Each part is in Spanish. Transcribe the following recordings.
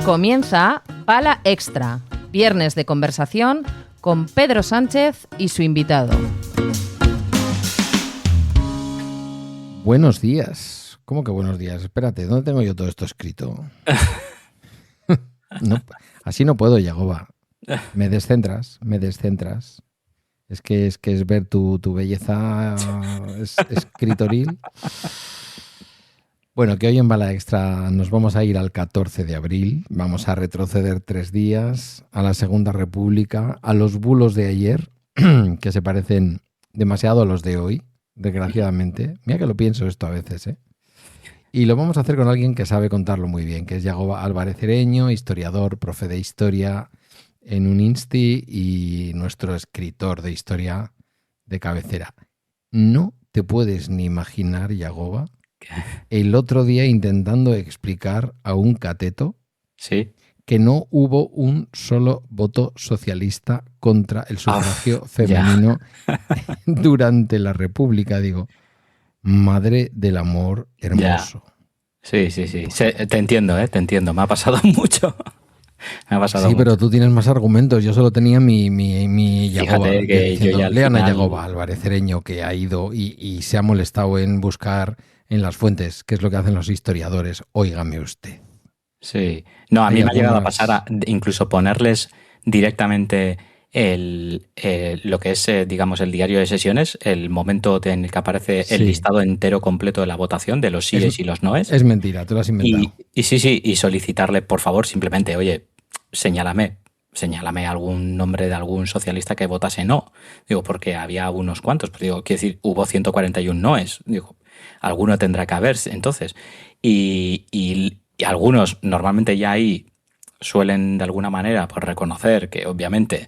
Comienza Pala Extra, viernes de conversación con Pedro Sánchez y su invitado. Buenos días. ¿Cómo que buenos días? Espérate, ¿dónde tengo yo todo esto escrito? No, así no puedo, Yagoba. Me descentras. Es que es ver tu belleza escritoril. Bueno, que hoy en Bala Extra nos vamos a ir al 14 de abril. Vamos a retroceder 3 días a la Segunda República, a los bulos de ayer, que se parecen demasiado a los de hoy, desgraciadamente. Mira que lo pienso esto a veces, ¿eh? Y lo vamos a hacer con alguien que sabe contarlo muy bien, que es Yagoba Álvarez Ereño, historiador, profe de historia en un Insti y nuestro escritor de historia de cabecera. No te puedes ni imaginar, Yagoba, el otro día intentando explicar a un cateto que no hubo un solo voto socialista contra el sufragio femenino durante la República. Digo, madre del amor hermoso. Ya. Sí. Te entiendo, me ha pasado mucho. Sí, pero tú tienes más argumentos. Yo solo tenía mi Yagoba. Lean a Yagoba Álvarez Ereño, que ha ido y se ha molestado en buscar en las fuentes, que es lo que hacen los historiadores. Óigame usted. Sí. No, a mí me ha llegado a pasar a incluso ponerles directamente lo que es, digamos, el diario de sesiones, el momento en el que aparece el listado entero completo de la votación, de los síes y los noes. Es mentira, tú lo has inventado. Y solicitarle, por favor, simplemente, oye, señálame algún nombre de algún socialista que votase no. Digo, porque había unos cuantos, pero digo, quiero decir, hubo 141 noes. Digo, alguno tendrá que haber, entonces. Y algunos, normalmente ya ahí suelen de alguna manera pues reconocer que obviamente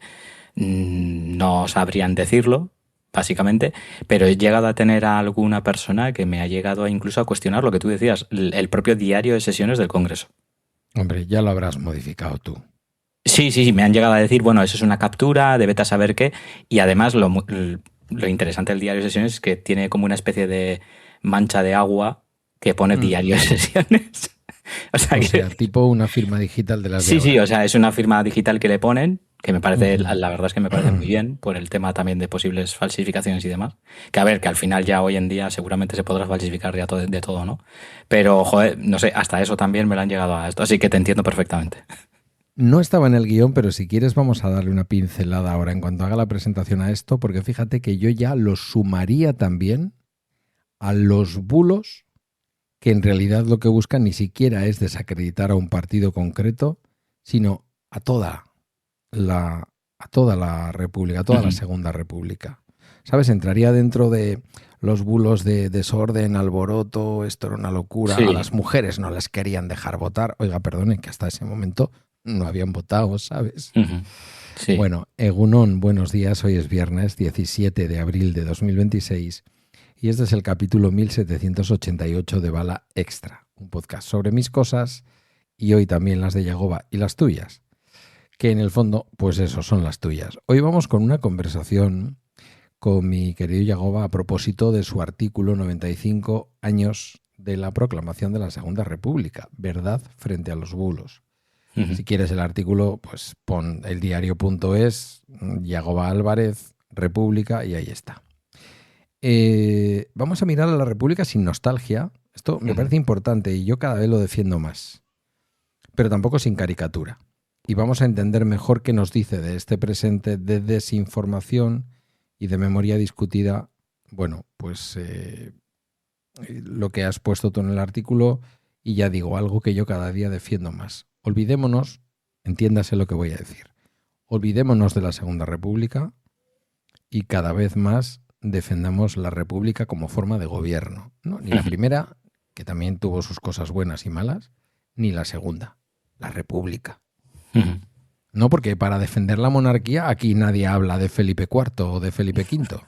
no sabrían decirlo, básicamente, pero he llegado a tener a alguna persona que me ha llegado incluso a cuestionar lo que tú decías, el propio diario de sesiones del Congreso. Hombre, ya lo habrás modificado tú. Sí, me han llegado a decir, bueno, eso es una captura, de vete a saber qué, y además lo interesante del diario de sesiones es que tiene como una especie de mancha de agua que pone diario de sesiones. O sea, tipo una firma digital de las de ahora. Sí, o sea, es una firma digital que le ponen, que me parece, la verdad es que me parece muy bien, por el tema también de posibles falsificaciones y demás. Que a ver, que al final ya hoy en día seguramente se podrá falsificar ya de todo, ¿no? Pero, joder, no sé, hasta eso también me lo han llegado a esto, así que te entiendo perfectamente. No estaba en el guión, pero si quieres vamos a darle una pincelada ahora en cuanto haga la presentación a esto, porque fíjate que yo ya lo sumaría también a los bulos que en realidad lo que buscan ni siquiera es desacreditar a un partido concreto, sino a toda la República, a toda la Segunda República. ¿Sabes? Entraría dentro de los bulos de desorden, alboroto, esto era una locura, a las mujeres no les querían dejar votar. Oiga, perdonen, que hasta ese momento no habían votado, ¿sabes? Sí. Bueno, Egunon, buenos días, hoy es viernes 17 de abril de 2026 y este es el capítulo 1788 de Bala Extra, un podcast sobre mis cosas y hoy también las de Yagoba y las tuyas, que en el fondo, pues eso, son las tuyas. Hoy vamos con una conversación con mi querido Yagoba a propósito de su artículo 95 años de la proclamación de la Segunda República, verdad frente a los bulos. Si quieres el artículo, pues pon eldiario.es, Yagoba Álvarez, República, y ahí está. Vamos a mirar a la República sin nostalgia. Esto me parece importante y yo cada vez lo defiendo más. Pero tampoco sin caricatura. Y vamos a entender mejor qué nos dice de este presente de desinformación y de memoria discutida. Bueno, pues lo que has puesto tú en el artículo y ya digo, algo que yo cada día defiendo más. Olvidémonos, entiéndase lo que voy a decir, olvidémonos de la Segunda República y cada vez más defendamos la República como forma de gobierno, ¿no? Ni la primera, que también tuvo sus cosas buenas y malas, ni la segunda, la República. No, porque para defender la monarquía aquí nadie habla de Felipe IV o de Felipe V.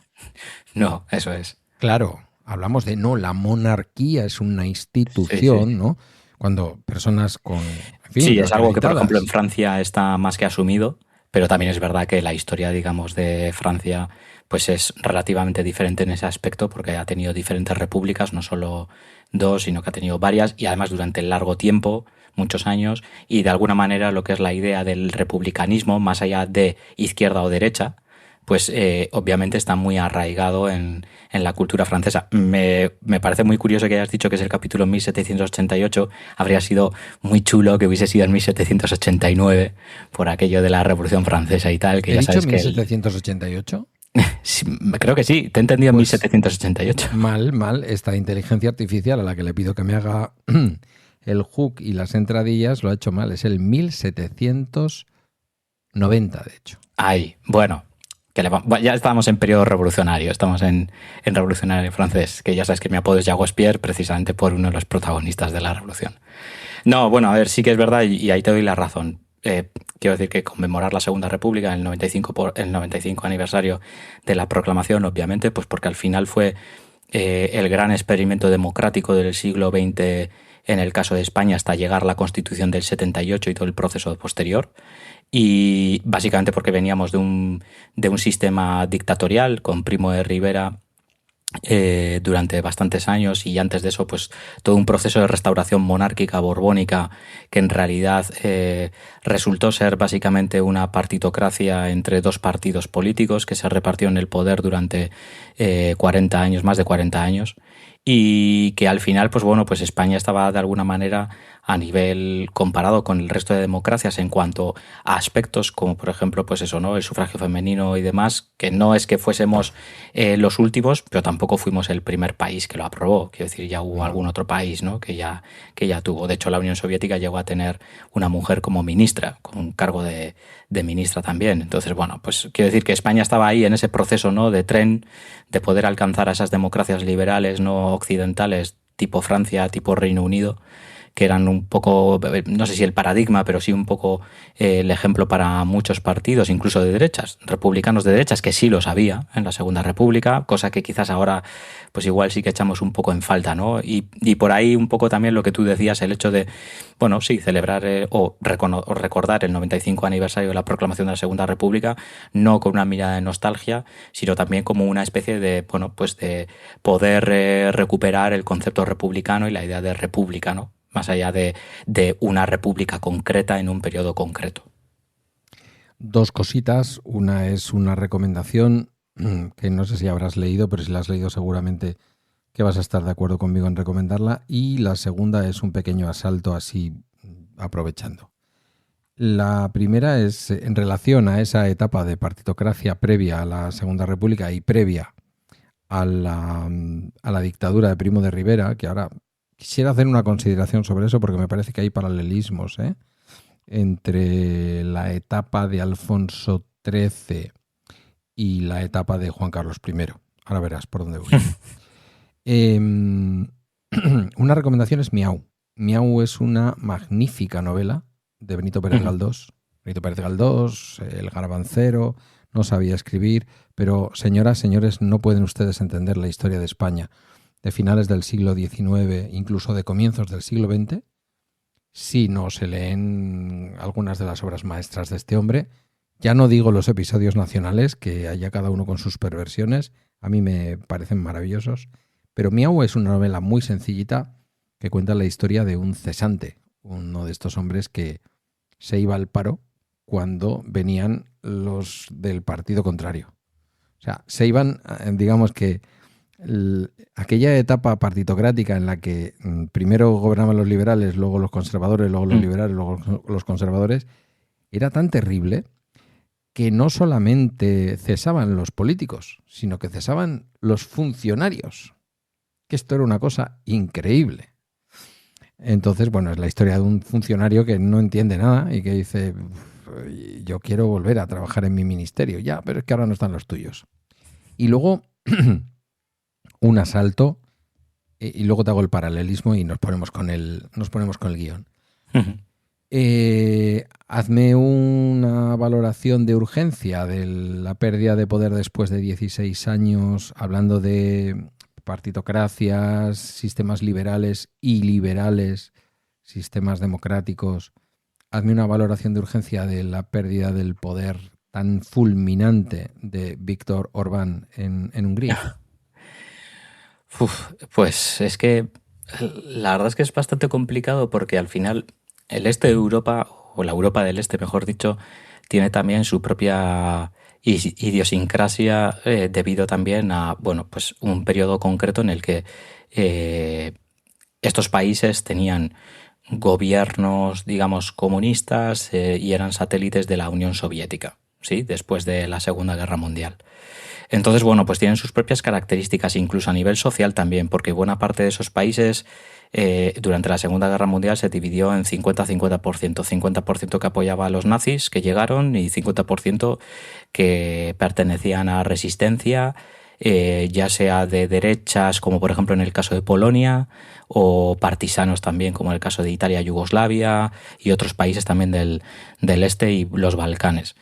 No, eso es. Claro, hablamos de la monarquía es una institución, ¿no? Cuando personas con... En fin, sí, es algo que, por ejemplo, en Francia está más que asumido, pero también es verdad que la historia, digamos, de Francia pues es relativamente diferente en ese aspecto porque ha tenido diferentes repúblicas, no solo dos, sino que ha tenido varias y además durante largo tiempo, muchos años, y de alguna manera lo que es la idea del republicanismo, más allá de izquierda o derecha, pues obviamente está muy arraigado en la cultura francesa. Me parece muy curioso que hayas dicho que es el capítulo 1788. Habría sido muy chulo que hubiese sido en 1789 por aquello de la Revolución Francesa y tal, que ¿He ya dicho sabes que... 1788? Sí, creo que sí, te he entendido en Pues 1788. mal. Esta inteligencia artificial a la que le pido que me haga el hook y las entradillas lo ha hecho mal. Es el 1790, de hecho. Ay, bueno, ya estamos en periodo revolucionario, estamos en revolucionario francés, que ya sabes que mi apodo es Jaguespierre precisamente por uno de los protagonistas de la revolución. No, bueno, a ver, sí que es verdad y ahí te doy la razón. Quiero decir que conmemorar la Segunda República, el 95 aniversario de la proclamación, obviamente, pues porque al final fue el gran experimento democrático del siglo XX en el caso de España hasta llegar la Constitución del 78 y todo el proceso posterior. Y básicamente porque veníamos de un sistema dictatorial con Primo de Rivera durante bastantes años y antes de eso pues todo un proceso de restauración monárquica borbónica que en realidad resultó ser básicamente una partitocracia entre dos partidos políticos que se repartieron el poder durante 40 años, más de 40 años y que al final pues bueno pues España estaba de alguna manera a nivel comparado con el resto de democracias en cuanto a aspectos como por ejemplo pues eso, ¿no? El sufragio femenino y demás, que no es que fuésemos los últimos, pero tampoco fuimos el primer país que lo aprobó. Quiero decir, ya hubo algún otro país, ¿no? que ya tuvo. De hecho, la Unión Soviética llegó a tener una mujer como ministra, con un cargo de ministra también. Entonces, bueno, pues quiero decir que España estaba ahí en ese proceso, ¿no? de tren, de poder alcanzar a esas democracias liberales no occidentales, tipo Francia, tipo Reino Unido, que eran un poco, no sé si el paradigma, pero sí un poco el ejemplo para muchos partidos, incluso de derechas, republicanos de derechas, que sí los había en la Segunda República, cosa que quizás ahora pues igual sí que echamos un poco en falta, ¿no? Y por ahí un poco también lo que tú decías, el hecho de, bueno, sí, celebrar o recordar el 95 aniversario de la proclamación de la Segunda República, no con una mirada de nostalgia, sino también como una especie de, bueno, pues de poder recuperar el concepto republicano y la idea de república, ¿no? Más allá de una república concreta en un periodo concreto. Dos cositas. Una es una recomendación que no sé si habrás leído, pero si la has leído seguramente que vas a estar de acuerdo conmigo en recomendarla. Y la segunda es un pequeño asalto así aprovechando. La primera es en relación a esa etapa de partitocracia previa a la Segunda República y previa a la dictadura de Primo de Rivera, que ahora quisiera hacer una consideración sobre eso porque me parece que hay paralelismos entre la etapa de Alfonso XIII y la etapa de Juan Carlos I. Ahora verás por dónde voy. Una recomendación es Miau. Miau es una magnífica novela de Benito Pérez Galdós. Benito Pérez Galdós, el garbancero, no sabía escribir, pero señoras, señores, no pueden ustedes entender la historia de España de finales del siglo XIX, incluso de comienzos del siglo XX, si no se leen algunas de las obras maestras de este hombre. Ya no digo los episodios nacionales, que haya cada uno con sus perversiones, a mí me parecen maravillosos, pero Miau es una novela muy sencillita que cuenta la historia de un cesante, uno de estos hombres que se iba al paro cuando venían los del partido contrario. O sea, se iban, digamos que aquella etapa partitocrática en la que primero gobernaban los liberales, luego los conservadores, luego los liberales, luego los conservadores, era tan terrible que no solamente cesaban los políticos, sino que cesaban los funcionarios. Que esto era una cosa increíble. Entonces, bueno, es la historia de un funcionario que no entiende nada y que dice, yo quiero volver a trabajar en mi ministerio. Ya, pero es que ahora no están los tuyos. Y luego un asalto y luego te hago el paralelismo y nos ponemos con el guión. Hazme una valoración de urgencia de la pérdida de poder después de 16 años, hablando de partitocracias, sistemas liberales y liberales, sistemas democráticos hazme una valoración de urgencia de la pérdida del poder tan fulminante de Víctor Orbán en Hungría. Pues es que la verdad es que es bastante complicado porque al final el este de Europa, o la Europa del Este, mejor dicho, tiene también su propia idiosincrasia debido también a, bueno, pues un periodo concreto en el que estos países tenían gobiernos, digamos, comunistas y eran satélites de la Unión Soviética, ¿sí? Después de la Segunda Guerra Mundial. Entonces, bueno, pues tienen sus propias características, incluso a nivel social también, porque buena parte de esos países durante la Segunda Guerra Mundial se dividió en 50-50%. 50% que apoyaba a los nazis que llegaron y 50% que pertenecían a resistencia, ya sea de derechas, como por ejemplo en el caso de Polonia, o partisanos también, como en el caso de Italia, Yugoslavia y otros países también del este y los Balcanes.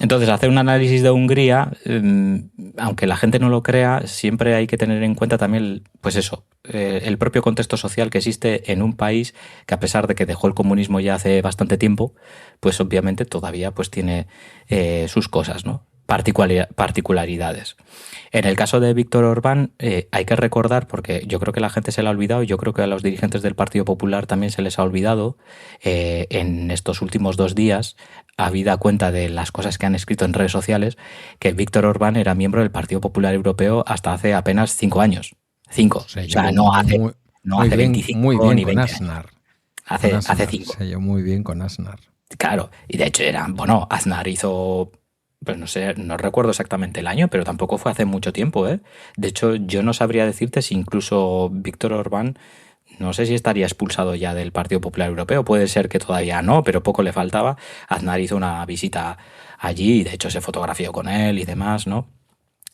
Entonces, hacer un análisis de Hungría, aunque la gente no lo crea, siempre hay que tener en cuenta también, pues eso, el propio contexto social que existe en un país que, a pesar de que dejó el comunismo ya hace bastante tiempo, pues obviamente todavía pues tiene sus cosas, ¿no? Particularidades. En el caso de Víctor Orbán, hay que recordar, porque yo creo que la gente se le ha olvidado, y yo creo que a los dirigentes del Partido Popular también se les ha olvidado, en estos últimos 2 días, habida cuenta de las cosas que han escrito en redes sociales, que Víctor Orbán era miembro del Partido Popular Europeo hasta hace apenas 5 años. 5. O sea, no hace 25 muy bien ni 20 con Aznar. años. Hace 5. Se llevó muy bien con Aznar. Claro, y de hecho Aznar hizo, pues no sé, no recuerdo exactamente el año, pero tampoco fue hace mucho tiempo, ¿eh? De hecho, yo no sabría decirte si incluso Víctor Orbán, no sé si estaría expulsado ya del Partido Popular Europeo, puede ser que todavía no, pero poco le faltaba. Aznar hizo una visita allí y de hecho se fotografió con él y demás, ¿no?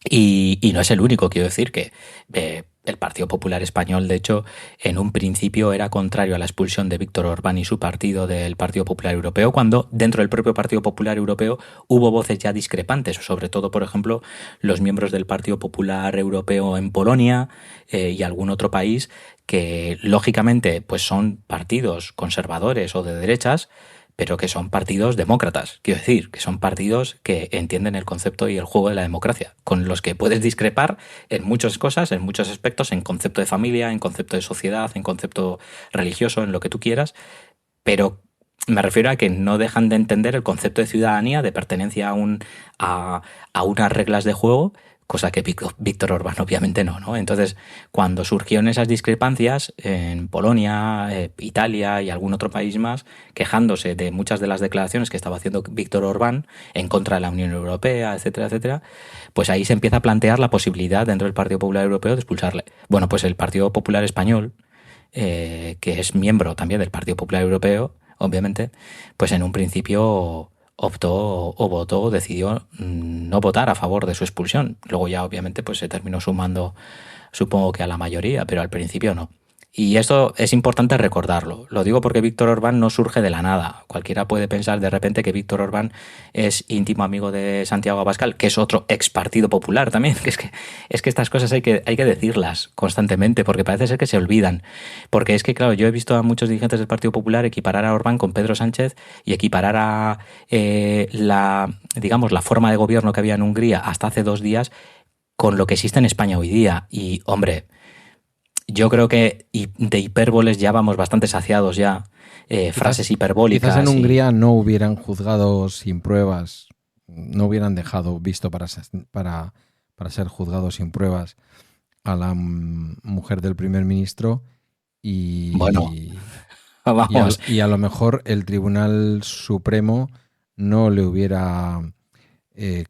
Y no es el único, quiero decir que el Partido Popular Español, de hecho, en un principio era contrario a la expulsión de Víctor Orbán y su partido del Partido Popular Europeo, cuando dentro del propio Partido Popular Europeo hubo voces ya discrepantes, sobre todo, por ejemplo, los miembros del Partido Popular Europeo en Polonia y algún otro país que, lógicamente, pues son partidos conservadores o de derechas, pero que son partidos demócratas, quiero decir, que son partidos que entienden el concepto y el juego de la democracia, con los que puedes discrepar en muchas cosas, en muchos aspectos, en concepto de familia, en concepto de sociedad, en concepto religioso, en lo que tú quieras, pero me refiero a que no dejan de entender el concepto de ciudadanía, de pertenencia a unas reglas de juego, cosa que Víctor Orbán obviamente no. Entonces, cuando surgieron esas discrepancias en Polonia, Italia y algún otro país más, quejándose de muchas de las declaraciones que estaba haciendo Víctor Orbán en contra de la Unión Europea, etcétera, etcétera, pues ahí se empieza a plantear la posibilidad dentro del Partido Popular Europeo de expulsarle. Bueno, pues el Partido Popular Español, que es miembro también del Partido Popular Europeo, obviamente, pues en un principio decidió no votar a favor de su expulsión. Luego ya obviamente pues se terminó sumando, supongo que a la mayoría, pero al principio no. Y esto es importante recordarlo. Lo digo porque Víctor Orbán no surge de la nada. Cualquiera puede pensar de repente que Víctor Orbán es íntimo amigo de Santiago Abascal, que es otro ex Partido Popular también. Es que estas cosas hay que decirlas constantemente, porque parece ser que se olvidan. Porque es que, claro, yo he visto a muchos dirigentes del Partido Popular equiparar a Orbán con Pedro Sánchez y equiparar a la forma de gobierno que había en Hungría hasta hace 2 días con lo que existe en España hoy día. Y, hombre, yo creo que de hipérboles ya vamos bastante saciados ya, frases hiperbólicas. Quizás en Hungría no hubieran juzgado sin pruebas, no hubieran dejado visto para ser juzgado sin pruebas a la mujer del primer ministro y, bueno, vamos. Y a lo mejor el Tribunal Supremo no le hubiera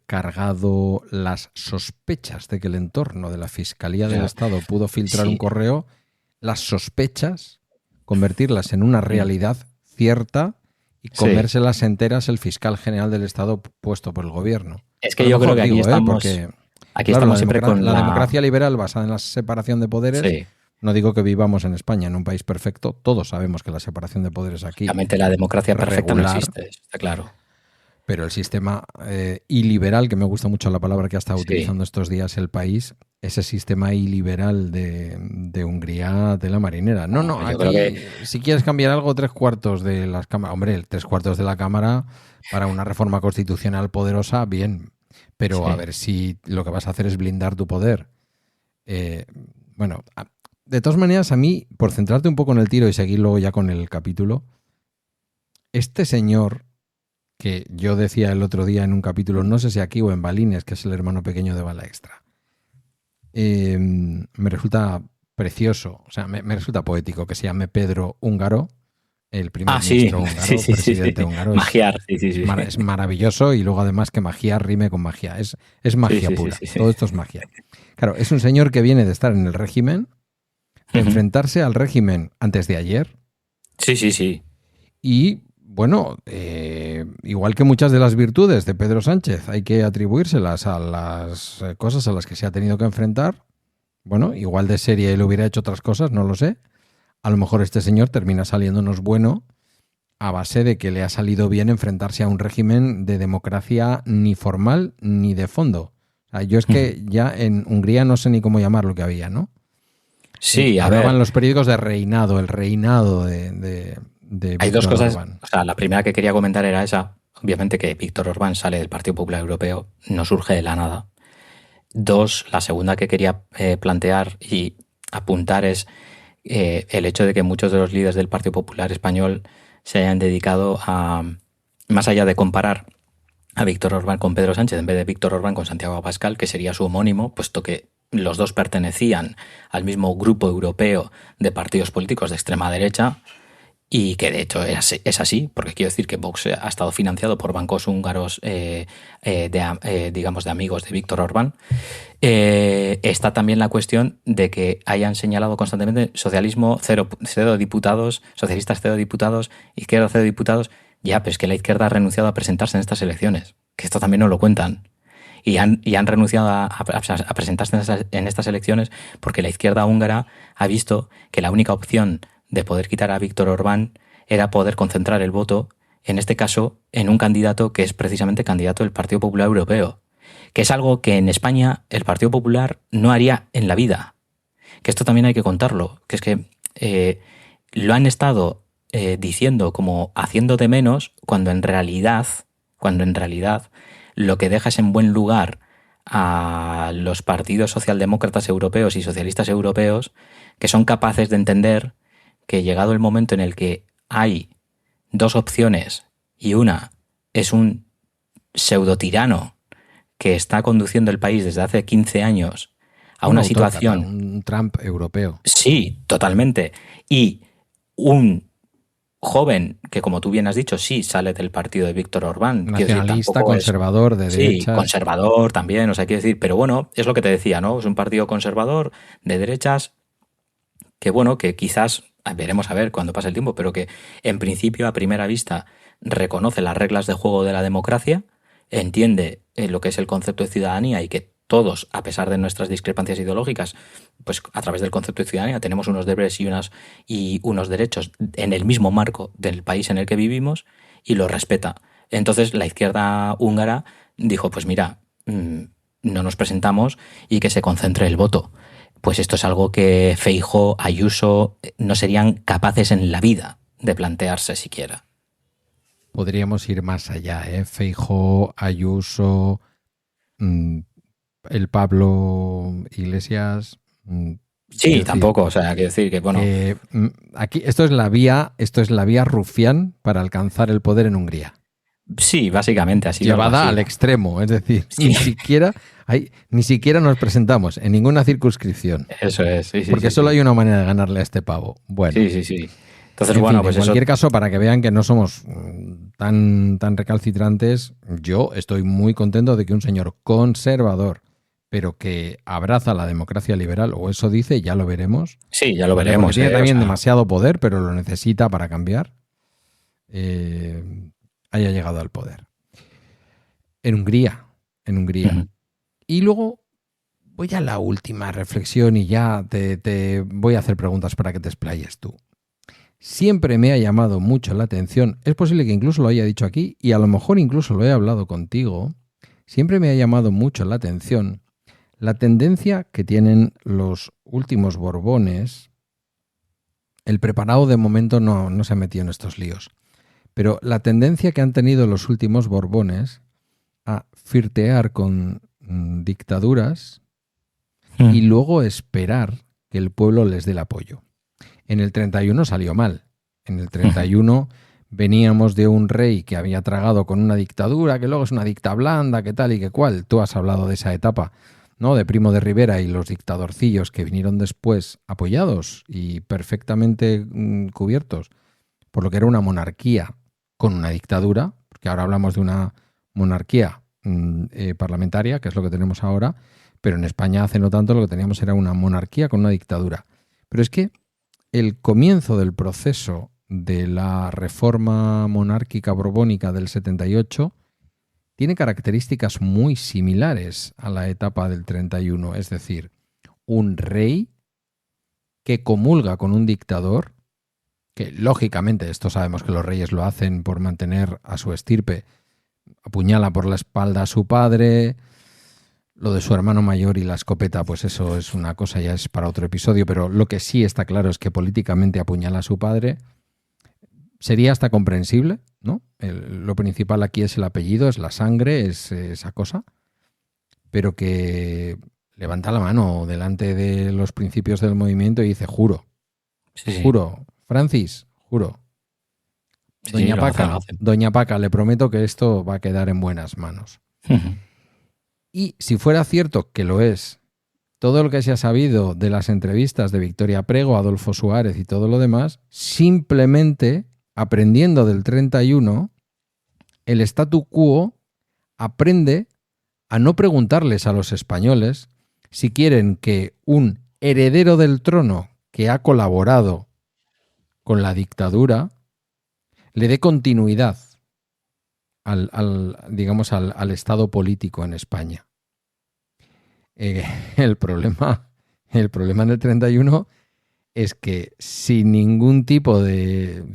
cargado las sospechas de que el entorno de la Fiscalía del Estado pudo filtrar un correo, las sospechas, convertirlas en una realidad cierta y comérselas enteras el fiscal general del Estado puesto por el gobierno. Es que yo creo que aquí estamos, porque, aquí estamos siempre con la democracia liberal basada en la separación de poderes. Sí. No digo que vivamos en España, en un país perfecto. Todos sabemos que la separación de poderes aquí... Obviamente la democracia perfecta no existe, está claro. pero el sistema iliberal, que me gusta mucho la palabra que ha estado Sí. utilizando estos días el país, ese sistema iliberal de Hungría de la marinera. No, Yo aquí, creo que si quieres cambiar algo, 3/4 de las cámaras. Hombre, el 3/4 de la Cámara para una reforma constitucional poderosa, bien. Pero a sí. ver si lo que vas a hacer es blindar tu poder. Bueno, de todas maneras, a mí, por centrarte un poco en el tiro y seguir luego ya con el capítulo, este señor que yo decía el otro día en un capítulo, no sé si aquí o en Balines, que es el hermano pequeño de Bala Extra, me resulta precioso, o sea, me resulta poético que se llame Pedro Húngaro, el primer Sí, ministro húngaro, sí. presidente húngaro. Magiar, sí. Es maravilloso, y luego además que magiar rime con magia. Es magia pura. Sí. Todo esto es magia. Claro, es un señor que viene de estar en el régimen, de enfrentarse al régimen antes de ayer. Sí. Y bueno, igual que muchas de las virtudes de Pedro Sánchez, hay que atribuírselas a las cosas a las que se ha tenido que enfrentar. Bueno, igual de serie él hubiera hecho otras cosas, no lo sé. A lo mejor este señor termina saliéndonos bueno a base de que le ha salido bien enfrentarse a un régimen de democracia ni formal ni de fondo. O sea, yo es que ya en Hungría no sé ni cómo llamar lo que había, ¿no? Sí, a hablaban ver. los periódicos de reinado, el reinado de Hay dos Víctor cosas. Orbán. O sea, la primera que quería comentar era esa. Obviamente que Víctor Orbán sale del Partido Popular Europeo, no surge de la nada. Dos, la segunda que quería plantear y apuntar es el hecho de que muchos de los líderes del Partido Popular Español se hayan dedicado a, más allá de comparar a Víctor Orbán con Pedro Sánchez, en vez de Víctor Orbán con Santiago Abascal, que sería su homónimo, puesto que los dos pertenecían al mismo grupo europeo de partidos políticos de extrema derecha, y que de hecho es así, porque quiero decir que Vox ha estado financiado por bancos húngaros, digamos, de amigos de Víctor Orbán. Está también la cuestión de que hayan señalado constantemente socialismo, cero diputados, socialistas 0 diputados, izquierda 0 diputados. Ya, pero es que la izquierda ha renunciado a presentarse en estas elecciones, que esto también no lo cuentan. Y han renunciado a presentarse en estas elecciones porque la izquierda húngara ha visto que la única opción de poder quitar a Víctor Orbán era poder concentrar el voto, en este caso, en un candidato que es precisamente candidato del Partido Popular Europeo, que es algo que en España el Partido Popular no haría en la vida. Que esto también hay que contarlo, que es que lo han estado diciendo como haciendo de menos, cuando en realidad lo que deja es en buen lugar a los partidos socialdemócratas europeos y socialistas europeos, que son capaces de entender que llegado el momento en el que hay dos opciones y una es un pseudotirano que está conduciendo el país desde hace 15 años a una situación... Un Trump europeo. Sí, totalmente. Y un joven que, como tú bien has dicho, sí sale del partido de Víctor Orbán. Nacionalista, conservador, de derecha. Sí, conservador también, o sea, quiero decir, pero bueno, es lo que te decía, ¿no? Es un partido conservador, de derechas, que bueno, que quizás, veremos a ver cuando pase el tiempo, pero que en principio, a primera vista, reconoce las reglas de juego de la democracia, entiende lo que es el concepto de ciudadanía y que todos, a pesar de nuestras discrepancias ideológicas, pues a través del concepto de ciudadanía tenemos unos deberes y unos derechos en el mismo marco del país en el que vivimos, y lo respeta. Entonces la izquierda húngara dijo, pues mira, no nos presentamos y que se concentre el voto. Pues esto es algo que Feijóo, Ayuso no serían capaces en la vida de plantearse siquiera. Podríamos ir más allá, ¿eh? Feijóo, Ayuso, el Pablo Iglesias. Sí, tampoco, o sea, quiero decir que bueno. Aquí esto es la vía rufián para alcanzar el poder en Hungría. Sí, básicamente así. Llevada al extremo, es decir, sí. ni siquiera nos presentamos en ninguna circunscripción. Eso es, sí. Porque solo hay una manera de ganarle a este pavo. Bueno. Sí. Entonces, bueno, pues en cualquier caso, para que vean que no somos tan recalcitrantes, yo estoy muy contento de que un señor conservador, pero que abraza la democracia liberal, o eso dice, ya lo veremos. Sí, ya lo veremos. Tiene también demasiado poder, pero lo necesita para cambiar. Haya llegado al poder. En Hungría. Uh-huh. Y luego voy a la última reflexión y ya te voy a hacer preguntas para que te explayes tú. siempre me ha llamado mucho la atención, es posible que incluso lo haya dicho aquí y a lo mejor incluso lo he hablado contigo, siempre me ha llamado mucho la atención la tendencia que tienen los últimos Borbones. El preparado de momento no se ha metido en estos líos, pero la tendencia que han tenido los últimos Borbones a flirtear con dictaduras y luego esperar que el pueblo les dé el apoyo. En el 31 salió mal. En el 31 veníamos de un rey que había tragado con una dictadura, que luego es una dicta blanda, que tal y que cual. Tú has hablado de esa etapa, ¿no? De Primo de Rivera y los dictadorcillos que vinieron después apoyados y perfectamente cubiertos por lo que era una monarquía con una dictadura, porque ahora hablamos de una monarquía parlamentaria, que es lo que tenemos ahora, pero en España hace no tanto lo que teníamos era una monarquía con una dictadura. Pero es que el comienzo del proceso de la reforma monárquica borbónica del 78 tiene características muy similares a la etapa del 31, es decir, un rey que comulga con un dictador, que lógicamente esto sabemos que los reyes lo hacen por mantener a su estirpe, apuñala por la espalda a su padre, lo de su hermano mayor y la escopeta, pues eso es una cosa, ya es para otro episodio, pero lo que sí está claro es que políticamente apuñala a su padre. Sería hasta comprensible, ¿no? Lo principal aquí es el apellido, es la sangre, es esa cosa, pero que levanta la mano delante de los principios del movimiento y dice, juro, Sí. juro, Francis, juro. Doña Paca, Doña Paca, le prometo que esto va a quedar en buenas manos. Y si fuera cierto que lo es, todo lo que se ha sabido de las entrevistas de Victoria Prego, Adolfo Suárez y todo lo demás, simplemente aprendiendo del 31, el statu quo aprende a no preguntarles a los españoles si quieren que un heredero del trono que ha colaborado con la dictadura le dé continuidad al estado político en España. El problema en el 31 es que sin ningún tipo de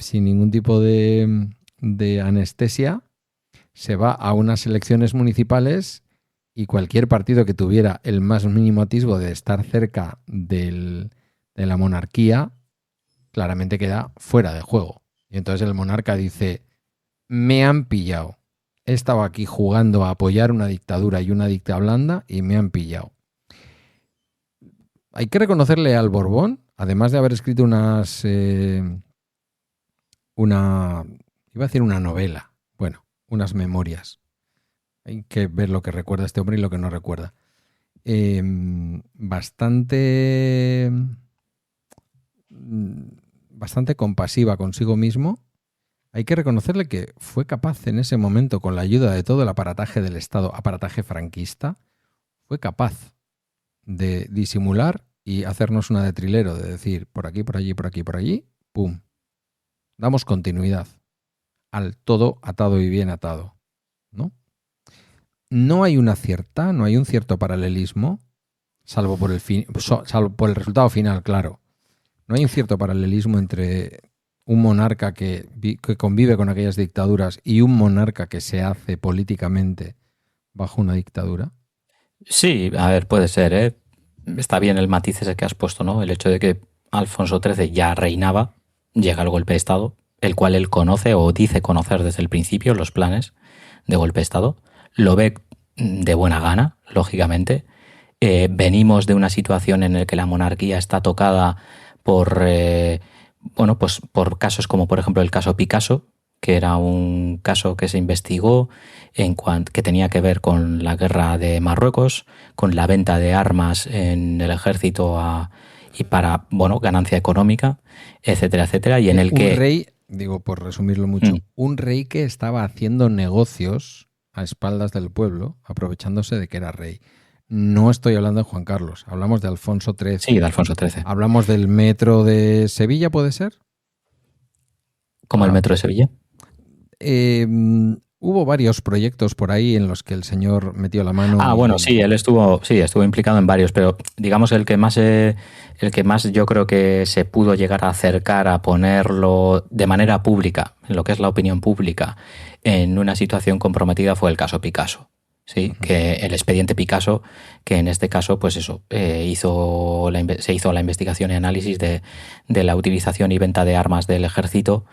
anestesia se va a unas elecciones municipales y cualquier partido que tuviera el más mínimo atisbo de estar cerca de la monarquía claramente queda fuera de juego. Y entonces el monarca dice, me han pillado. He estado aquí jugando a apoyar una dictadura y una dicta blanda y me han pillado. Hay que reconocerle al Borbón, además de haber escrito una novela, bueno, unas memorias. Hay que ver lo que recuerda este hombre y lo que no recuerda. Bastante compasiva consigo mismo. Hay que reconocerle que fue capaz en ese momento, con la ayuda de todo el aparataje del Estado, aparataje franquista, fue capaz de disimular y hacernos una de trilero, de decir por aquí, por allí, por aquí, por allí, ¡pum! Damos continuidad al todo atado y bien atado, ¿no? No hay un cierto paralelismo, salvo por el resultado final, claro. No hay un cierto paralelismo entre un monarca que convive con aquellas dictaduras y un monarca que se hace políticamente bajo una dictadura. Sí, a ver, puede ser, ¿eh? Está bien el matiz ese que has puesto, ¿no? El hecho de que Alfonso XIII ya reinaba, llega el golpe de Estado, el cual él conoce o dice conocer desde el principio los planes de golpe de Estado, lo ve de buena gana, lógicamente. Venimos de una situación en la que la monarquía está tocada por casos como, por ejemplo, el caso Picasso, que era un caso que se investigó que tenía que ver con la guerra de Marruecos, con la venta de armas en el ejército y para, ganancia económica, etcétera, etcétera, y en el que... Un rey, digo por resumirlo mucho, un rey que estaba haciendo negocios a espaldas del pueblo, aprovechándose de que era rey. No estoy hablando de Juan Carlos, hablamos de Alfonso XIII. Sí, de Alfonso XIII. Hablamos del metro de Sevilla, ¿puede ser? ¿Como el metro de Sevilla? Hubo varios proyectos por ahí en los que el señor metió la mano. Bueno, sí, él estuvo implicado en varios, pero digamos el que más yo creo que se pudo llegar a acercar a ponerlo de manera pública, en lo que es la opinión pública, en una situación comprometida fue el caso Picasso. Sí, que el expediente Picasso, que en este caso, pues eso, se hizo la investigación y análisis de la utilización y venta de armas del ejército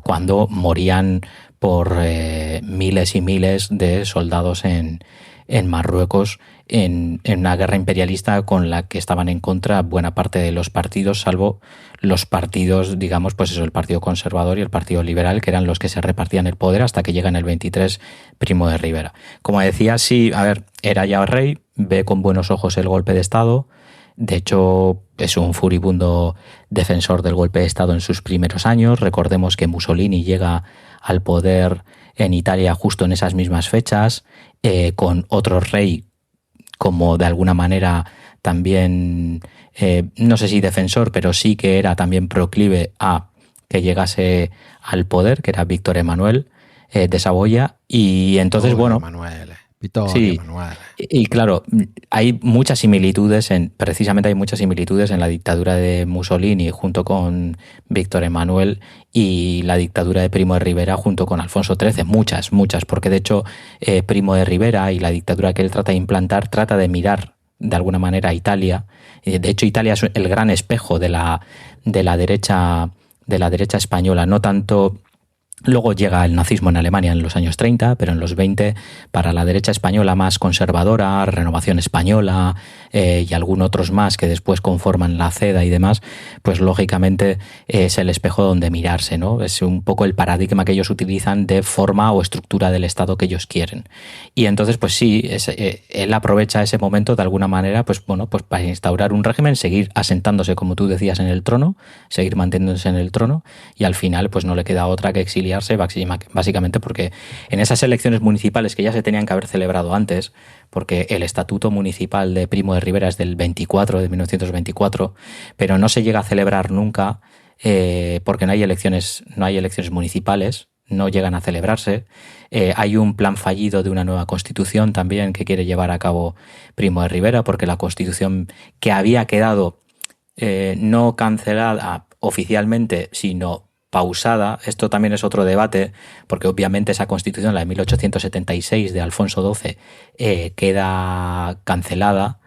cuando morían por miles y miles de soldados en Marruecos en una guerra imperialista con la que estaban en contra buena parte de los partidos, salvo los partidos, digamos, pues eso, el Partido Conservador y el Partido Liberal, que eran los que se repartían el poder hasta que llega en el 23 Primo de Rivera. Como decía, sí, a ver, era ya rey, ve con buenos ojos el golpe de Estado. De hecho, es un furibundo defensor del golpe de Estado en sus primeros años. Recordemos que Mussolini llega al poder en Italia justo en esas mismas fechas, con otro rey como de alguna manera también, no sé si defensor, pero sí que era también proclive a que llegase al poder, que era Víctor Emanuel de Saboya. Y entonces, sí, y claro, hay muchas similitudes precisamente hay muchas similitudes en la dictadura de Mussolini junto con Víctor Emanuel y la dictadura de Primo de Rivera junto con Alfonso XIII, muchas, porque de hecho Primo de Rivera y la dictadura que él trata de implantar trata de mirar de alguna manera a Italia. De hecho, Italia es el gran espejo de la derecha española, no tanto. Luego llega el nazismo en Alemania en los años 30, pero en los 20, para la derecha española más conservadora, Renovación Española y algunos otros más que después conforman la CEDA y demás, pues lógicamente es el espejo donde mirarse, ¿no? Es un poco el paradigma que ellos utilizan de forma o estructura del Estado que ellos quieren. Y entonces, pues sí, él aprovecha ese momento de alguna manera, pues bueno, pues para instaurar un régimen, seguir asentándose, como tú decías, en el trono, seguir manteniéndose en el trono, y al final pues no le queda otra que exiliarse, básicamente porque en esas elecciones municipales que ya se tenían que haber celebrado antes, porque el estatuto municipal de Primo de Rivera es del 1924, pero no se llega a celebrar nunca porque no hay elecciones municipales, no llegan a celebrarse. Hay un plan fallido de una nueva constitución también que quiere llevar a cabo Primo de Rivera, porque la constitución que había quedado no cancelada oficialmente, sino pausada. Esto también es otro debate, porque obviamente esa constitución, la de 1876 de Alfonso XII, queda cancelada,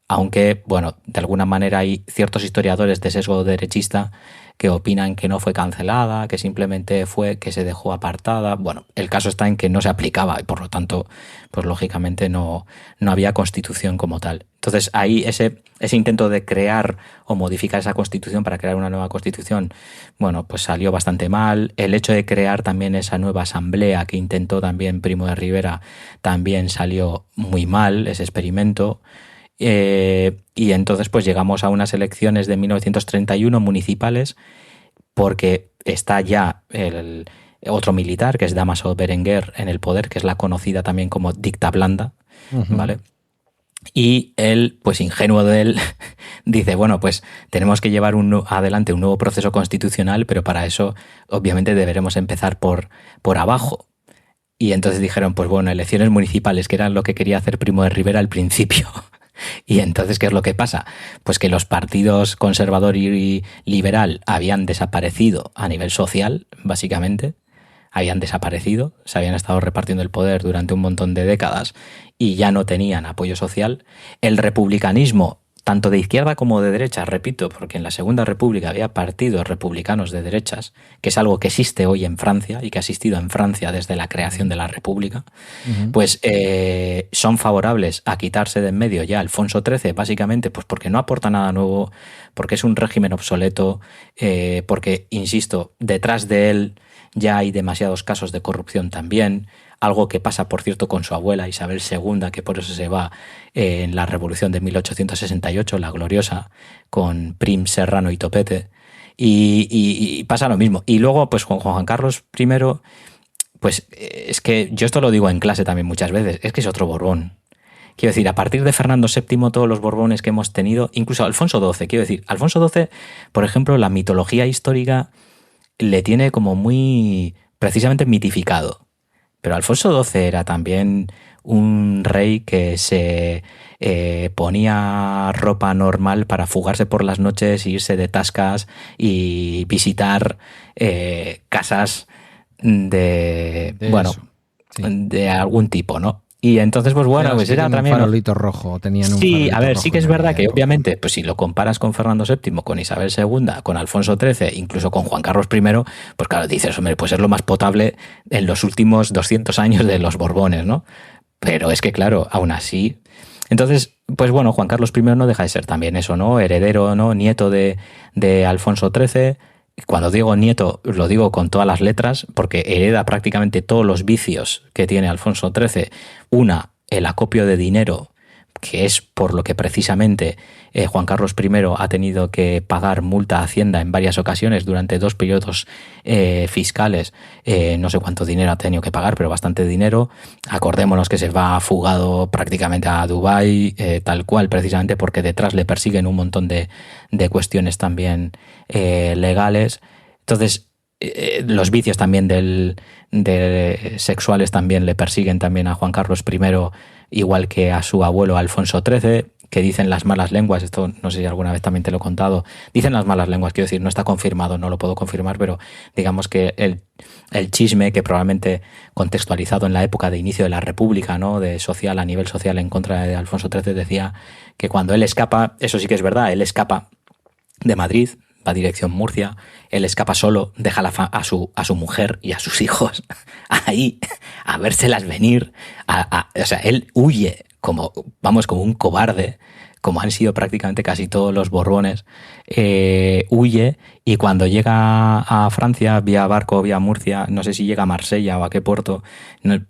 aunque, bueno, de alguna manera hay ciertos historiadores de sesgo derechista que opinan que no fue cancelada, que simplemente fue que se dejó apartada. Bueno, el caso está en que no se aplicaba y por lo tanto, pues lógicamente no había constitución como tal. Entonces ahí ese intento de crear o modificar esa constitución para crear una nueva constitución, bueno, pues salió bastante mal. El hecho de crear también esa nueva asamblea que intentó también Primo de Rivera también salió muy mal, ese experimento. Y entonces pues llegamos a unas elecciones de 1931 municipales, porque está ya el otro militar, que es Dámaso Berenguer, en el poder, que es la conocida también como dicta blanda, ¿vale? Y él, pues ingenuo de él, dice, bueno, pues tenemos que llevar adelante un nuevo proceso constitucional, pero para eso obviamente deberemos empezar por abajo. Y entonces dijeron, pues bueno, elecciones municipales, que era lo que quería hacer Primo de Rivera al principio. Y entonces, ¿qué es lo que pasa? Pues que los partidos conservador y liberal habían desaparecido a nivel social, básicamente. Habían desaparecido, se habían estado repartiendo el poder durante un montón de décadas y ya no tenían apoyo social. El republicanismo, tanto de izquierda como de derecha, repito, porque en la Segunda República había partidos republicanos de derechas, que es algo que existe hoy en Francia y que ha existido en Francia desde la creación de la República, pues son favorables a quitarse de en medio ya Alfonso XIII, básicamente pues porque no aporta nada nuevo, porque es un régimen obsoleto, porque, insisto, detrás de él ya hay demasiados casos de corrupción también, algo que pasa, por cierto, con su abuela Isabel II, que por eso se va en la Revolución de 1868, la gloriosa, con Prim, Serrano y Topete, y pasa lo mismo. Y luego, pues con Juan Carlos I, pues es que yo esto lo digo en clase también muchas veces, es que es otro Borbón. Quiero decir, a partir de Fernando VII, todos los Borbones que hemos tenido, incluso Alfonso XII, quiero decir, Alfonso XII, por ejemplo, la mitología histórica le tiene como muy precisamente mitificado. pero Alfonso XII era también un rey que se ponía ropa normal para fugarse por las noches, irse de tascas y visitar casas de algún tipo, ¿no? Y entonces, pues bueno, pues era también... un farolito rojo, tenían un Sí, a ver, farolito sí que es rojo en verdad que aquella obviamente, pues si lo comparas con Fernando VII, con Isabel II, con Alfonso XIII, incluso con Juan Carlos I, pues claro, dices, hombre, pues es lo más potable en los últimos 200 años de los Borbones, ¿no? Pero es que, claro, aún así... Entonces, pues bueno, Juan Carlos I no deja de ser también eso, ¿no? Heredero, ¿no? Nieto de Alfonso XIII. Cuando digo nieto, lo digo con todas las letras, porque hereda prácticamente todos los vicios que tiene Alfonso XIII. Una, el acopio de dinero, que es por lo que precisamente Juan Carlos I ha tenido que pagar multa a Hacienda en varias ocasiones durante 2 periodos fiscales. No sé cuánto dinero ha tenido que pagar, pero bastante dinero. Acordémonos que se va fugado prácticamente a Dubái, tal cual, precisamente porque detrás le persiguen un montón de cuestiones también legales. Entonces, los vicios también de sexuales también le persiguen también a Juan Carlos I, igual que a su abuelo Alfonso XIII, que dicen las malas lenguas, esto no sé si alguna vez también te lo he contado, dicen las malas lenguas, quiero decir, no está confirmado, no lo puedo confirmar, pero digamos que el chisme, que probablemente contextualizado en la época de inicio de la República, ¿no? De social, a nivel social en contra de Alfonso XIII, decía que cuando él escapa, eso sí que es verdad, él escapa de Madrid, va dirección Murcia, él escapa solo, deja a su mujer y a sus hijos ahí a vérselas venir, o sea, él huye como un cobarde, como han sido prácticamente casi todos los Borbones, huye, y cuando llega a Francia, vía barco, vía Murcia, no sé si llega a Marsella o a qué puerto,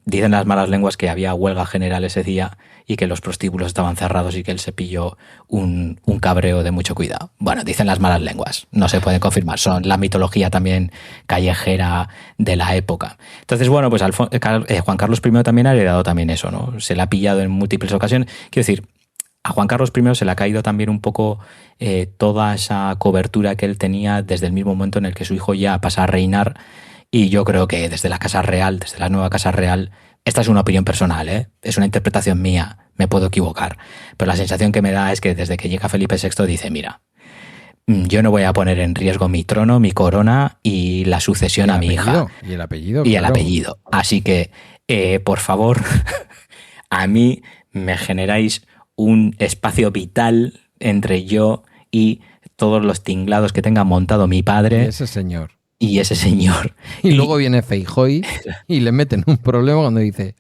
dicen las malas lenguas que había huelga general ese día y que los prostíbulos estaban cerrados y que él se pilló un cabreo de mucho cuidado. Bueno, dicen las malas lenguas, no se pueden confirmar, son la mitología también callejera de la época. Entonces, bueno, pues Juan Carlos I también ha heredado también eso, ¿no? Se le ha pillado en múltiples ocasiones. Quiero decir, a Juan Carlos I se le ha caído también un poco toda esa cobertura que él tenía desde el mismo momento en el que su hijo ya pasa a reinar, y yo creo que desde la Casa Real, desde la nueva Casa Real, esta es una opinión personal, es una interpretación mía, me puedo equivocar, pero la sensación que me da es que desde que llega Felipe VI dice, mira, yo no voy a poner en riesgo mi trono, mi corona y la sucesión a mi hija. Y el apellido. Y el apellido. Así que, por favor, a mí me generáis un espacio vital entre yo y todos los tinglados que tenga montado mi padre. Y ese señor. Y luego viene Feijóo y le meten un problema cuando dice,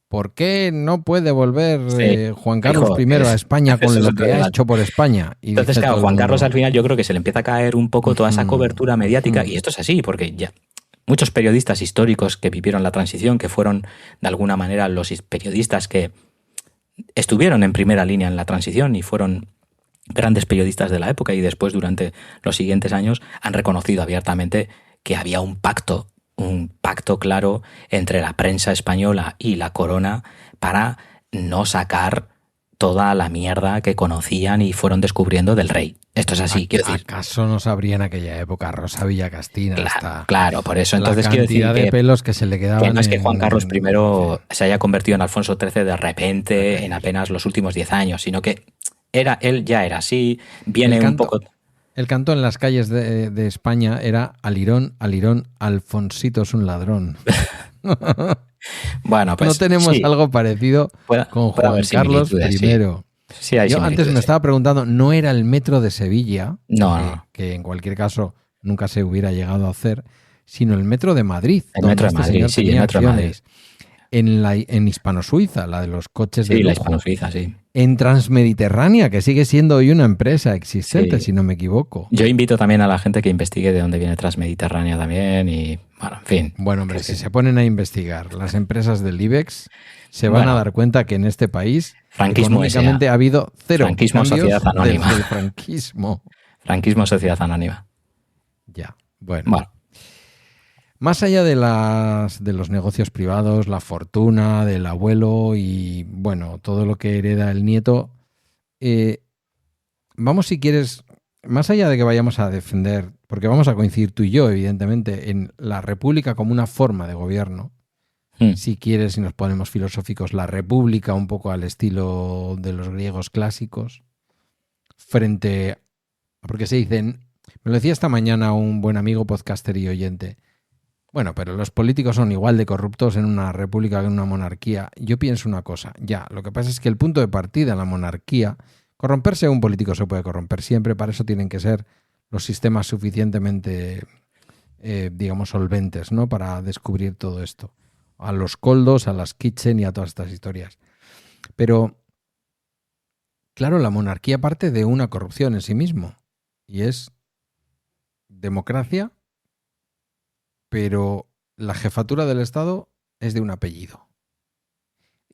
¿por qué no puede volver Juan Carlos I a España con lo que ha hecho por España? Y entonces, claro, Juan Carlos al final yo creo que se le empieza a caer un poco toda esa cobertura mediática, y esto es así, porque ya muchos periodistas históricos que vivieron la transición, que fueron de alguna manera los periodistas que estuvieron en primera línea en la transición y fueron grandes periodistas de la época, y después durante los siguientes años han reconocido abiertamente que había un pacto claro entre la prensa española y la corona para no sacar toda la mierda que conocían y fueron descubriendo del rey. Esto es así, quiero decir. ¿Acaso no sabría en aquella época Rosa Villacastina? Claro, por eso. Entonces quiero decir de pelos que se le quedaban. Que no es que Juan Carlos I se haya convertido en Alfonso XIII de repente en apenas los últimos 10 años, sino que él ya era así, un poco... El canto en las calles de España era Alirón, Alirón, Alfonsito es un ladrón. Bueno, pues no tenemos algo parecido con Juan Carlos I. Sí, yo antes me estaba preguntando, ¿no era el metro de Sevilla? No. Que en cualquier caso nunca se hubiera llegado a hacer, sino el metro de Madrid. El metro de Madrid, sí, el metro de Madrid. En Hispano-Suiza, la de los coches de lujo. Sí, la Hispano-Suiza, sí. En Transmediterránea, que sigue siendo hoy una empresa existente, si no me equivoco. Yo invito también a la gente que investigue de dónde viene Transmediterránea también y, bueno, en fin. Bueno, hombre, si se ponen a investigar las empresas del IBEX, se van a dar cuenta que en este país económicamente ha habido cero franquismo, sociedad anónima. Del franquismo. Franquismo, sociedad anónima. Ya, bueno. Más allá de los negocios privados, la fortuna del abuelo y, bueno, todo lo que hereda el nieto, vamos, si quieres, más allá de que vayamos a defender, porque vamos a coincidir tú y yo, evidentemente, en la república como una forma de gobierno, Si quieres, si nos ponemos filosóficos, la república, un poco al estilo de los griegos clásicos, frente a, porque se dicen, me lo decía esta mañana un buen amigo podcaster y oyente, bueno, pero los políticos son igual de corruptos en una república que en una monarquía. Yo pienso una cosa, ya, lo que pasa es que el punto de partida en la monarquía, corromperse, un político se puede corromper siempre, para eso tienen que ser los sistemas suficientemente, digamos, solventes, ¿no? Para descubrir todo esto. A los Koldos, a las Kitchen y a todas estas historias. Pero, claro, la monarquía parte de una corrupción en sí mismo. Y es democracia, pero la jefatura del Estado es de un apellido.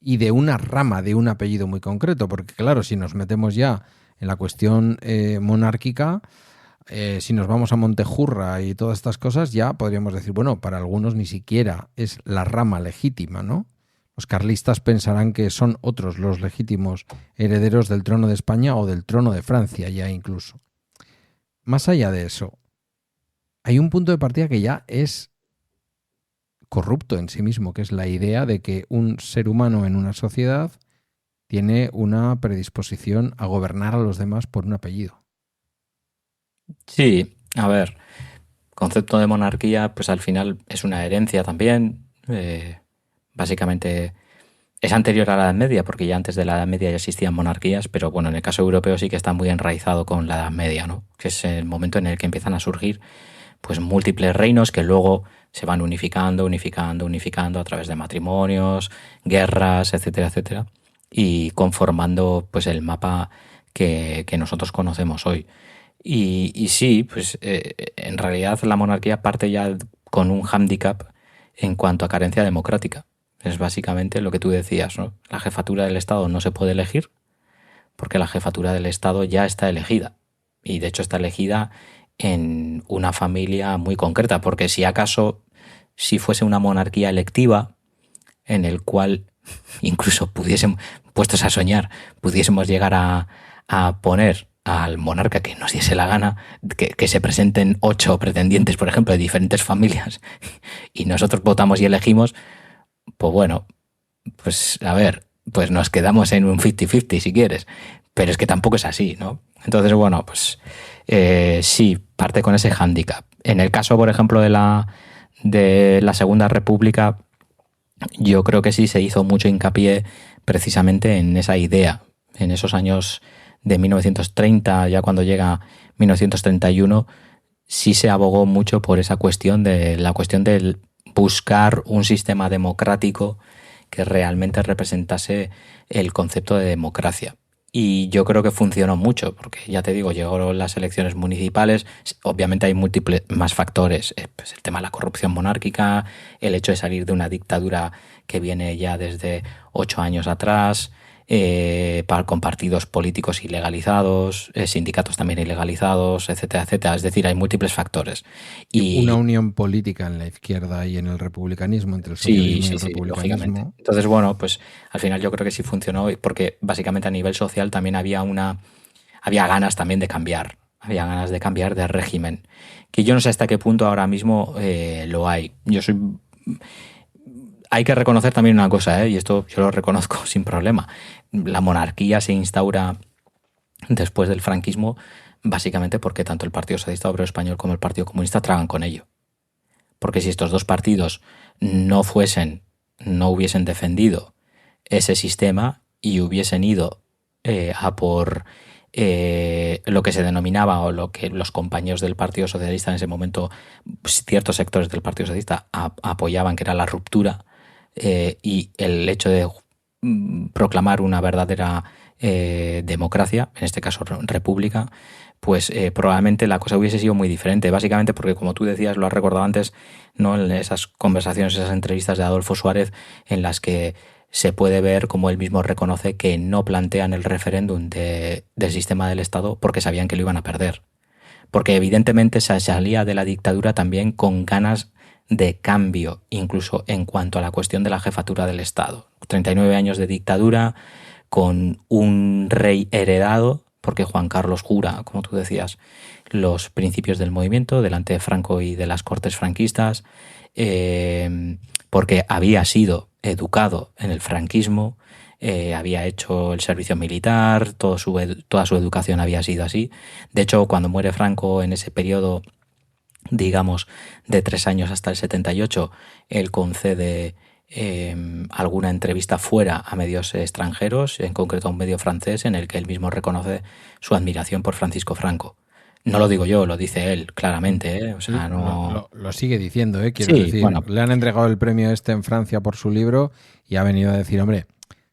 Y de una rama de un apellido muy concreto. Porque, claro, si nos metemos ya en la cuestión monárquica, si nos vamos a Montejurra y todas estas cosas, ya podríamos decir, bueno, para algunos ni siquiera es la rama legítima, ¿no? Los carlistas pensarán que son otros los legítimos herederos del trono de España o del trono de Francia, ya incluso. Más allá de eso, hay un punto de partida que ya es corrupto en sí mismo, que es la idea de que un ser humano en una sociedad tiene una predisposición a gobernar a los demás por un apellido. Sí, a ver, concepto de monarquía, pues al final es una herencia también. Básicamente es anterior a la Edad Media, porque ya antes de la Edad Media ya existían monarquías, pero bueno, en el caso europeo sí que está muy enraizado con la Edad Media, ¿no? Que es el momento en el que empiezan a surgir pues múltiples reinos que luego se van unificando a través de matrimonios, guerras, etcétera, etcétera, y conformando pues el mapa que nosotros conocemos hoy. Y sí, pues en realidad la monarquía parte ya con un hándicap en cuanto a carencia democrática. Es básicamente lo que tú decías, ¿no? La jefatura del Estado no se puede elegir porque la jefatura del Estado ya está elegida. Y de hecho está elegida en una familia muy concreta, porque si acaso, si fuese una monarquía electiva, en el cual incluso pudiésemos, puestos a soñar, pudiésemos llegar a poner al monarca que nos diese la gana, que se presenten 8 pretendientes, por ejemplo, de diferentes familias, y nosotros votamos y elegimos, pues bueno, pues a ver, pues nos quedamos en un 50-50 si quieres, pero es que tampoco es así, ¿no? Entonces, bueno, pues sí, parte con ese hándicap. En el caso, por ejemplo, de la Segunda República, yo creo que sí se hizo mucho hincapié precisamente en esa idea, en esos años de 1930, ya cuando llega 1931, sí se abogó mucho por esa cuestión de buscar un sistema democrático que realmente representase el concepto de democracia. Y yo creo que funcionó mucho, porque ya te digo, llegaron las elecciones municipales, obviamente hay múltiples más factores, pues el tema de la corrupción monárquica, el hecho de salir de una dictadura que viene ya desde 8 años atrás, con partidos políticos ilegalizados, sindicatos también ilegalizados, etcétera, etcétera. Es decir, hay múltiples factores. Y una unión política en la izquierda y en el republicanismo, entre el socialismo y el republicanismo. Lógicamente. Entonces, bueno, pues al final yo creo que sí funcionó, porque básicamente a nivel social también había ganas también de cambiar. Había ganas de cambiar de régimen. Que yo no sé hasta qué punto ahora mismo lo hay. Hay que reconocer también una cosa, y esto yo lo reconozco sin problema. La monarquía se instaura después del franquismo básicamente porque tanto el Partido Socialista Obrero Español como el Partido Comunista tragan con ello. Porque si estos dos partidos no hubiesen defendido ese sistema y hubiesen ido a por lo que se denominaba, o lo que los compañeros del Partido Socialista en ese momento, ciertos sectores del Partido Socialista apoyaban, que era la ruptura, y el hecho de proclamar una verdadera democracia, en este caso república, pues probablemente la cosa hubiese sido muy diferente, básicamente porque, como tú decías, lo has recordado antes, ¿no? En esas conversaciones, esas entrevistas de Adolfo Suárez, en las que se puede ver como él mismo reconoce que no plantean el referéndum del sistema del Estado porque sabían que lo iban a perder, porque evidentemente se salía de la dictadura también con ganas de cambio, incluso en cuanto a la cuestión de la jefatura del Estado. 39 años de dictadura, con un rey heredado, porque Juan Carlos jura, como tú decías, los principios del movimiento delante de Franco y de las cortes franquistas. porque había sido educado en el franquismo, había hecho el servicio militar, toda su educación había sido así. De hecho, cuando muere Franco en ese periodo, digamos, de 3 años hasta el 78, él concede alguna entrevista fuera a medios extranjeros, en concreto a un medio francés, en el que él mismo reconoce su admiración por Francisco Franco. No lo digo yo, lo dice él claramente, ¿eh? O sea, no... lo sigue diciendo, quiero decir. Bueno, le han entregado el premio en Francia por su libro y ha venido a decir, hombre,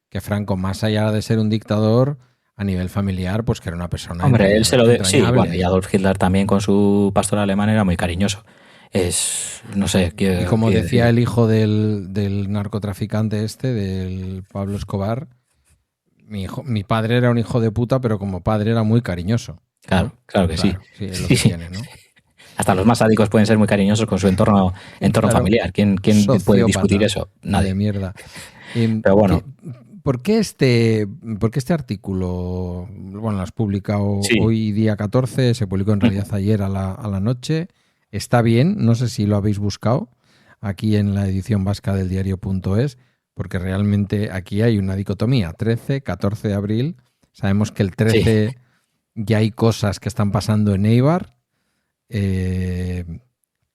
que Franco, más allá de ser un dictador, a nivel familiar, pues que era una persona... Hombre, él se lo... Sí, bueno, y Adolf Hitler también con su pastor alemán era muy cariñoso. No sé... Y como decía el hijo del narcotraficante del Pablo Escobar, mi padre era un hijo de puta, pero como padre era muy cariñoso. Claro, ¿no? claro que sí. Sí, es lo que tiene, ¿no? Hasta los más sádicos pueden ser muy cariñosos con su entorno claro, familiar. ¿Quién puede discutir eso? Nadie. De mierda. Pero bueno... ¿Por qué este artículo, bueno, lo has publicado hoy día 14, se publicó en realidad ayer a la noche? Está bien, no sé si lo habéis buscado aquí en la edición vasca del diario.es, porque realmente aquí hay una dicotomía, 13, 14 de abril, sabemos que el 13 ya hay cosas que están pasando en Eibar,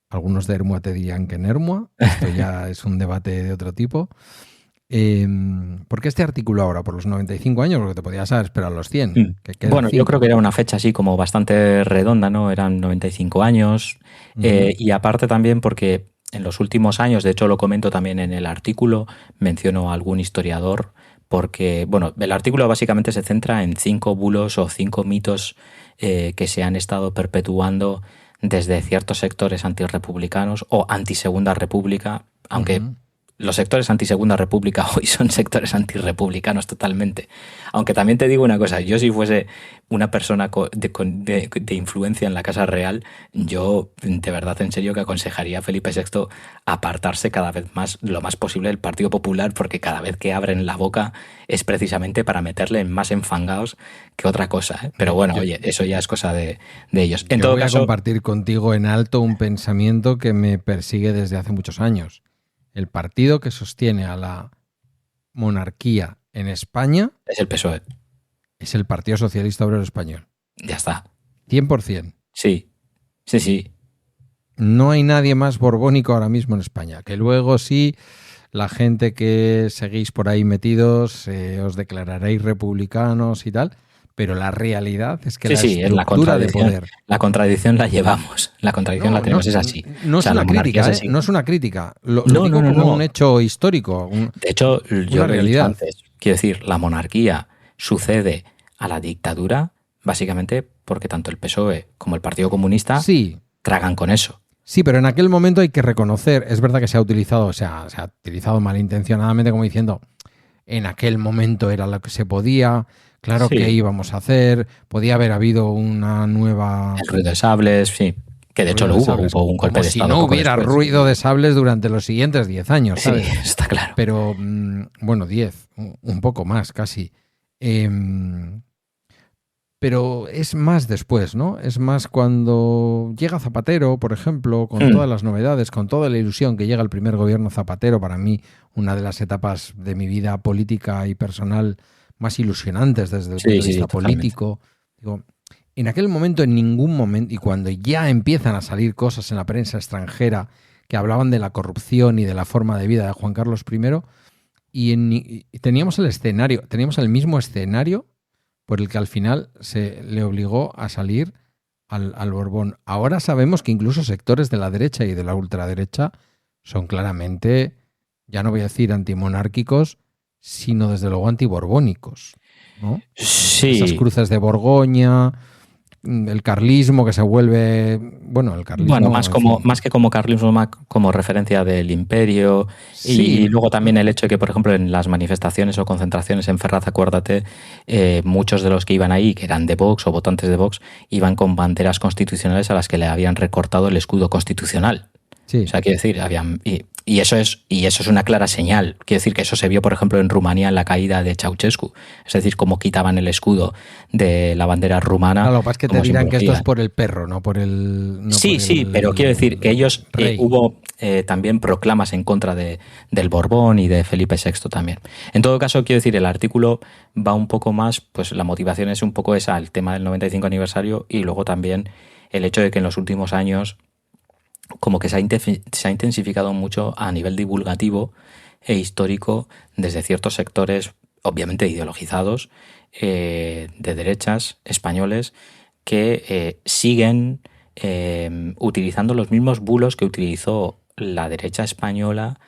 algunos de Ermua te dirían que en Ermua, esto ya es un debate de otro tipo. ¿Por qué este artículo ahora? ¿Por los 95 años? Porque te podías haber esperado a los 100. Bueno, 5. Yo creo que era una fecha así como bastante redonda, ¿no? Eran 95 años. Y aparte también porque en los últimos años, de hecho lo comento también en el artículo, menciono a algún historiador, porque, bueno, el artículo básicamente se centra en 5 bulos o 5 mitos que se han estado perpetuando desde ciertos sectores antirrepublicanos o anti-Segunda República, aunque... Los sectores anti-Segunda República hoy son sectores antirrepublicanos totalmente. Aunque también te digo una cosa, yo si fuese una persona de influencia en la Casa Real, yo de verdad en serio que aconsejaría a Felipe VI apartarse cada vez más, lo más posible del Partido Popular, porque cada vez que abren la boca es precisamente para meterle más enfangados que otra cosa, ¿eh? Pero bueno, oye, eso ya es cosa de ellos. En todo caso, voy a compartir contigo en alto un pensamiento que me persigue desde hace muchos años. El partido que sostiene a la monarquía en España es el PSOE. Es el Partido Socialista Obrero Español. Ya está. 100%. Sí. No hay nadie más borbónico ahora mismo en España. Que luego sí, la gente que seguís por ahí metidos os declararéis republicanos y tal, pero la realidad es que la estructura de poder... La contradicción la llevamos, la contradicción la tenemos, es así. No es una crítica, no es una crítica. Lo digo como un hecho histórico. De hecho, yo lo he dicho antes, quiero decir, la monarquía sucede a la dictadura básicamente porque tanto el PSOE como el Partido Comunista tragan con eso. Sí, pero en aquel momento hay que reconocer, es verdad que se ha utilizado malintencionadamente como diciendo, en aquel momento era lo que se podía... Claro que íbamos a hacer, podía haber habido una nueva... El ruido de sables, sí, que de hecho lo hubo un golpe de Estado. Si no hubiera ruido de sables durante los siguientes 10 años, ¿sabes? Sí, está claro. Pero, bueno, 10, un poco más casi. Pero es más después, ¿no? Es más cuando llega Zapatero, por ejemplo, con todas las novedades, con toda la ilusión que llega el primer gobierno Zapatero, para mí una de las etapas de mi vida política y personal más ilusionantes desde el punto de vista político. Digo, en aquel momento, en ningún momento, y cuando ya empiezan a salir cosas en la prensa extranjera que hablaban de la corrupción y de la forma de vida de Juan Carlos I, y teníamos el mismo escenario por el que al final se le obligó a salir al Borbón. Ahora sabemos que incluso sectores de la derecha y de la ultraderecha son claramente, ya no voy a decir antimonárquicos, sino desde luego antiborbónicos, ¿no? Sí. Esas cruces de Borgoña, el carlismo que se vuelve... Bueno, el carlismo... Bueno, más que como carlismo, más como referencia del imperio. Sí. Y luego también el hecho de que, por ejemplo, en las manifestaciones o concentraciones en Ferraz, acuérdate, muchos de los que iban ahí, que eran de Vox o votantes de Vox, iban con banderas constitucionales a las que le habían recortado el escudo constitucional. Sí. O sea, quiero decir, eso es una clara señal. Quiero decir que eso se vio, por ejemplo, en Rumanía en la caída de Ceausescu. Es decir, cómo quitaban el escudo de la bandera rumana. Claro, lo que pasa es que te como dirán que esto simbología. es por el perro, no por el... no Sí, por sí, el pero quiero decir que ellos rey. hubo también proclamas en contra del Borbón y de Felipe VI también. En todo caso, quiero decir, el artículo va un poco más, pues la motivación es un poco esa, el tema del 95 aniversario y luego también el hecho de que en los últimos años como que se ha intensificado mucho a nivel divulgativo e histórico desde ciertos sectores, obviamente ideologizados, de derechas españoles, que siguen utilizando los mismos bulos que utilizó la derecha española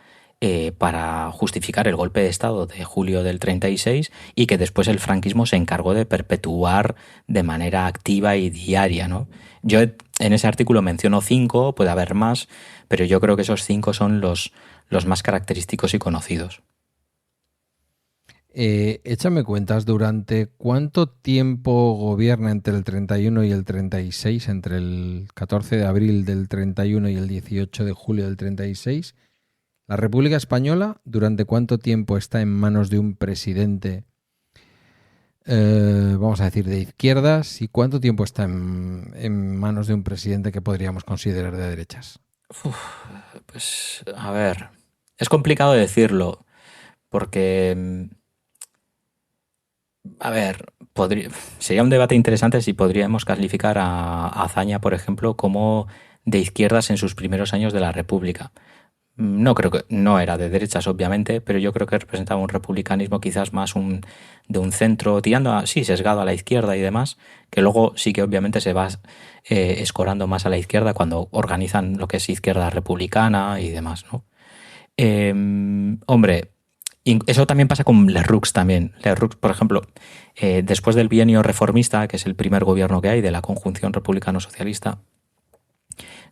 para justificar el golpe de Estado de julio del 36 y que después el franquismo se encargó de perpetuar de manera activa y diaria, ¿no? Yo en ese artículo menciono 5, puede haber más, pero yo creo que esos 5 son los más característicos y conocidos. Échame cuentas, ¿durante cuánto tiempo gobierna entre el 31 y el 36, entre el 14 de abril del 31 y el 18 de julio del 36? ¿La República Española durante cuánto tiempo está en manos de un presidente, vamos a decir, de izquierdas? ¿Y cuánto tiempo está en manos de un presidente que podríamos considerar de derechas? Pues, a ver, es complicado decirlo, porque... A ver, sería un debate interesante si podríamos calificar a Azaña, por ejemplo, como de izquierdas en sus primeros años de la República. No creo que no era de derechas, obviamente, pero yo creo que representaba un republicanismo quizás más de un centro, tirando sí, sesgado a la izquierda y demás, que luego sí que obviamente se va escorando más a la izquierda cuando organizan lo que es izquierda republicana y demás, ¿no? Hombre, eso también pasa con Lerroux también. Lerroux, por ejemplo, después del bienio reformista, que es el primer gobierno que hay de la conjunción republicano-socialista,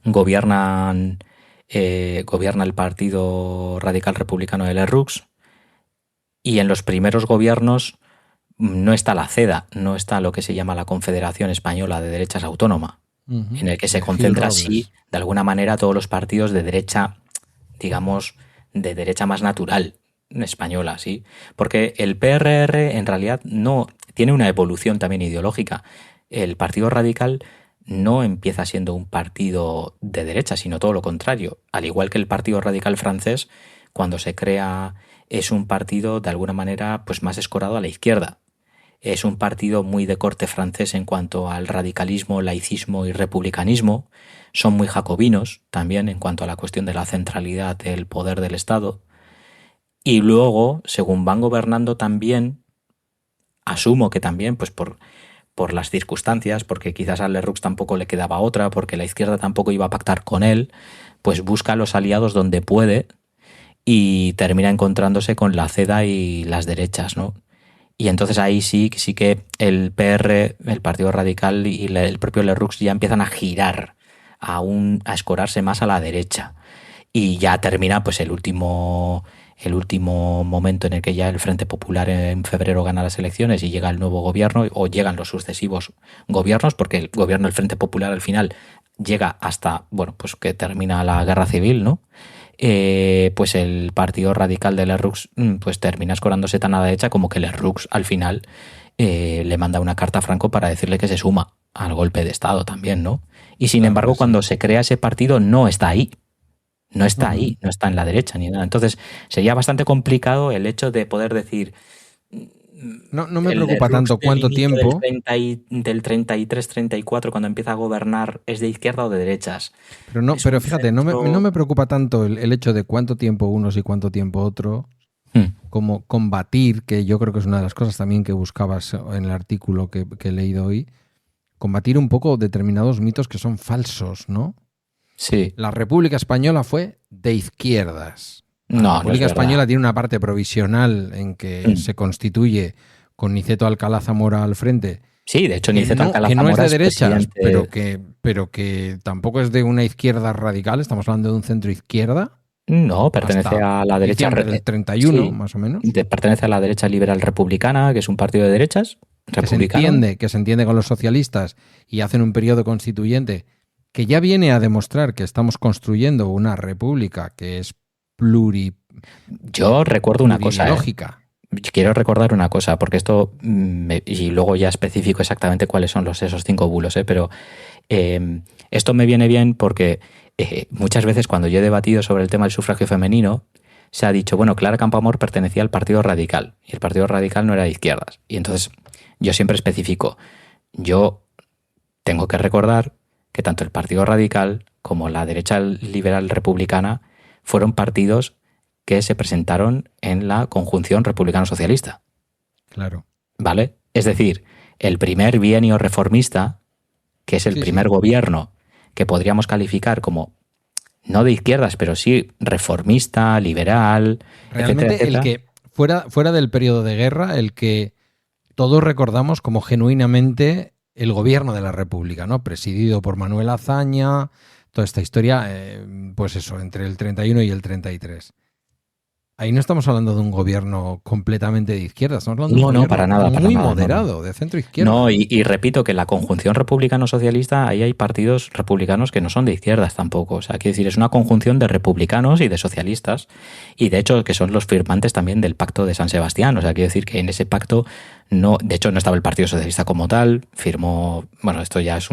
gobierna el Partido Radical Republicano de Lerroux, y en los primeros gobiernos no está la CEDA, no está lo que se llama la Confederación Española de Derechas Autónoma, en el que se concentra así, de alguna manera, todos los partidos de derecha, digamos, de derecha más natural española, ¿sí? Porque el PRR en realidad no tiene una evolución también ideológica. El Partido Radical no empieza siendo un partido de derecha, sino todo lo contrario. Al igual que el Partido Radical francés, cuando se crea, es un partido de alguna manera pues más escorado a la izquierda. Es un partido muy de corte francés en cuanto al radicalismo, laicismo y republicanismo. Son muy jacobinos también en cuanto a la cuestión de la centralidad del poder del Estado. Y luego, según van gobernando también, asumo que también, pues por las circunstancias, porque quizás a Lerroux tampoco le quedaba otra, porque la izquierda tampoco iba a pactar con él, pues busca a los aliados donde puede y termina encontrándose con la CEDA y las derechas, ¿no? Y entonces ahí sí que el PR, el Partido Radical y el propio Lerroux ya empiezan a girar, a escorarse más a la derecha. Y ya termina pues el último momento en el que ya el Frente Popular en febrero gana las elecciones y llega el nuevo gobierno, o llegan los sucesivos gobiernos, porque el gobierno del Frente Popular al final llega hasta, bueno, pues que termina la guerra civil, ¿no? Pues el Partido Radical de Lerroux pues termina escorándose tan a la derecha como que Lerroux al final le manda una carta a Franco para decirle que se suma al golpe de Estado también, ¿no? Y sin embargo, cuando se crea ese partido no está ahí. No está ahí, no está en la derecha ni nada. Entonces sería bastante complicado el hecho de poder decir... No me preocupa tanto cuánto tiempo... Del 33-34, cuando empieza a gobernar, ¿es de izquierda o de derechas? Pero fíjate, no me preocupa tanto el hecho de cuánto tiempo unos y cuánto tiempo otro, como combatir, que yo creo que es una de las cosas también que buscabas en el artículo que he leído hoy, combatir un poco determinados mitos que son falsos, ¿no? Sí. La República Española fue de izquierdas. La República Española tiene una parte provisional en que se constituye con Niceto Alcalá Zamora al frente. Sí, de hecho Niceto Alcalá Zamora no es de derechas, presidente... pero que tampoco es de una izquierda radical. Estamos hablando de un centro izquierda. No, pertenece a la derecha del 31, sí, más o menos. Pertenece a la derecha liberal republicana, que es un partido de derechas. Que se entiende con los socialistas y hacen un periodo constituyente que ya viene a demostrar que estamos construyendo una república que es Yo recuerdo una cosa, pluriideológica. Quiero recordar una cosa, porque esto, y luego ya especifico exactamente cuáles son esos 5 bulos, pero esto me viene bien porque muchas veces cuando yo he debatido sobre el tema del sufragio femenino, se ha dicho, bueno, Clara Campoamor pertenecía al Partido Radical, y el Partido Radical no era de izquierdas. Y entonces yo siempre especifico, yo tengo que recordar que tanto el Partido Radical como la derecha liberal republicana fueron partidos que se presentaron en la conjunción republicano-socialista. Claro. ¿Vale? Es decir, el primer bienio reformista, que es el primer gobierno que podríamos calificar como, no de izquierdas, pero sí reformista, liberal, realmente etcétera, etcétera. El que, fuera del periodo de guerra, el que todos recordamos como genuinamente el gobierno de la República, ¿no? Presidido por Manuel Azaña, toda esta historia, pues eso, entre el 31 y el 33. Ahí no estamos hablando de un gobierno completamente de izquierda, estamos hablando de un gobierno para nada, muy moderado, de centro izquierda. No, y repito que la conjunción republicano-socialista, ahí hay partidos republicanos que no son de izquierdas tampoco. O sea, quiero decir, es una conjunción de republicanos y de socialistas, y de hecho que son los firmantes también del Pacto de San Sebastián. O sea, quiero decir que en ese pacto no, de hecho no estaba el Partido Socialista como tal, firmó, bueno, esto ya es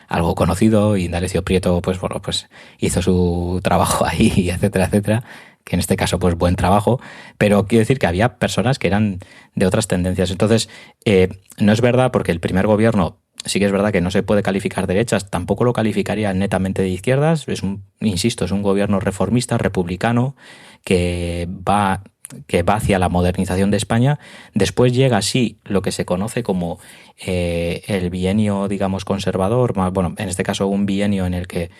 algo conocido, y Indalecio Prieto, pues bueno, pues hizo su trabajo ahí, etcétera, etcétera, que en este caso pues buen trabajo, pero quiero decir que había personas que eran de otras tendencias. Entonces, no es verdad, porque el primer gobierno sí que es verdad que no se puede calificar derechas, tampoco lo calificaría netamente de izquierdas, insisto, es un gobierno reformista, republicano, que va hacia la modernización de España. Después llega sí lo que se conoce como el bienio, digamos, conservador, bueno, en este caso un bienio en el que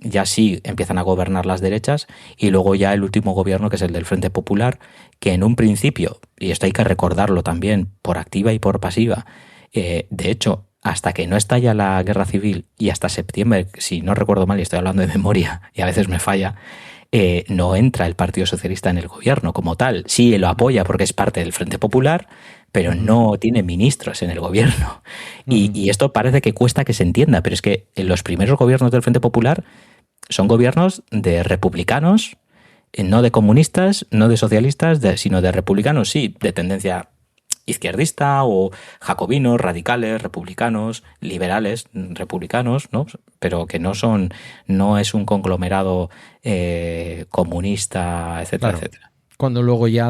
ya sí empiezan a gobernar las derechas, y luego ya el último gobierno, que es el del Frente Popular, que en un principio, y esto hay que recordarlo también por activa y por pasiva, de hecho, hasta que no estalla la guerra civil y hasta septiembre, si no recuerdo mal, y estoy hablando de memoria y a veces me falla, no entra el Partido Socialista en el gobierno como tal. Sí lo apoya porque es parte del Frente Popular, pero no tiene ministros en el gobierno. Y esto parece que cuesta que se entienda, pero es que los primeros gobiernos del Frente Popular son gobiernos de republicanos, no de comunistas, no de socialistas, sino de republicanos, sí, de tendencia izquierdista o jacobinos, radicales, republicanos, liberales, republicanos, ¿no? Pero que no es un conglomerado comunista, etcétera, claro, etcétera. Cuando luego ya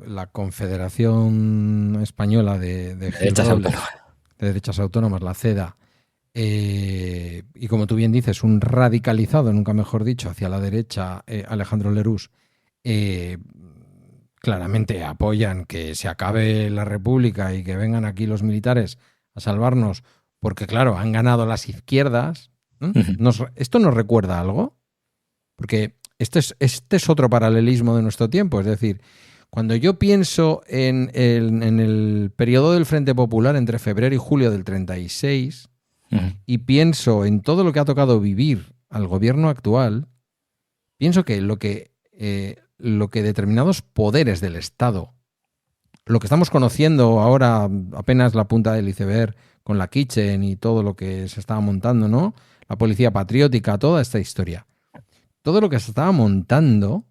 la Confederación Española de Derechas Autónomas, la CEDA, y como tú bien dices, un radicalizado, nunca mejor dicho, hacia la derecha, Alejandro Lerroux, claramente apoyan que se acabe la República y que vengan aquí los militares a salvarnos, porque claro, han ganado las izquierdas. ¿Esto nos recuerda algo? Porque este es otro paralelismo de nuestro tiempo. Es decir, cuando yo pienso en el periodo del Frente Popular entre febrero y julio del 36, y pienso en todo lo que ha tocado vivir al gobierno actual, pienso que lo que determinados poderes del Estado, lo que estamos conociendo ahora, apenas la punta del iceberg con la Kitchen y todo lo que se estaba montando, ¿no? La policía patriótica, toda esta historia. Todo lo que se estaba montando,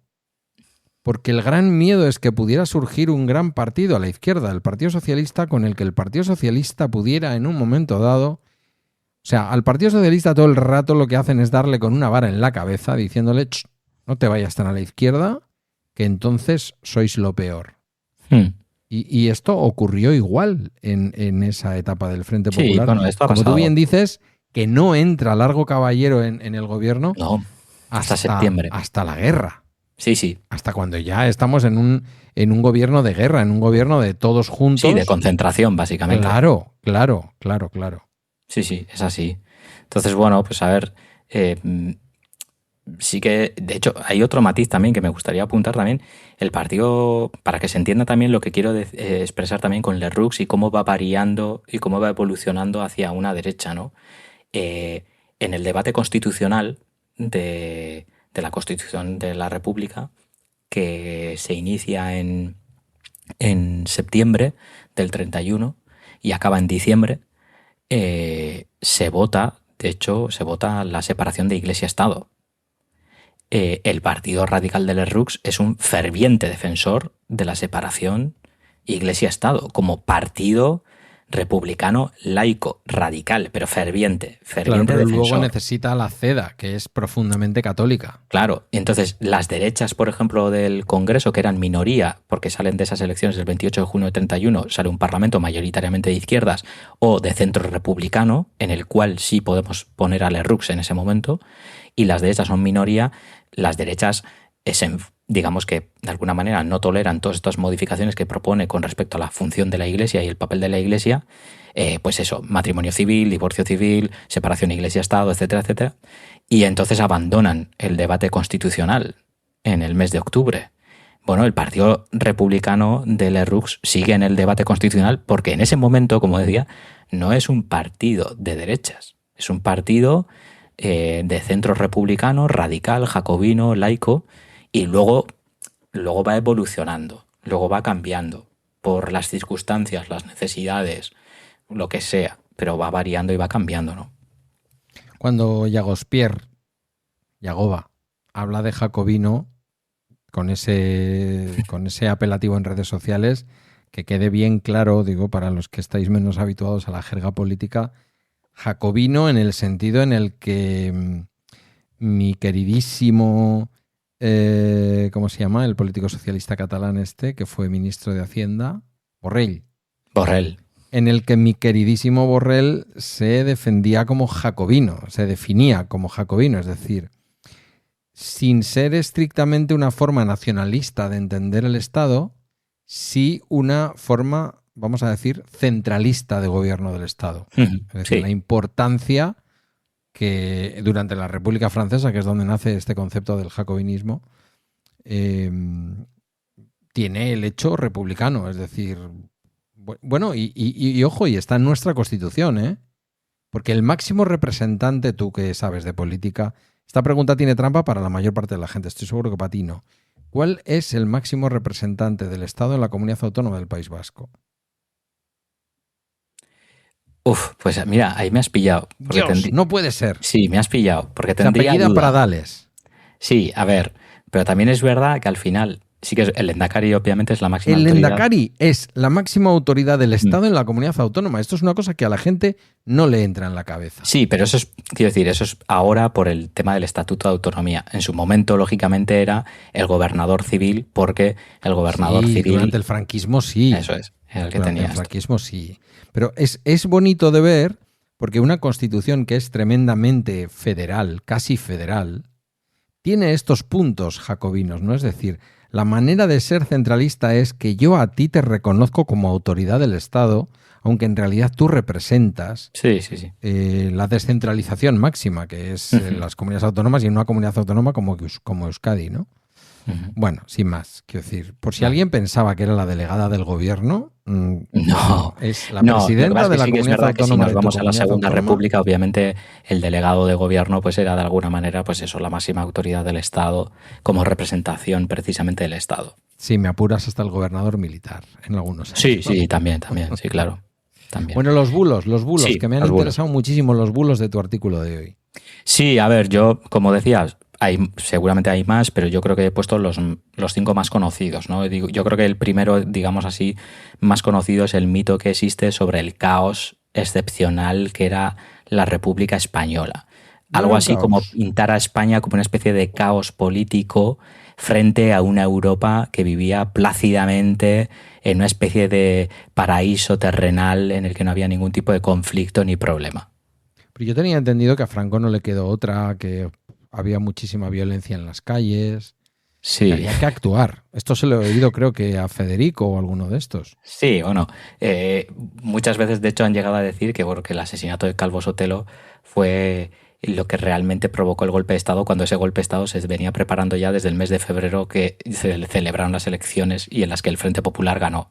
porque el gran miedo es que pudiera surgir un gran partido a la izquierda, el Partido Socialista, con el que el Partido Socialista pudiera en un momento dado... O sea, al Partido Socialista todo el rato lo que hacen es darle con una vara en la cabeza diciéndole, no te vayas tan a la izquierda, que entonces sois lo peor. Y esto ocurrió igual en esa etapa del Frente Popular. Sí, bueno, esto ha Como pasado. tú bien dices, que no entra Largo Caballero en el gobierno hasta septiembre. Hasta la guerra. Sí, sí. Hasta cuando ya estamos en un gobierno de guerra, en un gobierno de todos juntos. Sí, de concentración, básicamente. Claro. Sí, es así. Entonces, bueno, pues a ver, sí que, de hecho, hay otro matiz también que me gustaría apuntar también. El partido, para que se entienda también lo que quiero expresar también con Lerroux y cómo va variando y cómo va evolucionando hacia una derecha, ¿no? En el debate constitucional de la Constitución de la República, que se inicia en septiembre del 31 y acaba en diciembre, se vota la separación de Iglesia-Estado. el Partido Radical de Lerroux es un ferviente defensor de la separación Iglesia-Estado, como partido republicano laico, radical, pero ferviente Claro, pero defensor. luego necesita la CEDA, que es profundamente católica. Claro, y entonces las derechas, por ejemplo, del Congreso, que eran minoría, porque salen de esas elecciones del 28 de junio de 31, sale un parlamento mayoritariamente de izquierdas o de centro republicano, en el cual sí podemos poner a Lerroux en ese momento, y las derechas son minoría, las derechas digamos que de alguna manera no toleran todas estas modificaciones que propone con respecto a la función de la Iglesia y el papel de la Iglesia, pues eso, matrimonio civil, divorcio civil, separación Iglesia-Estado, etcétera, etcétera, y entonces abandonan el debate constitucional en el mes de octubre. Bueno, el Partido Republicano de Lerroux sigue en el debate constitucional porque en ese momento, como decía, no es un partido de derechas, es un partido de centro republicano, radical, jacobino, laico, y luego va evolucionando, luego va cambiando por las circunstancias, las necesidades, lo que sea, pero va variando y va cambiando, ¿no? Cuando Yagoba, habla de jacobino con ese apelativo en redes sociales, que quede bien claro, digo, para los que estáis menos habituados a la jerga política, jacobino en el sentido en el que mi queridísimo... ¿cómo se llama? El político socialista catalán que fue ministro de Hacienda, Borrell. En el que mi queridísimo Borrell se defendía como jacobino, se definía como jacobino, es decir, sin ser estrictamente una forma nacionalista de entender el Estado, sí una forma, vamos a decir, centralista de gobierno del Estado. Es decir, la importancia que durante la República Francesa, que es donde nace este concepto del jacobinismo, tiene el hecho republicano, es decir, bueno, y ojo, y está en nuestra Constitución, porque el máximo representante, tú que sabes de política, esta pregunta tiene trampa para la mayor parte de la gente, estoy seguro que para ti no. ¿Cuál es el máximo representante del Estado en la Comunidad Autónoma del País Vasco? Pues mira, ahí me has pillado. Dios, no puede ser. Sí, me has pillado. Porque tendría apellida Pradales. Sí, a ver, pero también es verdad que al final sí que el Lendakari obviamente es la máxima autoridad. El Lendakari es la máxima autoridad del Estado en la comunidad autónoma. Esto es una cosa que a la gente no le entra en la cabeza. Sí, pero eso es, quiero decir, eso es ahora por el tema del Estatuto de Autonomía. En su momento, lógicamente, era el gobernador civil, porque el gobernador civil... durante el franquismo sí. Eso es, era el que durante tenía el franquismo sí. Pero es bonito de ver, porque una constitución que es tremendamente federal, casi federal, tiene estos puntos jacobinos, ¿no? Es decir, la manera de ser centralista es que yo a ti te reconozco como autoridad del Estado, aunque en realidad tú representas la descentralización máxima, que es las comunidades autónomas y en una comunidad autónoma como Euskadi, ¿no? Bueno, sin más, quiero decir, por si alguien pensaba que era la delegada del gobierno, no, es la presidenta de la comunidad autónoma. Si nos vamos a la Segunda República, obviamente el delegado de gobierno pues era de alguna manera pues eso, la máxima autoridad del Estado como representación precisamente del Estado. Sí, me apuras hasta el gobernador militar en algunos años. Sí, también, sí, claro. También. Bueno, los bulos, sí, que me han interesado muchísimo los bulos de tu artículo de hoy. Sí, a ver, yo, como decías, seguramente hay más, pero yo creo que he puesto los 5 más conocidos, ¿no? Yo creo que el primero, digamos así, más conocido es el mito que existe sobre el caos excepcional que era la República Española. Algo así como pintar a España como una especie de caos político frente a una Europa que vivía plácidamente en una especie de paraíso terrenal en el que no había ningún tipo de conflicto ni problema. Pero yo tenía entendido que a Franco no le quedó otra, que había muchísima violencia en las calles. Sí. Había que actuar. Esto se lo he oído creo que a Federico o alguno de estos. Sí, bueno, muchas veces de hecho han llegado a decir que, bueno, que el asesinato de Calvo Sotelo fue lo que realmente provocó el golpe de Estado, cuando ese golpe de Estado se venía preparando ya desde el mes de febrero, que se celebraron las elecciones y en las que el Frente Popular ganó.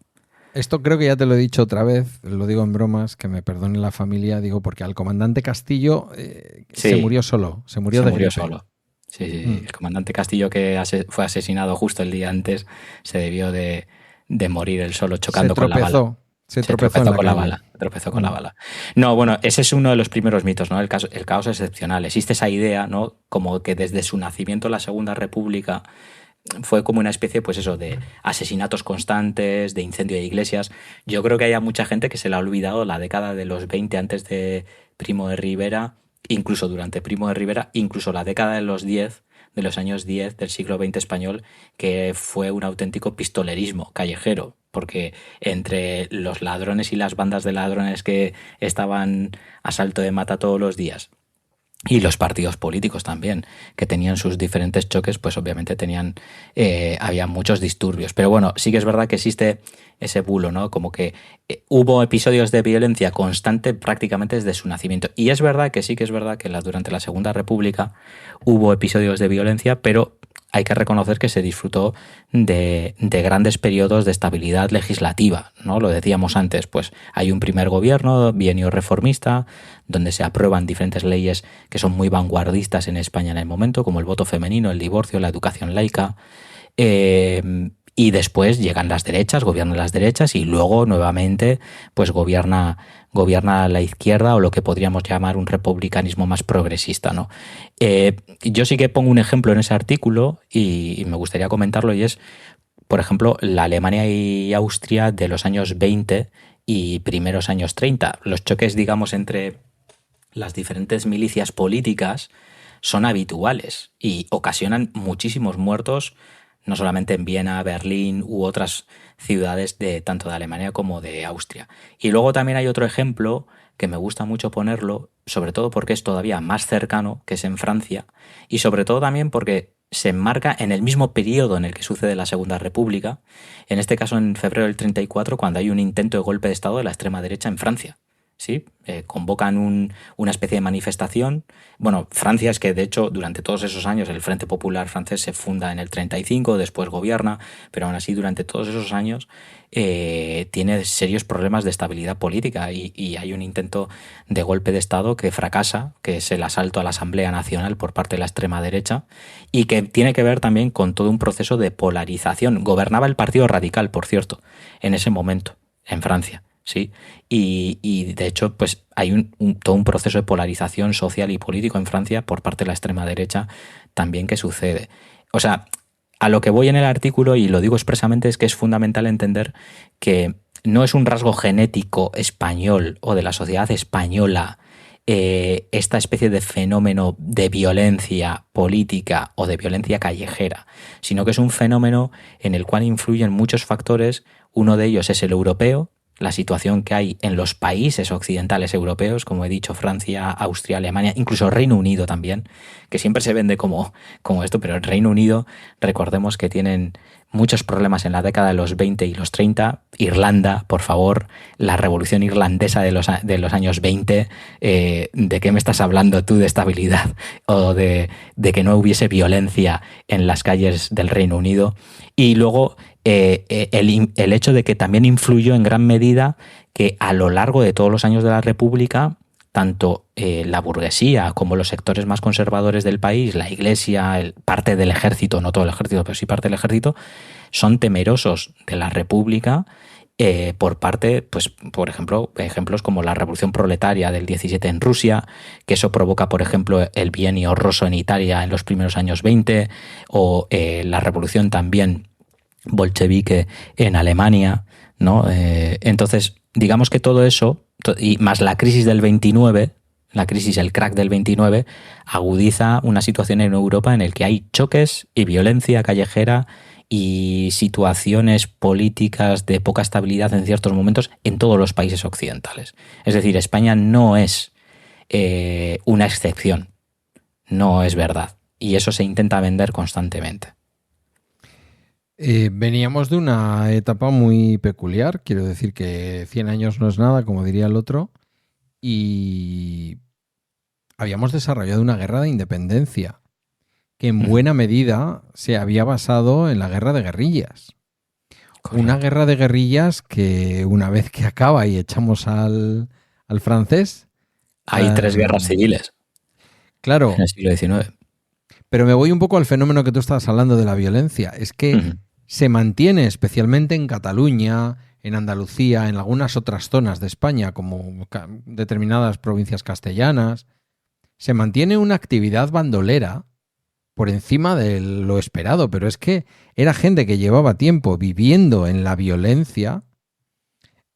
Esto creo que ya te lo he dicho otra vez, lo digo en bromas, que me perdone la familia, digo, porque al comandante Castillo se murió solo, se murió solo. Sí. El comandante Castillo, que fue asesinado justo el día antes, se debió de morir él solo chocando con la bala. Se tropezó con la bala. Tropezó con la bala. No, bueno, ese es uno de los primeros mitos, ¿no? El caos excepcional. Existe esa idea, ¿no? Como que desde su nacimiento la Segunda República fue como una especie, pues eso, de asesinatos constantes, de incendio de iglesias. Yo creo que hay mucha gente que se le ha olvidado la década de los 20 antes de Primo de Rivera, incluso durante Primo de Rivera, incluso la década de los 10, de los años 10 del siglo XX español, que fue un auténtico pistolerismo callejero, porque entre los ladrones y las bandas de ladrones que estaban a salto de mata todos los días, y los partidos políticos también, que tenían sus diferentes choques, pues obviamente había muchos disturbios. Pero bueno, sí que es verdad que existe ese bulo, ¿no? Como que hubo episodios de violencia constante prácticamente desde su nacimiento. Y es verdad que sí que es verdad que durante la Segunda República hubo episodios de violencia, pero hay que reconocer que se disfrutó de grandes periodos de estabilidad legislativa, ¿no? Lo decíamos antes, pues hay un primer gobierno, bienio reformista, donde se aprueban diferentes leyes que son muy vanguardistas en España en el momento, como el voto femenino, el divorcio, la educación laica. Y después llegan las derechas, gobiernan las derechas y luego nuevamente pues gobierna la izquierda o lo que podríamos llamar un republicanismo más progresista, ¿no? Yo sí que pongo un ejemplo en ese artículo y me gustaría comentarlo, y es, por ejemplo, la Alemania y Austria de los años 20 y primeros años 30. Los choques, digamos, entre las diferentes milicias políticas son habituales y ocasionan muchísimos muertos, no solamente en Viena, Berlín u otras ciudades de tanto de Alemania como de Austria. Y luego también hay otro ejemplo que me gusta mucho ponerlo, sobre todo porque es todavía más cercano, que es en Francia, y sobre todo también porque se enmarca en el mismo periodo en el que sucede la Segunda República, en este caso en febrero del 34, cuando hay un intento de golpe de Estado de la extrema derecha en Francia. ¿Sí? Convocan una especie de manifestación. Bueno, Francia es que de hecho durante todos esos años el Frente Popular francés se funda en el 35, después gobierna, pero aún así durante todos esos años tiene serios problemas de estabilidad política y hay un intento de golpe de Estado que fracasa, que es el asalto a la Asamblea Nacional por parte de la extrema derecha y que tiene que ver también con todo un proceso de polarización. Gobernaba el Partido Radical, por cierto, en ese momento, en Francia. Sí, y de hecho pues hay todo un proceso de polarización social y político en Francia por parte de la extrema derecha también que sucede. O sea, a lo que voy en el artículo, y lo digo expresamente, es que es fundamental entender que no es un rasgo genético español o de la sociedad española esta especie de fenómeno de violencia política o de violencia callejera, sino que es un fenómeno en el cual influyen muchos factores. Uno de ellos es el europeo, la situación que hay en los países occidentales europeos, como he dicho, Francia, Austria, Alemania, incluso Reino Unido también, que siempre se vende como esto, pero el Reino Unido, recordemos que tienen muchos problemas en la década de los 20 y los 30. Irlanda, por favor, la revolución irlandesa de los años 20, ¿de qué me estás hablando tú de estabilidad? O de que no hubiese violencia en las calles del Reino Unido. Y luego el hecho de que también influyó en gran medida que a lo largo de todos los años de la República, tanto la burguesía como los sectores más conservadores del país, la Iglesia, parte del ejército, no todo el ejército, pero sí parte del ejército, son temerosos de la República por parte, pues, por ejemplo, ejemplos como la Revolución Proletaria del 17 en Rusia, que eso provoca, por ejemplo, el bienio rosso en Italia en los primeros años 20, o la revolución también bolchevique en Alemania, ¿no? Entonces, digamos que todo eso, y más la crisis del 29, el crack del 29, agudiza una situación en Europa en la que hay choques y violencia callejera y situaciones políticas de poca estabilidad en ciertos momentos en todos los países occidentales. Es decir, España no es una excepción, no es verdad, y eso se intenta vender constantemente. Veníamos de una etapa muy peculiar, quiero decir que 100 años no es nada, como diría el otro, y habíamos desarrollado una guerra de independencia que en buena medida se había basado en la guerra de guerrillas. Correcto. Una guerra de guerrillas que una vez que acaba y echamos al francés... Hay 3 guerras civiles. Claro. En el siglo XIX. Pero me voy un poco al fenómeno que tú estabas hablando de la violencia. Es que se mantiene especialmente en Cataluña, en Andalucía, en algunas otras zonas de España, como determinadas provincias castellanas, se mantiene una actividad bandolera por encima de lo esperado, pero es que era gente que llevaba tiempo viviendo en la violencia.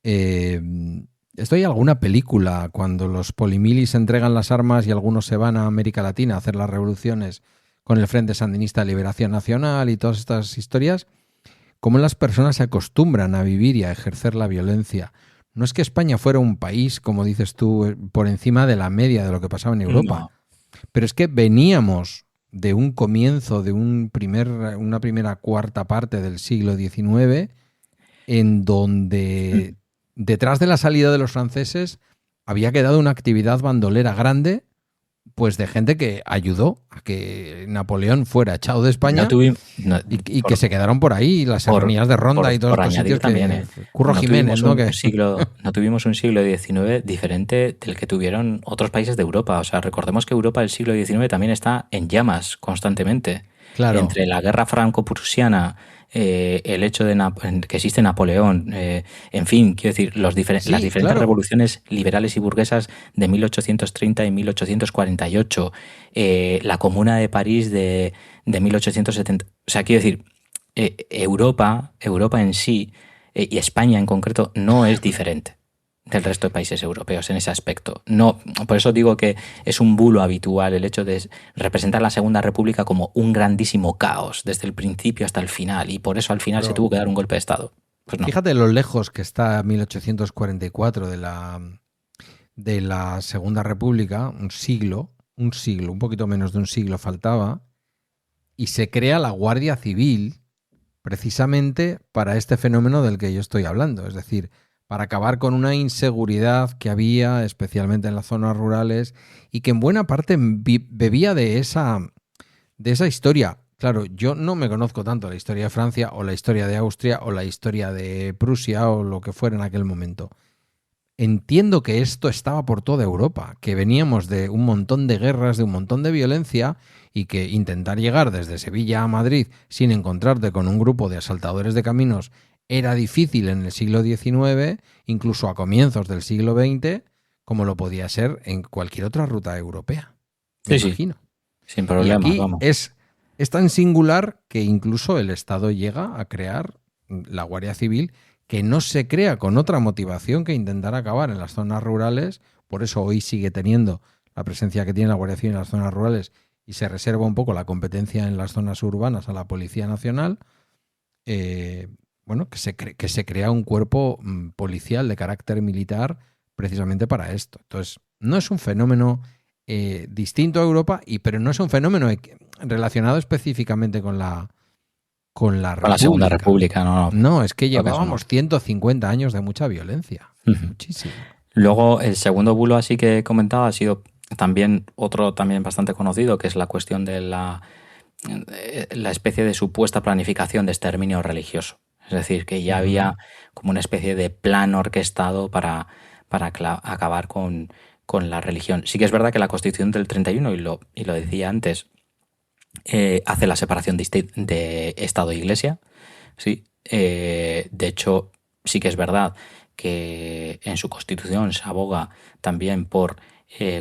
Esto hay alguna película, cuando los polimilis entregan las armas y algunos se van a América Latina a hacer las revoluciones con el Frente Sandinista de Liberación Nacional y todas estas historias, cómo las personas se acostumbran a vivir y a ejercer la violencia. No es que España fuera un país, como dices tú, por encima de la media de lo que pasaba en Europa, No. pero es que veníamos de un comienzo, de una primera cuarta parte del siglo XIX, en donde detrás de la salida de los franceses había quedado una actividad bandolera grande, pues de gente que ayudó a que Napoleón fuera echado de España y que se quedaron por ahí, las serranías de Ronda y todos por estos añadir sitios también, Curro Jiménez, ¿no? No tuvimos un siglo XIX diferente del que tuvieron otros países de Europa. O sea, recordemos que Europa del siglo XIX también está en llamas constantemente. Claro. Entre la guerra franco-prusiana, el hecho de que existe Napoleón, en fin, quiero decir, las diferentes revoluciones liberales y burguesas de 1830 y 1848, la Comuna de París de 1870. O sea, quiero decir, Europa en sí, y España en concreto, no es diferente del resto de países europeos en ese aspecto. No, por eso digo que es un bulo habitual el hecho de representar la Segunda República como un grandísimo caos desde el principio hasta el final, y por eso al final se tuvo que dar un golpe de Estado. Pues no. Fíjate lo lejos que está 1844 de la Segunda República, un siglo, un poquito menos de un siglo faltaba, y se crea la Guardia Civil precisamente para este fenómeno del que yo estoy hablando, es decir, para acabar con una inseguridad que había, especialmente en las zonas rurales, y que en buena parte bebía de esa historia. Claro, yo no me conozco tanto la historia de Francia o la historia de Austria o la historia de Prusia o lo que fuera en aquel momento. Entiendo que esto estaba por toda Europa, que veníamos de un montón de guerras, de un montón de violencia, y que intentar llegar desde Sevilla a Madrid sin encontrarte con un grupo de asaltadores de caminos era difícil en el siglo XIX, incluso a comienzos del siglo XX, como lo podía ser en cualquier otra ruta europea. Me imagino. Sin problema. Y aquí vamos. es tan singular que incluso el Estado llega a crear la Guardia Civil, que no se crea con otra motivación que intentar acabar en las zonas rurales. Por eso hoy sigue teniendo la presencia que tiene la Guardia Civil en las zonas rurales y se reserva un poco la competencia en las zonas urbanas a la Policía Nacional. Bueno, que se crea un cuerpo policial de carácter militar precisamente para esto. Entonces, no es un fenómeno distinto a Europa, pero no es un fenómeno relacionado específicamente con la Segunda República. No, es que llevábamos 150 años de mucha violencia. Muchísimo. Luego, el segundo bulo así que comentaba ha sido también otro también bastante conocido, que es la cuestión de la especie de supuesta planificación de exterminio religioso. Es decir, que ya había como una especie de plan orquestado para acabar con la religión. Sí que es verdad que la Constitución del 31, y lo decía antes, hace la separación de Estado e Iglesia. ¿Sí? De hecho, sí que es verdad que en su Constitución se aboga también por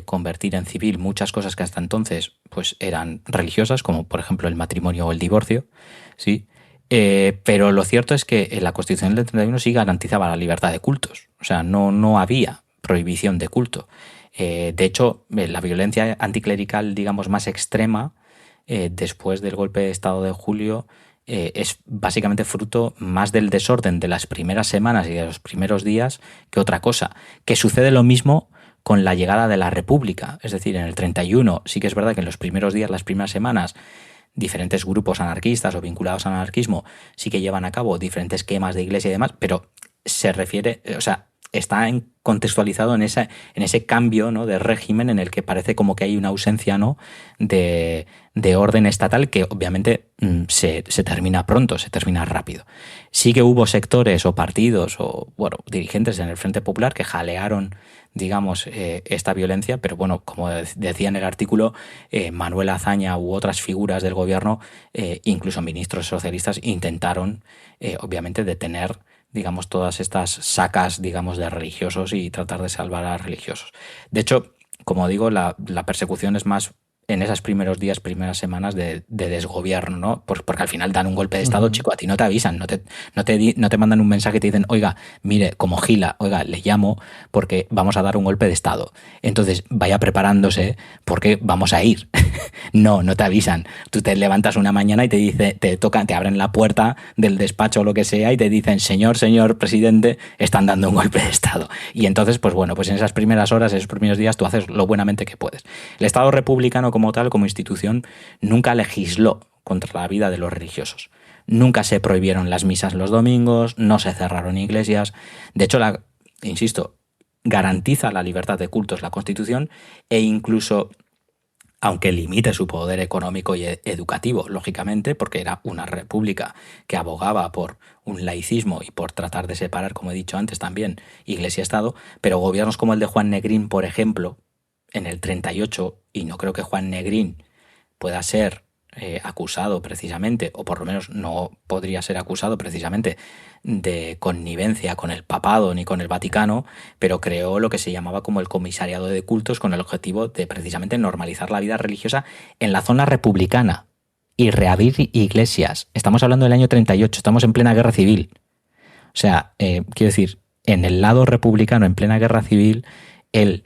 convertir en civil muchas cosas que hasta entonces pues eran religiosas, como por ejemplo el matrimonio o el divorcio. ¿Sí? Pero lo cierto es que en la Constitución del 31 sí garantizaba la libertad de cultos. O sea, no había prohibición de culto. De hecho, la violencia anticlerical, digamos, más extrema, después del golpe de Estado de julio, es básicamente fruto más del desorden de las primeras semanas y de los primeros días que otra cosa. Que sucede lo mismo con la llegada de la República. Es decir, en el 31 sí que es verdad que en los primeros días, las primeras semanas, diferentes grupos anarquistas o vinculados al anarquismo sí que llevan a cabo diferentes quemas de iglesia y demás, pero se refiere, o sea, está contextualizado en ese cambio, ¿no?, de régimen en el que parece como que hay una ausencia, ¿no?, de orden estatal que obviamente se termina pronto, se termina rápido. Sí que hubo sectores o partidos o bueno, dirigentes en el Frente Popular que jalearon, digamos, esta violencia, pero bueno, como decía en el artículo, Manuel Azaña u otras figuras del gobierno, incluso ministros socialistas, intentaron obviamente detener, digamos, todas estas sacas, digamos, de religiosos y tratar de salvar a religiosos. De hecho, como digo, la persecución es más en esos primeros días, primeras semanas de desgobierno, ¿no? Porque al final dan un golpe de Estado, chico, a ti no te avisan, no te mandan un mensaje y te dicen, oiga, mire, como Gila, oiga, le llamo porque vamos a dar un golpe de Estado. Entonces, vaya preparándose porque vamos a ir. No te avisan. Tú te levantas una mañana y te abren la puerta del despacho o lo que sea y te dicen, señor presidente, están dando un golpe de Estado. Y entonces, pues bueno, pues en esas primeras horas, esos primeros días, tú haces lo buenamente que puedes. El Estado republicano como tal, como institución, nunca legisló contra la vida de los religiosos. Nunca se prohibieron las misas los domingos, no se cerraron iglesias. De hecho, insisto, garantiza la libertad de cultos la Constitución e incluso, aunque limite su poder económico y educativo, lógicamente, porque era una república que abogaba por un laicismo y por tratar de separar, como he dicho antes también, Iglesia-Estado, pero gobiernos como el de Juan Negrín, por ejemplo, en el 38, y no creo que Juan Negrín pueda ser acusado precisamente, o por lo menos no podría ser acusado precisamente de connivencia con el papado ni con el Vaticano, pero creó lo que se llamaba como el Comisariado de Cultos con el objetivo de precisamente normalizar la vida religiosa en la zona republicana y reabrir iglesias. Estamos hablando del año 38, estamos en plena guerra civil. O sea, quiero decir, en el lado republicano, en plena guerra civil, el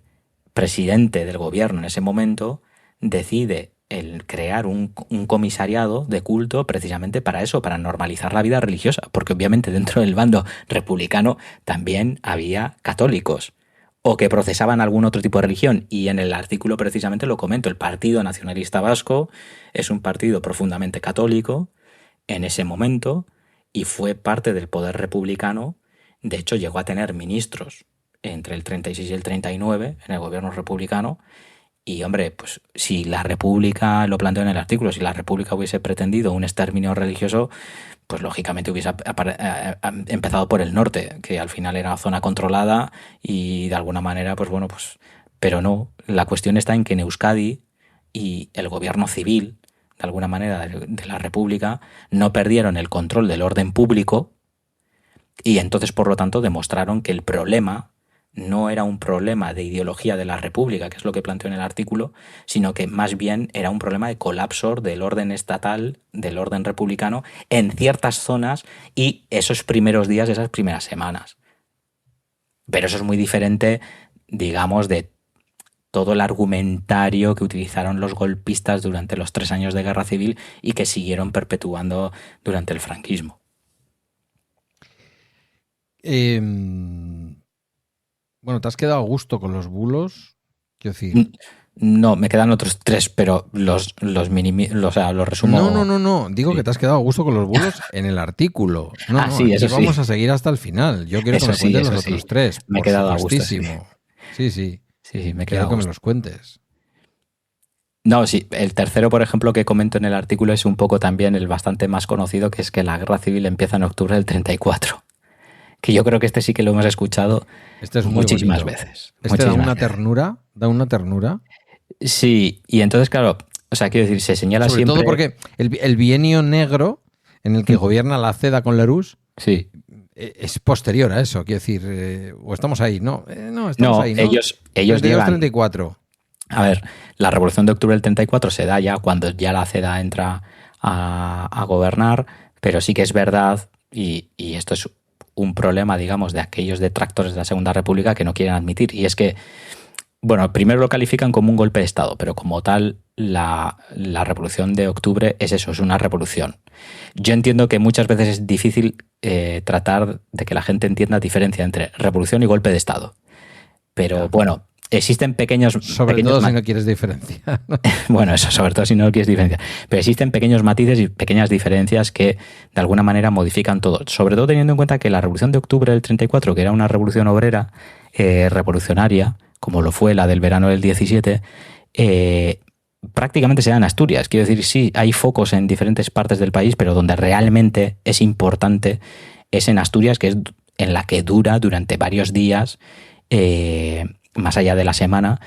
presidente del gobierno en ese momento decide el crear un comisariado de culto precisamente para eso, para normalizar la vida religiosa, porque obviamente dentro del bando republicano también había católicos o que procesaban algún otro tipo de religión, y en el artículo precisamente lo comento, el Partido Nacionalista Vasco es un partido profundamente católico en ese momento y fue parte del poder republicano. De hecho, llegó a tener ministros entre el 36 y el 39 en el gobierno republicano. Y, hombre, pues si la República, lo planteo en el artículo, si la República hubiese pretendido un exterminio religioso, pues lógicamente hubiese empezado por el norte, que al final era zona controlada y de alguna manera, pues bueno, pues... Pero no, la cuestión está en que en Euskadi y el gobierno civil, de alguna manera, de la República, no perdieron el control del orden público y entonces, por lo tanto, demostraron que el problema no era un problema de ideología de la República, que es lo que planteo en el artículo, sino que más bien era un problema de colapso del orden estatal, del orden republicano, en ciertas zonas y esos primeros días, esas primeras semanas. Pero eso es muy diferente, digamos, de todo el argumentario que utilizaron los golpistas durante los 3 años de guerra civil y que siguieron perpetuando durante el franquismo. Bueno, ¿te has quedado a gusto con los bulos? Quiero decir... No, me quedan otros 3, pero los resumo. No. Digo sí. Que te has quedado a gusto con los bulos en el artículo. Sí, eso vamos a seguir hasta el final. Yo quiero que me cuentes los otros 3. Me he quedado a gusto. Sí, me he quedado quiero que me los cuentes. No, sí. El tercero, por ejemplo, que comento en el artículo es un poco también el bastante más conocido, que es que la guerra civil empieza en octubre del 34. Que yo creo que este sí que lo hemos escuchado muchísimas veces. Da una ternura. Sí, y entonces, claro, o sea, quiero decir, se señala sobre siempre... todo porque el bienio negro en el que gobierna la CEDA con Lerroux es posterior a eso, quiero decir, o estamos ahí, estamos ahí, ¿no? ellos llegan... 34. A ver, la Revolución de Octubre del 34 se da ya cuando ya la CEDA entra a gobernar, pero sí que es verdad, y esto es un problema, digamos, de aquellos detractores de la Segunda República que no quieren admitir, y es que, bueno, primero lo califican como un golpe de Estado, pero como tal, la Revolución de Octubre es eso, es una revolución. Yo entiendo que muchas veces es difícil tratar de que la gente entienda la diferencia entre revolución y golpe de Estado, pero bueno, existen pequeños... Sobre todo si no quieres diferenciar. Bueno, eso, sobre todo si no quieres diferenciar. Pero existen pequeños matices y pequeñas diferencias que de alguna manera modifican todo. Sobre todo teniendo en cuenta que la Revolución de Octubre del 34, que era una revolución obrera, revolucionaria, como lo fue la del verano del 17, prácticamente se da en Asturias. Quiero decir, sí, hay focos en diferentes partes del país, pero donde realmente es importante es en Asturias, que es en la que dura durante varios días, más allá de la semana,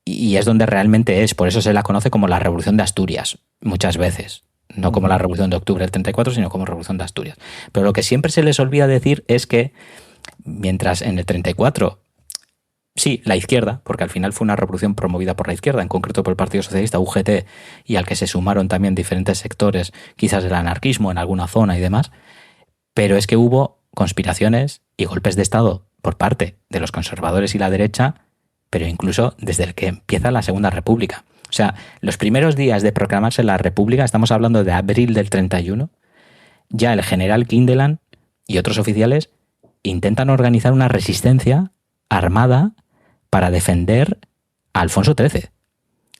y es donde realmente es. Por eso se la conoce como la Revolución de Asturias, muchas veces. No como la Revolución de Octubre del 34, sino como Revolución de Asturias. Pero lo que siempre se les olvida decir es que mientras en el 34, sí, la izquierda, porque al final fue una revolución promovida por la izquierda, en concreto por el Partido Socialista, UGT, y al que se sumaron también diferentes sectores, quizás del anarquismo en alguna zona y demás, pero es que hubo conspiraciones y golpes de Estado por parte de los conservadores y la derecha, pero incluso desde el que empieza la Segunda República. O sea, los primeros días de proclamarse la República, estamos hablando de abril del 31, ya el general Kindelan y otros oficiales intentan organizar una resistencia armada para defender a Alfonso XIII.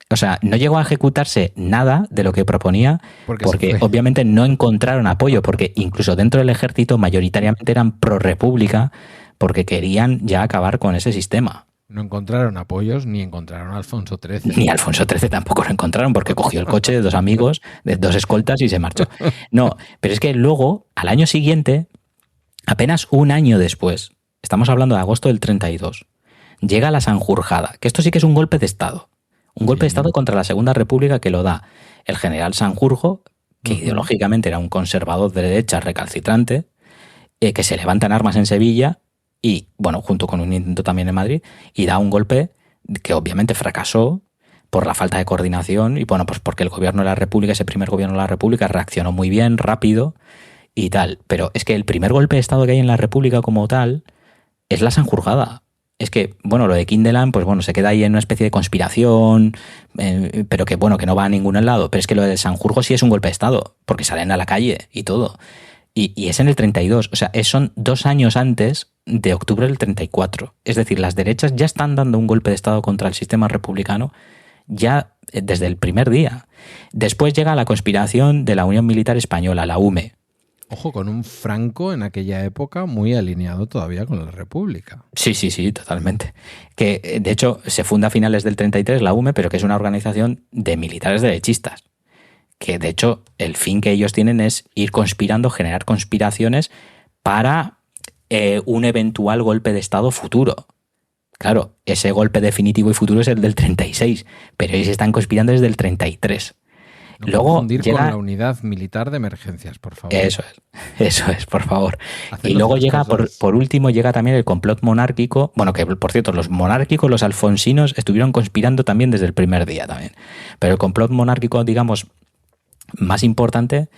O sea, no llegó a ejecutarse nada de lo que proponía porque obviamente no encontraron apoyo, porque incluso dentro del ejército mayoritariamente eran pro república porque querían ya acabar con ese sistema. No encontraron apoyos ni encontraron a Alfonso XIII. Ni Alfonso XIII tampoco lo encontraron porque cogió el coche de dos amigos, de dos escoltas y se marchó. No, pero es que luego, al año siguiente, apenas un año después, estamos hablando de agosto del 32, llega la Sanjurjada, que esto sí que es un golpe de Estado. Un golpe de Estado contra la Segunda República que lo da el general Sanjurjo, que ideológicamente era un conservador de derecha recalcitrante, que se levanta en armas en Sevilla y, bueno, junto con un intento también en Madrid, y da un golpe que obviamente fracasó por la falta de coordinación y, bueno, pues porque el gobierno de la República, ese primer gobierno de la República, reaccionó muy bien, rápido y tal. Pero es que el primer golpe de Estado que hay en la República como tal es la Sanjurjada. Es que, bueno, lo de Kindelan, pues bueno, se queda ahí en una especie de conspiración, pero que, bueno, que no va a ningún lado. Pero es que lo de Sanjurjo sí es un golpe de Estado, porque salen a la calle y todo. Y es en el 32, o sea, son 2 años antes de octubre del 34. Es decir, las derechas ya están dando un golpe de Estado contra el sistema republicano ya desde el primer día. Después llega la conspiración de la Unión Militar Española, la UME. Ojo, con un Franco en aquella época muy alineado todavía con la República. Sí, totalmente. Que de hecho se funda a finales del 33 la UME, pero que es una organización de militares derechistas. Que de hecho el fin que ellos tienen es ir conspirando, generar conspiraciones para un eventual golpe de Estado futuro. Claro, ese golpe definitivo y futuro es el del 36, pero ellos están conspirando desde el 33. No luego confundir llega con la unidad militar de emergencias, por favor. Eso es, por favor. Hacemos Y luego llega, cosas. por último, llega también el complot monárquico. Bueno, que por cierto, los monárquicos, los alfonsinos, estuvieron conspirando también desde el primer día también. Pero el complot monárquico, digamos, más importante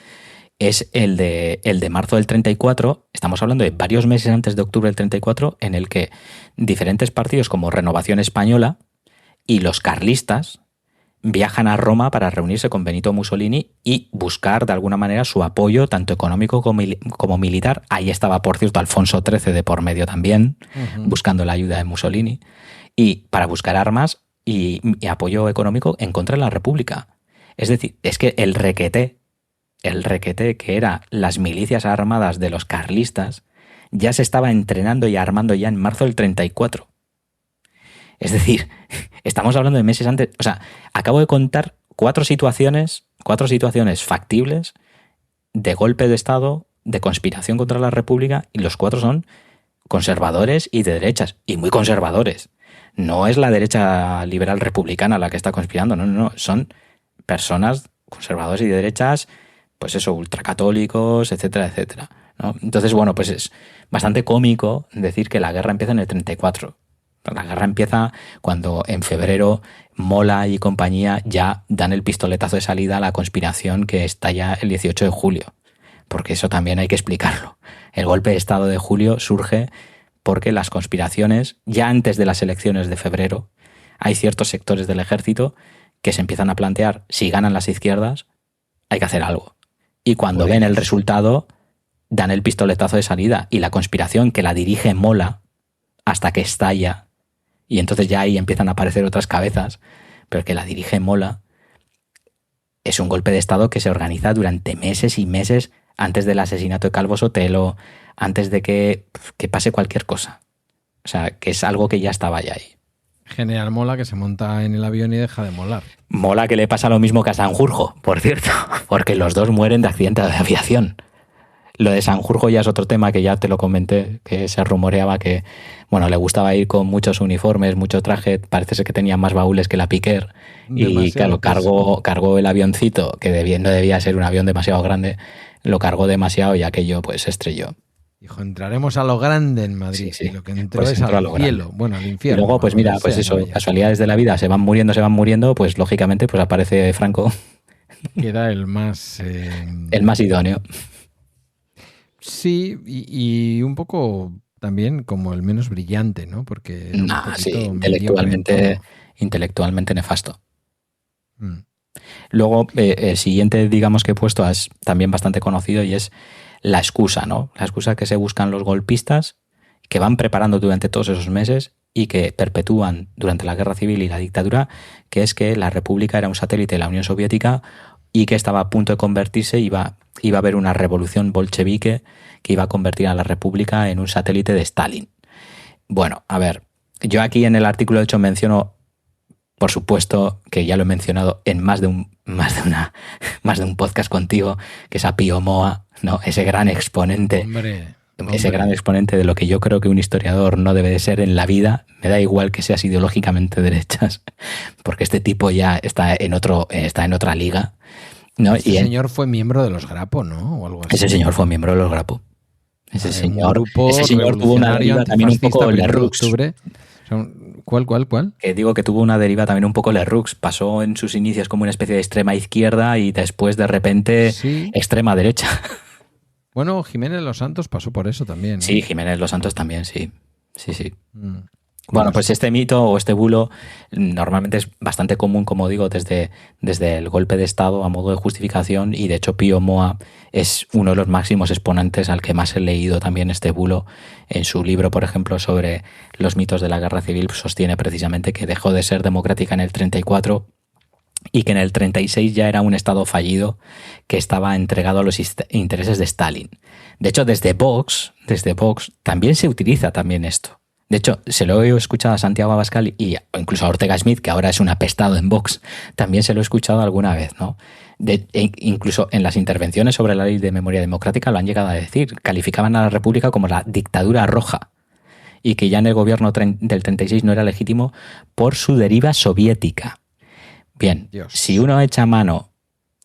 es el de marzo del 34. Estamos hablando de varios meses antes de octubre del 34, en el que diferentes partidos como Renovación Española y los carlistas viajan a Roma para reunirse con Benito Mussolini y buscar de alguna manera su apoyo, tanto económico como militar. Ahí estaba, por cierto, Alfonso XIII de por medio también, buscando la ayuda de Mussolini, y para buscar armas y apoyo económico en contra de la República. Es decir, es que el requeté, que era las milicias armadas de los carlistas, ya se estaba entrenando y armando ya en marzo del 34. Es decir, estamos hablando de meses antes. O sea, acabo de contar 4 situaciones factibles de golpe de Estado, de conspiración contra la República, y los 4 son conservadores y de derechas, y muy conservadores. No es la derecha liberal republicana la que está conspirando, no. Son personas conservadoras y de derechas, pues eso, ultracatólicos, etcétera, etcétera, ¿no? Entonces, bueno, pues es bastante cómico decir que la guerra empieza en el 34. La guerra empieza cuando en febrero Mola y compañía ya dan el pistoletazo de salida a la conspiración que estalla el 18 de julio. Porque eso también hay que explicarlo. El golpe de Estado de julio surge porque las conspiraciones, ya antes de las elecciones de febrero, hay ciertos sectores del ejército que se empiezan a plantear, si ganan las izquierdas, hay que hacer algo. Y cuando ven el resultado, dan el pistoletazo de salida. Y la conspiración que la dirige Mola hasta que estalla, y entonces ya ahí empiezan a aparecer otras cabezas, pero que la dirige Mola, es un golpe de Estado que se organiza durante meses y meses antes del asesinato de Calvo Sotelo, antes de que pase cualquier cosa. O sea, que es algo que ya estaba ya ahí. General Mola que se monta en el avión y deja de molar. Mola que le pasa lo mismo que a Sanjurjo, por cierto, porque los dos mueren de accidente de aviación. Lo de Sanjurjo ya es otro tema que ya te lo comenté, que se rumoreaba que, bueno, le gustaba ir con muchos uniformes, mucho traje, parece ser que tenía más baúles que la Piquer, y claro, cargó el avioncito, que no debía ser un avión demasiado grande, lo cargó demasiado y aquello pues se estrelló. Dijo, entraremos a lo grande en Madrid. Sí. Y lo que entró pues es al cielo, bueno, al infierno. Y luego, pues mira, pues eso, casualidades de la vida, se van muriendo, pues lógicamente pues aparece Franco. Queda el más... el más idóneo. Sí, y un poco también como el menos brillante, ¿no? Porque sí, intelectualmente nefasto. Luego, el siguiente, digamos, que he puesto es también bastante conocido y es la excusa, ¿no? La excusa que se buscan los golpistas, que van preparando durante todos esos meses y que perpetúan durante la Guerra Civil y la dictadura, que es que la República era un satélite de la Unión Soviética y que estaba a punto de convertirse, iba a haber una revolución bolchevique que iba a convertir a la República en un satélite de Stalin. Bueno, a ver, yo aquí en el artículo de hecho menciono, por supuesto, que ya lo he mencionado en más de un podcast contigo, que es a Pío Moa, ¿no? Ese gran exponente. Hombre. Ese gran exponente de lo que yo creo que un historiador no debe de ser en la vida. Me da igual que seas ideológicamente derechas, porque este tipo ya está en otra liga, ¿no? Ese señor fue miembro de los Grapo, ¿no? O algo así. Ese señor fue miembro de los Grapo. Ese señor tuvo una deriva también un poco Lerroux. ¿Cuál? Que digo que tuvo una deriva también un poco Lerroux. Pasó en sus inicios como una especie de extrema izquierda y después de repente extrema derecha. Bueno, Jiménez Los Santos pasó por eso también, ¿no? Sí, Jiménez Los Santos también, sí. Bueno, pues este mito o este bulo normalmente es bastante común, como digo, desde el golpe de Estado a modo de justificación, y de hecho Pío Moa es uno de los máximos exponentes al que más he leído también este bulo. En su libro, por ejemplo, sobre los mitos de la Guerra Civil, sostiene precisamente que dejó de ser democrática en el 34 y que en el 36 ya era un Estado fallido que estaba entregado a los intereses de Stalin. De hecho, desde Vox también se utiliza también esto. De hecho, se lo he escuchado a Santiago Abascal y incluso a Ortega Smith, que ahora es un apestado en Vox, también se lo he escuchado alguna vez, ¿no? Incluso en las intervenciones sobre la ley de memoria democrática lo han llegado a decir. Calificaban a la República como la dictadura roja y que ya en el gobierno del 36 no era legítimo por su deriva soviética. Bien, Dios. Si uno echa mano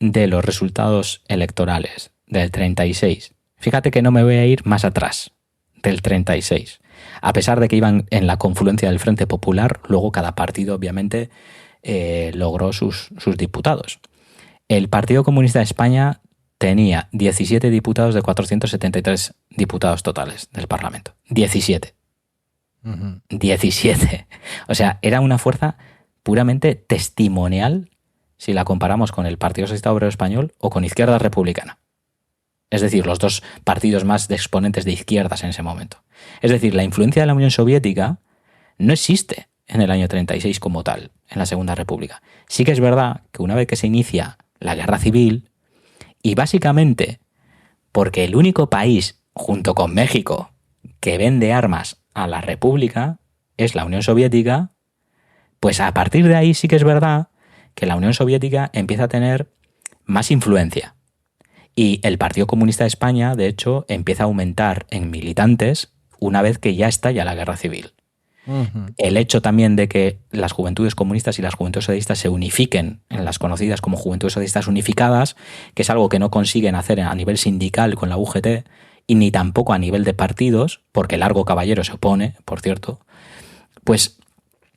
de los resultados electorales del 36, fíjate que no me voy a ir más atrás del 36. A pesar de que iban en la confluencia del Frente Popular, luego cada partido obviamente logró sus diputados. El Partido Comunista de España tenía 17 diputados de 473 diputados totales del Parlamento. 17. 17. O sea, era una fuerza puramente testimonial si la comparamos con el Partido Socialista Obrero Español o con Izquierda Republicana. Es decir, los dos partidos más de exponentes de izquierdas en ese momento. Es decir, la influencia de la Unión Soviética no existe en el año 36 como tal, en la Segunda República. Sí que es verdad que una vez que se inicia la Guerra Civil, y básicamente porque el único país, junto con México, que vende armas a la República es la Unión Soviética, pues a partir de ahí sí que es verdad que la Unión Soviética empieza a tener más influencia. Y el Partido Comunista de España, de hecho, empieza a aumentar en militantes una vez que ya estalla la Guerra Civil. El hecho también de que las juventudes comunistas y las juventudes socialistas se unifiquen en las conocidas como juventudes socialistas unificadas, que es algo que no consiguen hacer a nivel sindical con la UGT y ni tampoco a nivel de partidos, porque Largo Caballero se opone, por cierto, pues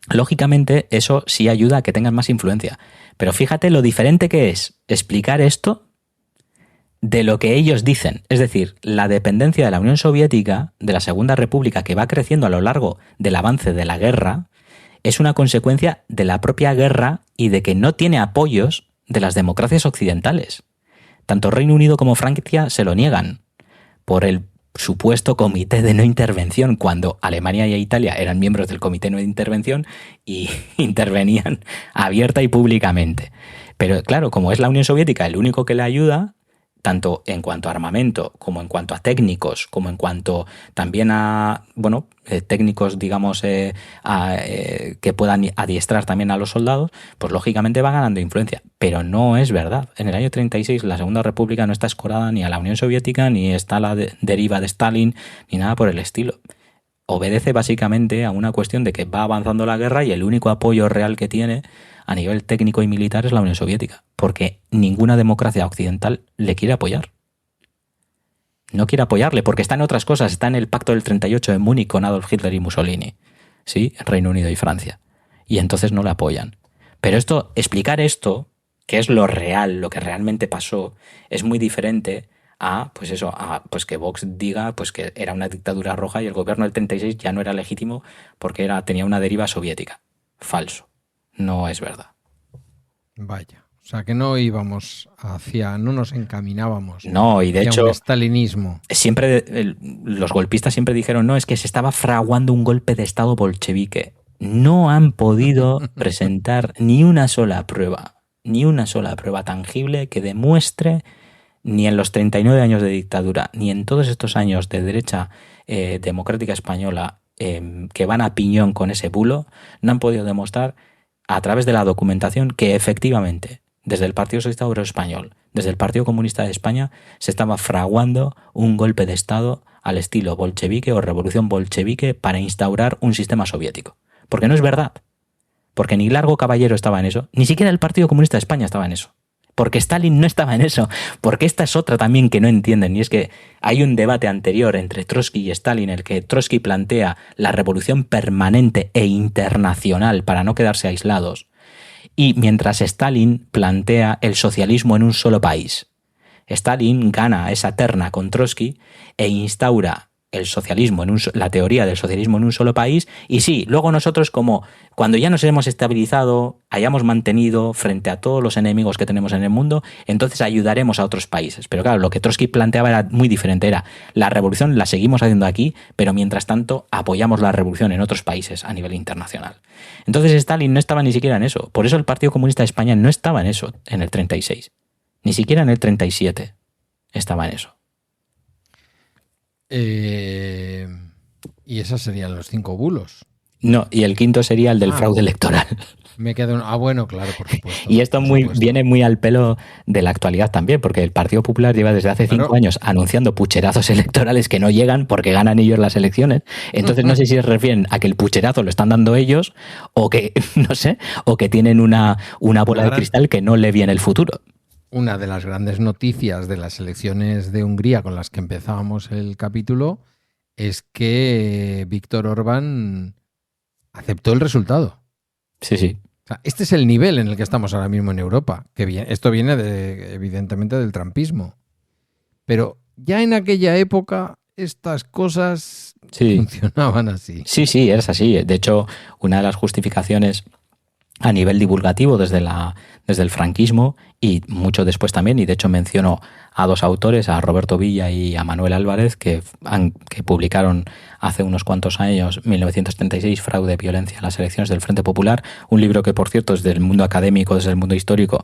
lógicamente eso sí ayuda a que tengan más influencia. Pero fíjate lo diferente que es explicar esto de lo que ellos dicen. Es decir, la dependencia de la Unión Soviética, de la Segunda República, que va creciendo a lo largo del avance de la guerra, es una consecuencia de la propia guerra y de que no tiene apoyos de las democracias occidentales. Tanto Reino Unido como Francia se lo niegan por el supuesto comité de no intervención, cuando Alemania y Italia eran miembros del comité de no intervención y intervenían abierta y públicamente. Pero claro, como es la Unión Soviética el único que le ayuda, tanto en cuanto a armamento, como en cuanto a técnicos, como en cuanto también a, bueno, técnicos, digamos, que puedan adiestrar también a los soldados, pues lógicamente va ganando influencia. Pero no es verdad. En el año 36 la Segunda República no está escorada ni a la Unión Soviética, ni está a la deriva de Stalin, ni nada por el estilo. Obedece básicamente a una cuestión de que va avanzando la guerra y el único apoyo real que tiene a nivel técnico y militar es la Unión Soviética, porque ninguna democracia occidental le quiere apoyar. No quiere apoyarle porque está en otras cosas, está en el pacto del 38 de Múnich con Adolf Hitler y Mussolini, ¿sí? Reino Unido y Francia. Y entonces no le apoyan. Pero explicar esto, que es lo real, lo que realmente pasó, es muy diferente a, pues eso, pues que Vox diga pues que era una dictadura roja y el gobierno del 36 ya no era legítimo porque tenía una deriva soviética. Falso. No es verdad. Vaya, o sea que no íbamos no nos encaminábamos. No, y de hecho, un estalinismo. Siempre los golpistas siempre dijeron, no, es que se estaba fraguando un golpe de Estado bolchevique. No han podido presentar ni una sola prueba tangible que demuestre, ni en los 39 años de dictadura, ni en todos estos años de derecha democrática española que van a piñón con ese bulo, no han podido demostrar a través de la documentación que efectivamente desde el Partido Socialista Obrero Español, desde el Partido Comunista de España, se estaba fraguando un golpe de Estado al estilo bolchevique o revolución bolchevique para instaurar un sistema soviético. Porque no es verdad. Porque ni Largo Caballero estaba en eso, ni siquiera el Partido Comunista de España estaba en eso. Porque Stalin no estaba en eso. Porque esta es otra también que no entienden, y es que hay un debate anterior entre Trotsky y Stalin, en el que Trotsky plantea la revolución permanente e internacional para no quedarse aislados, y mientras Stalin plantea el socialismo en un solo país. Stalin gana esa terna con Trotsky e instaura el socialismo la teoría del socialismo en un solo país, y sí, luego nosotros, como cuando ya nos hemos estabilizado, hayamos mantenido frente a todos los enemigos que tenemos en el mundo, entonces ayudaremos a otros países. Pero claro, lo que Trotsky planteaba era muy diferente, era la revolución la seguimos haciendo aquí, pero mientras tanto apoyamos la revolución en otros países a nivel internacional. Entonces Stalin no estaba ni siquiera en eso, por eso el Partido Comunista de España no estaba en eso en el 36, ni siquiera en el 37 estaba en eso. Y esos serían los 5 bulos. No, y el quinto sería el del fraude electoral. Me quedo. Bueno, claro, por supuesto. Y esto viene muy al pelo de la actualidad también, porque el Partido Popular lleva desde hace 5 años anunciando pucherazos electorales que no llegan porque ganan ellos las elecciones. Entonces no sé si se refieren a que el pucherazo lo están dando ellos o que, no sé, o que tienen una bola de cristal que no le viene el futuro. Una de las grandes noticias de las elecciones de Hungría con las que empezábamos el capítulo es que Víctor Orbán aceptó el resultado. Sí, sí. O sea, este es el nivel en el que estamos ahora mismo en Europa. Esto viene evidentemente del trumpismo. Pero ya en aquella época estas cosas funcionaban así. Sí, sí, es así. De hecho, una de las justificaciones a nivel divulgativo desde el franquismo y mucho después también, y de hecho menciono a 2 autores, a Roberto Villa y a Manuel Álvarez, que publicaron hace unos cuantos años, 1936, Fraude, Violencia en las elecciones del Frente Popular, un libro que, por cierto, desde el mundo académico, desde el mundo histórico,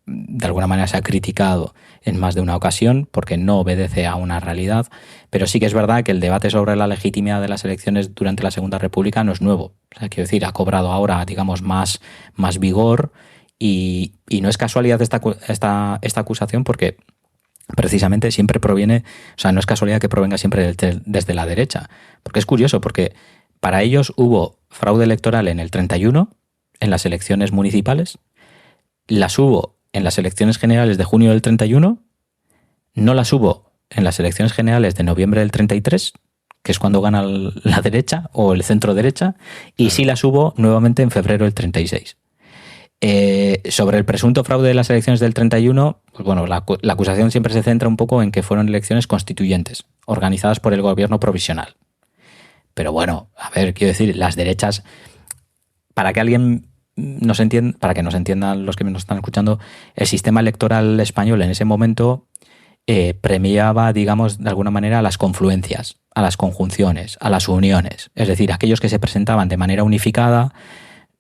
de alguna manera se ha criticado en más de una ocasión porque no obedece a una realidad, pero sí que es verdad que el debate sobre la legitimidad de las elecciones durante la Segunda República no es nuevo. O sea, quiero decir, ha cobrado ahora, digamos, más vigor y no es casualidad esta acusación porque precisamente siempre proviene, o sea, no es casualidad que provenga siempre desde la derecha, porque es curioso, porque para ellos hubo fraude electoral en el 31, en las elecciones municipales, las hubo en las elecciones generales de junio del 31, no las hubo en las elecciones generales de noviembre del 33, que es cuando gana la derecha o el centro derecha, y sí las hubo nuevamente en febrero del 36. Sobre el presunto fraude de las elecciones del 31, pues bueno, la acusación siempre se centra un poco en que fueron elecciones constituyentes, organizadas por el gobierno provisional. Pero bueno, a ver, quiero decir, las derechas, para que nos entiendan los que nos están escuchando, el sistema electoral español en ese momento premiaba, digamos, de alguna manera a las confluencias, a las conjunciones, a las uniones. Es decir, aquellos que se presentaban de manera unificada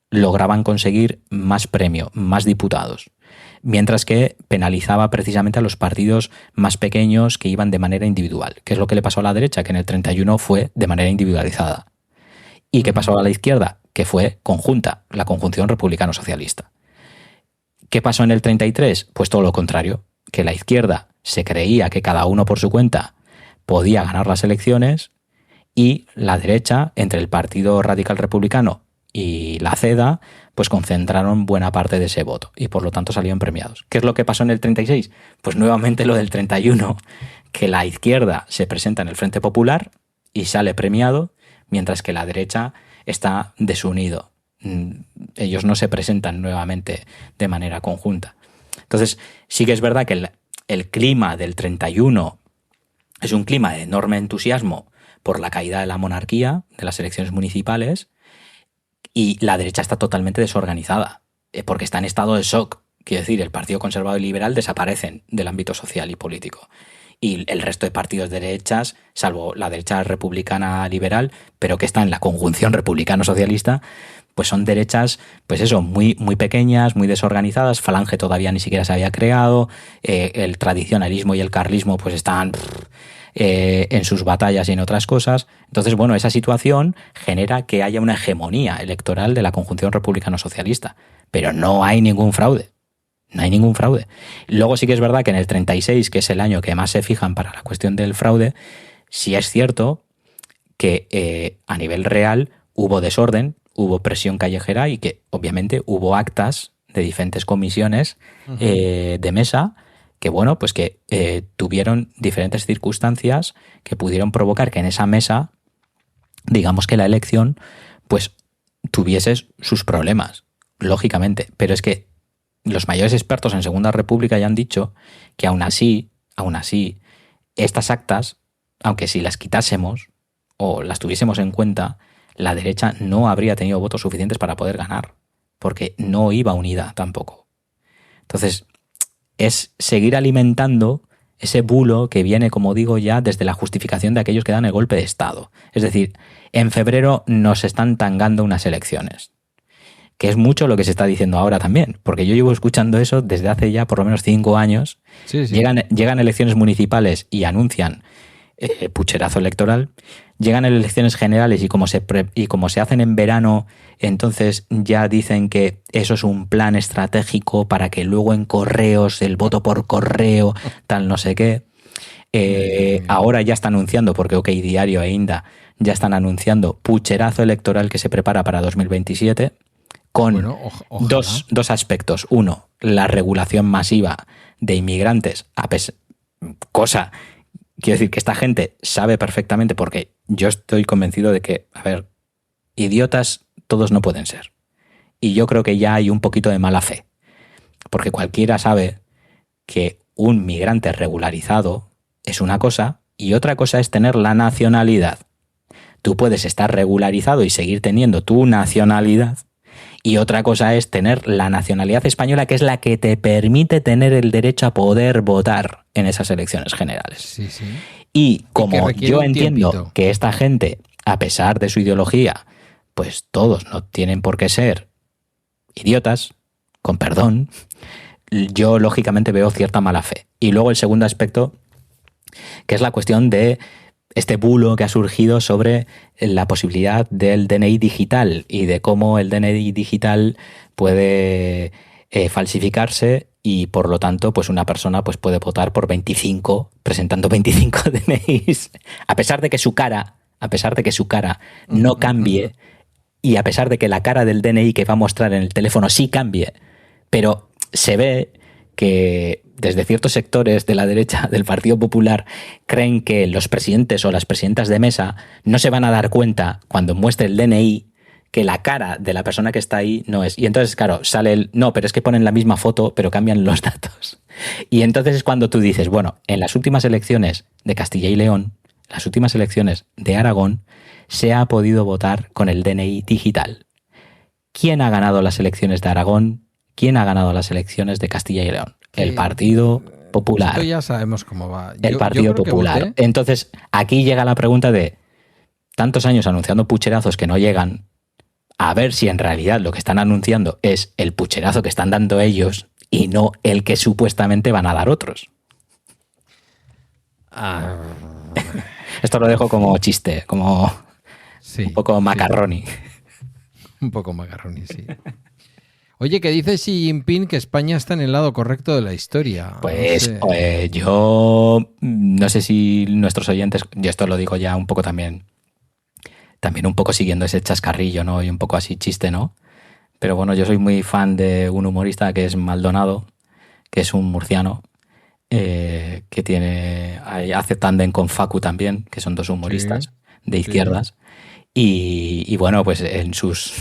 lograban conseguir más premio, más diputados. mientras que penalizaba precisamente a los partidos más pequeños que iban de manera individual. ¿Qué es lo que le pasó a la derecha? Que en el 31 fue de manera individualizada. ¿Y qué pasó a la izquierda? Que fue conjunta, la conjunción republicano-socialista. ¿Qué pasó en el 33? Pues todo lo contrario, que la izquierda se creía que cada uno por su cuenta podía ganar las elecciones y la derecha, entre el Partido Radical Republicano y la CEDA, pues concentraron buena parte de ese voto y por lo tanto salieron premiados. ¿Qué es lo que pasó en el 36? Pues nuevamente lo del 31, que la izquierda se presenta en el Frente Popular y sale premiado, mientras que la derecha está desunido. Ellos no se presentan nuevamente de manera conjunta. Entonces, sí que es verdad que el clima del 31 es un clima de enorme entusiasmo por la caída de la monarquía, de las elecciones municipales, y la derecha está totalmente desorganizada, porque está en estado de shock. Quiero decir, el Partido Conservador y Liberal desaparecen del ámbito social y político. Y el resto de partidos de derechas, salvo la derecha republicana liberal, pero que está en la conjunción republicano-socialista, pues son derechas, pues eso, muy, muy pequeñas, muy desorganizadas. Falange todavía ni siquiera se había creado. El tradicionalismo y el carlismo pues están en sus batallas y en otras cosas. Entonces, bueno, esa situación genera que haya una hegemonía electoral de la conjunción republicano-socialista. Pero no hay ningún fraude. No hay ningún fraude. Luego sí que es verdad que en el 36, que es el año que más se fijan para la cuestión del fraude, sí es cierto que a nivel real hubo desorden, hubo presión callejera y que obviamente hubo actas de diferentes comisiones de mesa que, bueno, pues que tuvieron diferentes circunstancias que pudieron provocar que en esa mesa, digamos que la elección, pues tuviese sus problemas, lógicamente. Pero es que los mayores expertos en Segunda República ya han dicho que aún así, estas actas, aunque si las quitásemos o las tuviésemos en cuenta, la derecha no habría tenido votos suficientes para poder ganar, porque no iba unida tampoco. Entonces, es seguir alimentando ese bulo que viene, como digo, ya desde la justificación de aquellos que dan el golpe de Estado. Es decir, en febrero nos están tangando unas elecciones, que es mucho lo que se está diciendo ahora también, porque yo llevo escuchando eso desde hace ya por lo menos 5 años. Sí. Llegan elecciones municipales y anuncian pucherazo electoral. Llegan elecciones generales y como se hacen en verano, entonces ya dicen que eso es un plan estratégico para que luego en correos, el voto por correo, tal no sé qué. Ahora ya está anunciando, porque OK Diario e Inda ya están anunciando pucherazo electoral que se prepara para 2027 con dos aspectos. Uno, la regulación masiva de inmigrantes, cosa, quiero decir que esta gente sabe perfectamente, porque yo estoy convencido de que, a ver, idiotas todos no pueden ser. Y yo creo que ya hay un poquito de mala fe, porque cualquiera sabe que un migrante regularizado es una cosa y otra cosa es tener la nacionalidad. Tú puedes estar regularizado y seguir teniendo tu nacionalidad, y otra cosa es tener la nacionalidad española, que es la que te permite tener el derecho a poder votar en esas elecciones generales. Sí. Y como yo entiendo que esta gente, a pesar de su ideología, pues todos no tienen por qué ser idiotas, con perdón, yo lógicamente veo cierta mala fe. Y luego el segundo aspecto, que es la cuestión de este bulo que ha surgido sobre la posibilidad del DNI digital y de cómo el DNI digital puede falsificarse y por lo tanto pues una persona pues puede votar por 25, presentando 25 DNIs, a pesar de que su cara no cambie y a pesar de que la cara del DNI que va a mostrar en el teléfono sí cambie, pero se ve que desde ciertos sectores de la derecha del Partido Popular creen que los presidentes o las presidentas de mesa no se van a dar cuenta cuando muestre el DNI que la cara de la persona que está ahí no es. Y entonces, claro, sale no, pero es que ponen la misma foto, pero cambian los datos. Y entonces es cuando tú dices, bueno, en las últimas elecciones de Castilla y León, las últimas elecciones de Aragón, se ha podido votar con el DNI digital. ¿Quién ha ganado las elecciones de Aragón? ¿Quién ha ganado las elecciones de Castilla y León? El Partido Popular. Esto ya sabemos cómo va. El Partido Popular. Entonces, aquí llega la pregunta de tantos años anunciando pucherazos que no llegan, a ver si en realidad lo que están anunciando es el pucherazo que están dando ellos y no el que supuestamente van a dar otros. Esto lo dejo como chiste, como sí, un poco macarroni. Sí. Un poco macarroni, sí. Oye, ¿qué dice Xi Jinping que España está en el lado correcto de la historia? Pues, No sé. yo no sé si nuestros oyentes, yo esto lo digo ya un poco también un poco siguiendo ese chascarrillo, ¿no? Y un poco así chiste, ¿no? Pero bueno, yo soy muy fan de un humorista que es Maldonado, que es un murciano, que hace tándem con Facu también, que son dos humoristas de izquierdas. Y bueno, pues en sus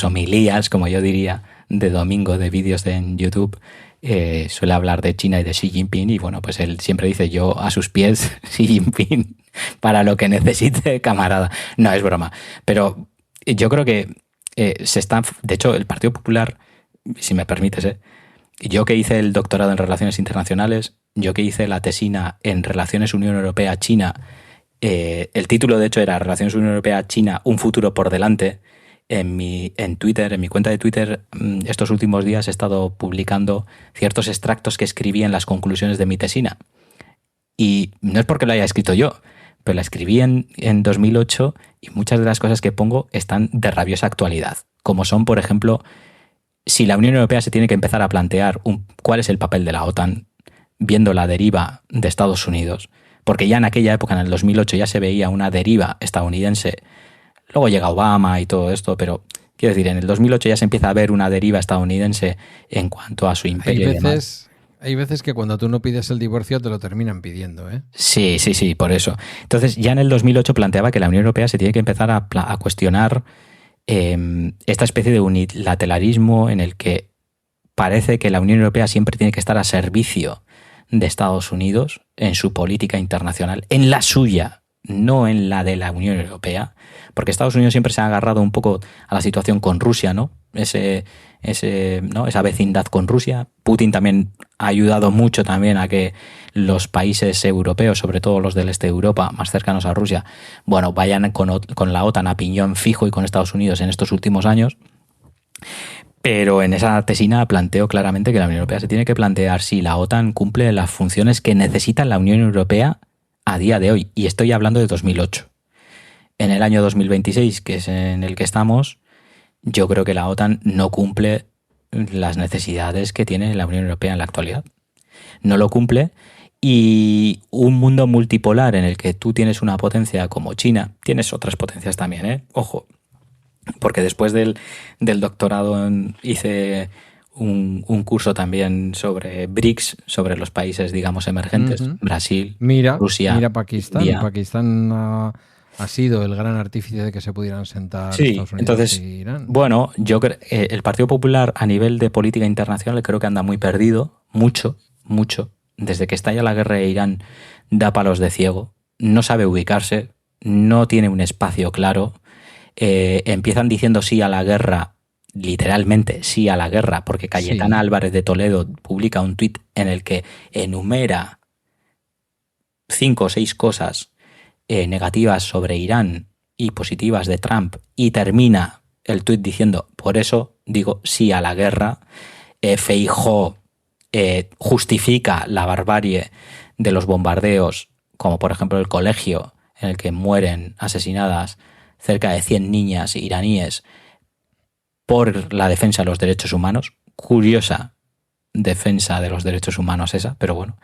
homilías, como yo diría, de domingo de vídeos en YouTube, suele hablar de China y de Xi Jinping, y bueno, pues él siempre dice: yo a sus pies, Xi Jinping, para lo que necesite, camarada. No, es broma. Pero yo creo que de hecho, el Partido Popular, si me permites, yo que hice el doctorado en Relaciones Internacionales, yo que hice la tesina en Relaciones Unión Europea-China, el título de hecho era Relaciones Unión Europea-China, un futuro por delante. En Twitter, en mi cuenta de Twitter, estos últimos días he estado publicando ciertos extractos que escribí en las conclusiones de mi tesina. Y no es porque lo haya escrito yo, pero la escribí en 2008 y muchas de las cosas que pongo están de rabiosa actualidad. Como son, por ejemplo, si la Unión Europea se tiene que empezar a plantear cuál es el papel de la OTAN, viendo la deriva de Estados Unidos. Porque ya en aquella época, en el 2008, ya se veía una deriva estadounidense. Luego llega Obama y todo esto, pero quiero decir, en el 2008 ya se empieza a ver una deriva estadounidense en cuanto a su imperio y demás. Hay veces que cuando tú no pides el divorcio te lo terminan pidiendo, ¿eh? Sí, por eso. Entonces, ya en el 2008 planteaba que la Unión Europea se tiene que empezar a cuestionar esta especie de unilateralismo en el que parece que la Unión Europea siempre tiene que estar a servicio de Estados Unidos en su política internacional, en la suya, no en la de la Unión Europea, porque Estados Unidos siempre se ha agarrado un poco a la situación con Rusia, ¿no? Esa vecindad con Rusia. Putin también ha ayudado mucho también a que los países europeos, sobre todo los del este de Europa, más cercanos a Rusia, bueno, vayan con la OTAN a piñón fijo y con Estados Unidos en estos últimos años. Pero en esa tesina planteo claramente que la Unión Europea se tiene que plantear si la OTAN cumple las funciones que necesita la Unión Europea a día de hoy. Y estoy hablando de 2008. En el año 2026, que es en el que estamos, yo creo que la OTAN no cumple las necesidades que tiene la Unión Europea en la actualidad. No lo cumple, y un mundo multipolar en el que tú tienes una potencia como China, tienes otras potencias también, ojo, porque después del doctorado hice un curso también sobre BRICS, sobre los países, digamos, emergentes, Brasil, Rusia, mira Pakistán. India. Pakistán ha sido el gran artífice de que se pudieran sentar Sí, Estados Unidos entonces, y Irán. bueno, yo creo el Partido Popular a nivel de política internacional creo que anda muy perdido, mucho. Desde que estalla la guerra de Irán da palos de ciego, no sabe ubicarse, no tiene un espacio claro. Empiezan diciendo sí a la guerra, literalmente sí a la guerra, porque Cayetana Álvarez de Toledo publica un tuit en el que enumera 5 o 6 cosas negativas sobre Irán y positivas de Trump, y termina el tuit diciendo: por eso digo sí a la guerra. Feijóo justifica la barbarie de los bombardeos, como por ejemplo el colegio en el que mueren asesinadas cerca de 100 niñas iraníes por la defensa de los derechos humanos. Curiosa defensa de los derechos humanos esa, pero bueno.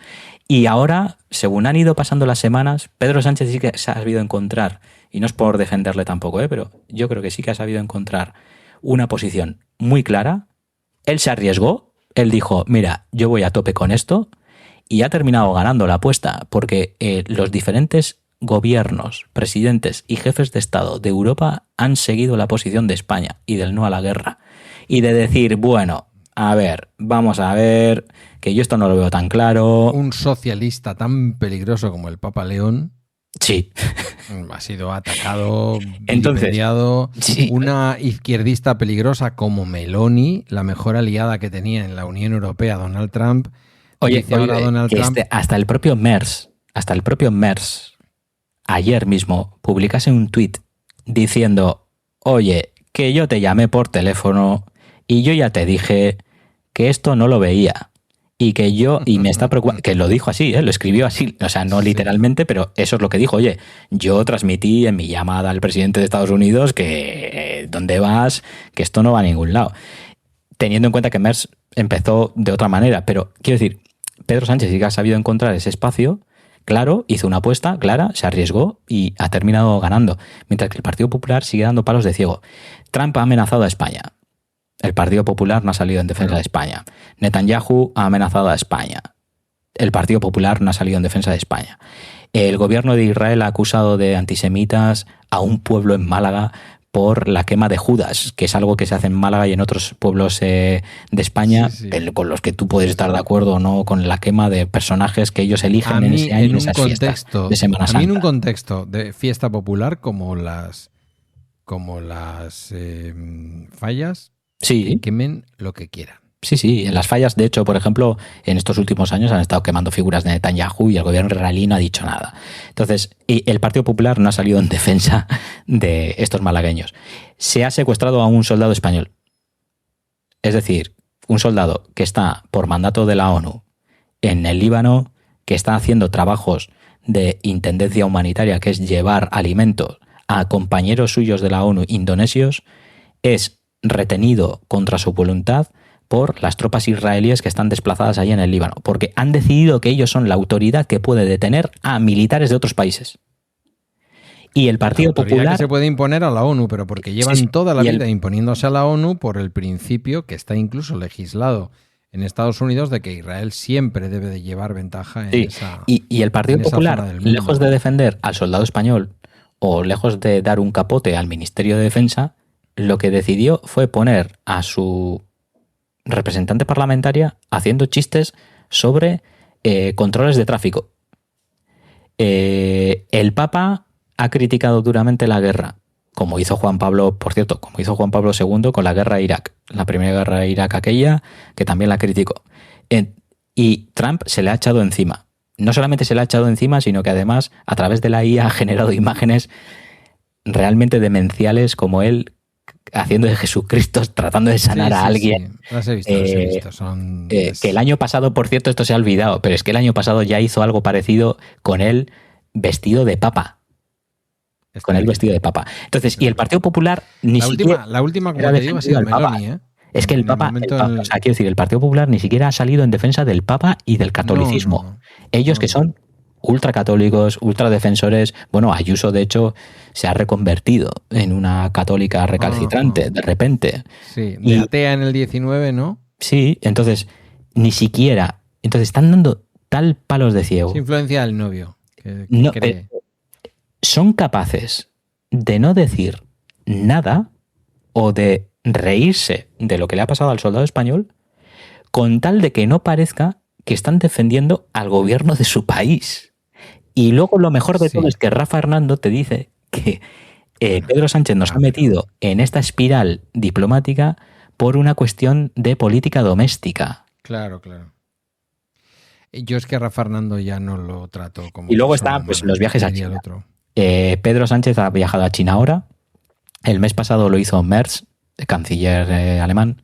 Y ahora, según han ido pasando las semanas, Pedro Sánchez sí que se ha sabido encontrar, y no es por defenderle tampoco, pero yo creo que sí que ha sabido encontrar una posición muy clara. Él se arriesgó, él dijo: mira, yo voy a tope con esto, y ha terminado ganando la apuesta, porque los diferentes gobiernos, presidentes y jefes de Estado de Europa han seguido la posición de España y del no a la guerra, y de decir: bueno, a ver, vamos a ver, que yo esto no lo veo tan claro. Un socialista tan peligroso como el Papa León sí ha sido atacado, vilipendiado. Sí. Una izquierdista peligrosa como Meloni, la mejor aliada que tenía en la Unión Europea, Donald Trump. Oye, Donald Trump, hasta el propio Merz, ayer mismo publicase un tuit diciendo: oye, que yo te llamé por teléfono y yo ya te dije que esto no lo veía. Y que me está preocupando, que lo dijo así, lo escribió así, o sea, no literalmente, pero eso es lo que dijo. Oye, yo transmití en mi llamada al presidente de Estados Unidos que ¿dónde vas? Que esto no va a ningún lado. Teniendo en cuenta que Merz empezó de otra manera, pero quiero decir, Pedro Sánchez sí que ha sabido encontrar ese espacio, claro, hizo una apuesta clara, se arriesgó y ha terminado ganando, mientras que el Partido Popular sigue dando palos de ciego. Trump ha amenazado a España. El Partido Popular no ha salido en defensa de España. Netanyahu ha amenazado a España. El Partido Popular no ha salido en defensa de España. El gobierno de Israel ha acusado de antisemitas a un pueblo en Málaga por la quema de Judas, que es algo que se hace en Málaga y en otros pueblos de España, con los que tú puedes estar de acuerdo o no, con la quema de personajes que ellos eligen en ese año, en esas fiestas de Semana Santa. A mí en un contexto de fiesta popular como las fallas, sí, que quemen lo que quieran. Sí, en las fallas, de hecho, por ejemplo, en estos últimos años han estado quemando figuras de Netanyahu y el gobierno israelí no ha dicho nada. Entonces, el Partido Popular no ha salido en defensa de estos malagueños. Se ha secuestrado a un soldado español. Es decir, un soldado que está por mandato de la ONU en el Líbano, que está haciendo trabajos de intendencia humanitaria, que es llevar alimentos a compañeros suyos de la ONU indonesios, es retenido contra su voluntad por las tropas israelíes que están desplazadas allí en el Líbano, porque han decidido que ellos son la autoridad que puede detener a militares de otros países. Y el Partido Popular... que se puede imponer a la ONU, pero porque llevan toda la vida imponiéndose a la ONU por el principio que está incluso legislado en Estados Unidos de que Israel siempre debe de llevar ventaja en esa y el Partido Popular, lejos de defender al soldado español o lejos de dar un capote al Ministerio de Defensa, lo que decidió fue poner a su representante parlamentaria haciendo chistes sobre controles de tráfico. El Papa ha criticado duramente la guerra, como hizo Juan Pablo, por cierto, como hizo Juan Pablo II con la guerra de Irak, la primera guerra de Irak aquella, que también la criticó. Y Trump se le ha echado encima. No solamente se le ha echado encima, sino que además, a través de la IA, ha generado imágenes realmente demenciales como él haciendo de Jesucristo, tratando de sanar a alguien. Sí. Las he visto. Que el año pasado, por cierto, esto se ha olvidado, pero es que el año pasado ya hizo algo parecido con él vestido de papa. Entonces, y el Partido Popular La última como te digo, ha sido Meloni, ¿eh? Es que el Papa, quiero decir, el Partido Popular ni siquiera ha salido en defensa del Papa y del catolicismo. No. Ellos que son ultracatólicos, ultradefensores. Bueno, Ayuso, de hecho, se ha reconvertido en una católica recalcitrante, de repente. Sí, de atea en el 19, ¿no? Sí, entonces, ni siquiera... Entonces, están dando tal palos de ciego. Es influencia del novio. No, son capaces de no decir nada o de reírse de lo que le ha pasado al soldado español con tal de que no parezca que están defendiendo al gobierno de su país. Y luego lo mejor de todo es que Rafa Hernando te dice que Pedro Sánchez nos ha metido en esta espiral diplomática por una cuestión de política doméstica. Claro. Yo es que a Rafa Hernando ya no lo trato como... Y luego están los viajes a China. Pedro Sánchez ha viajado a China ahora. El mes pasado lo hizo Merz, canciller alemán.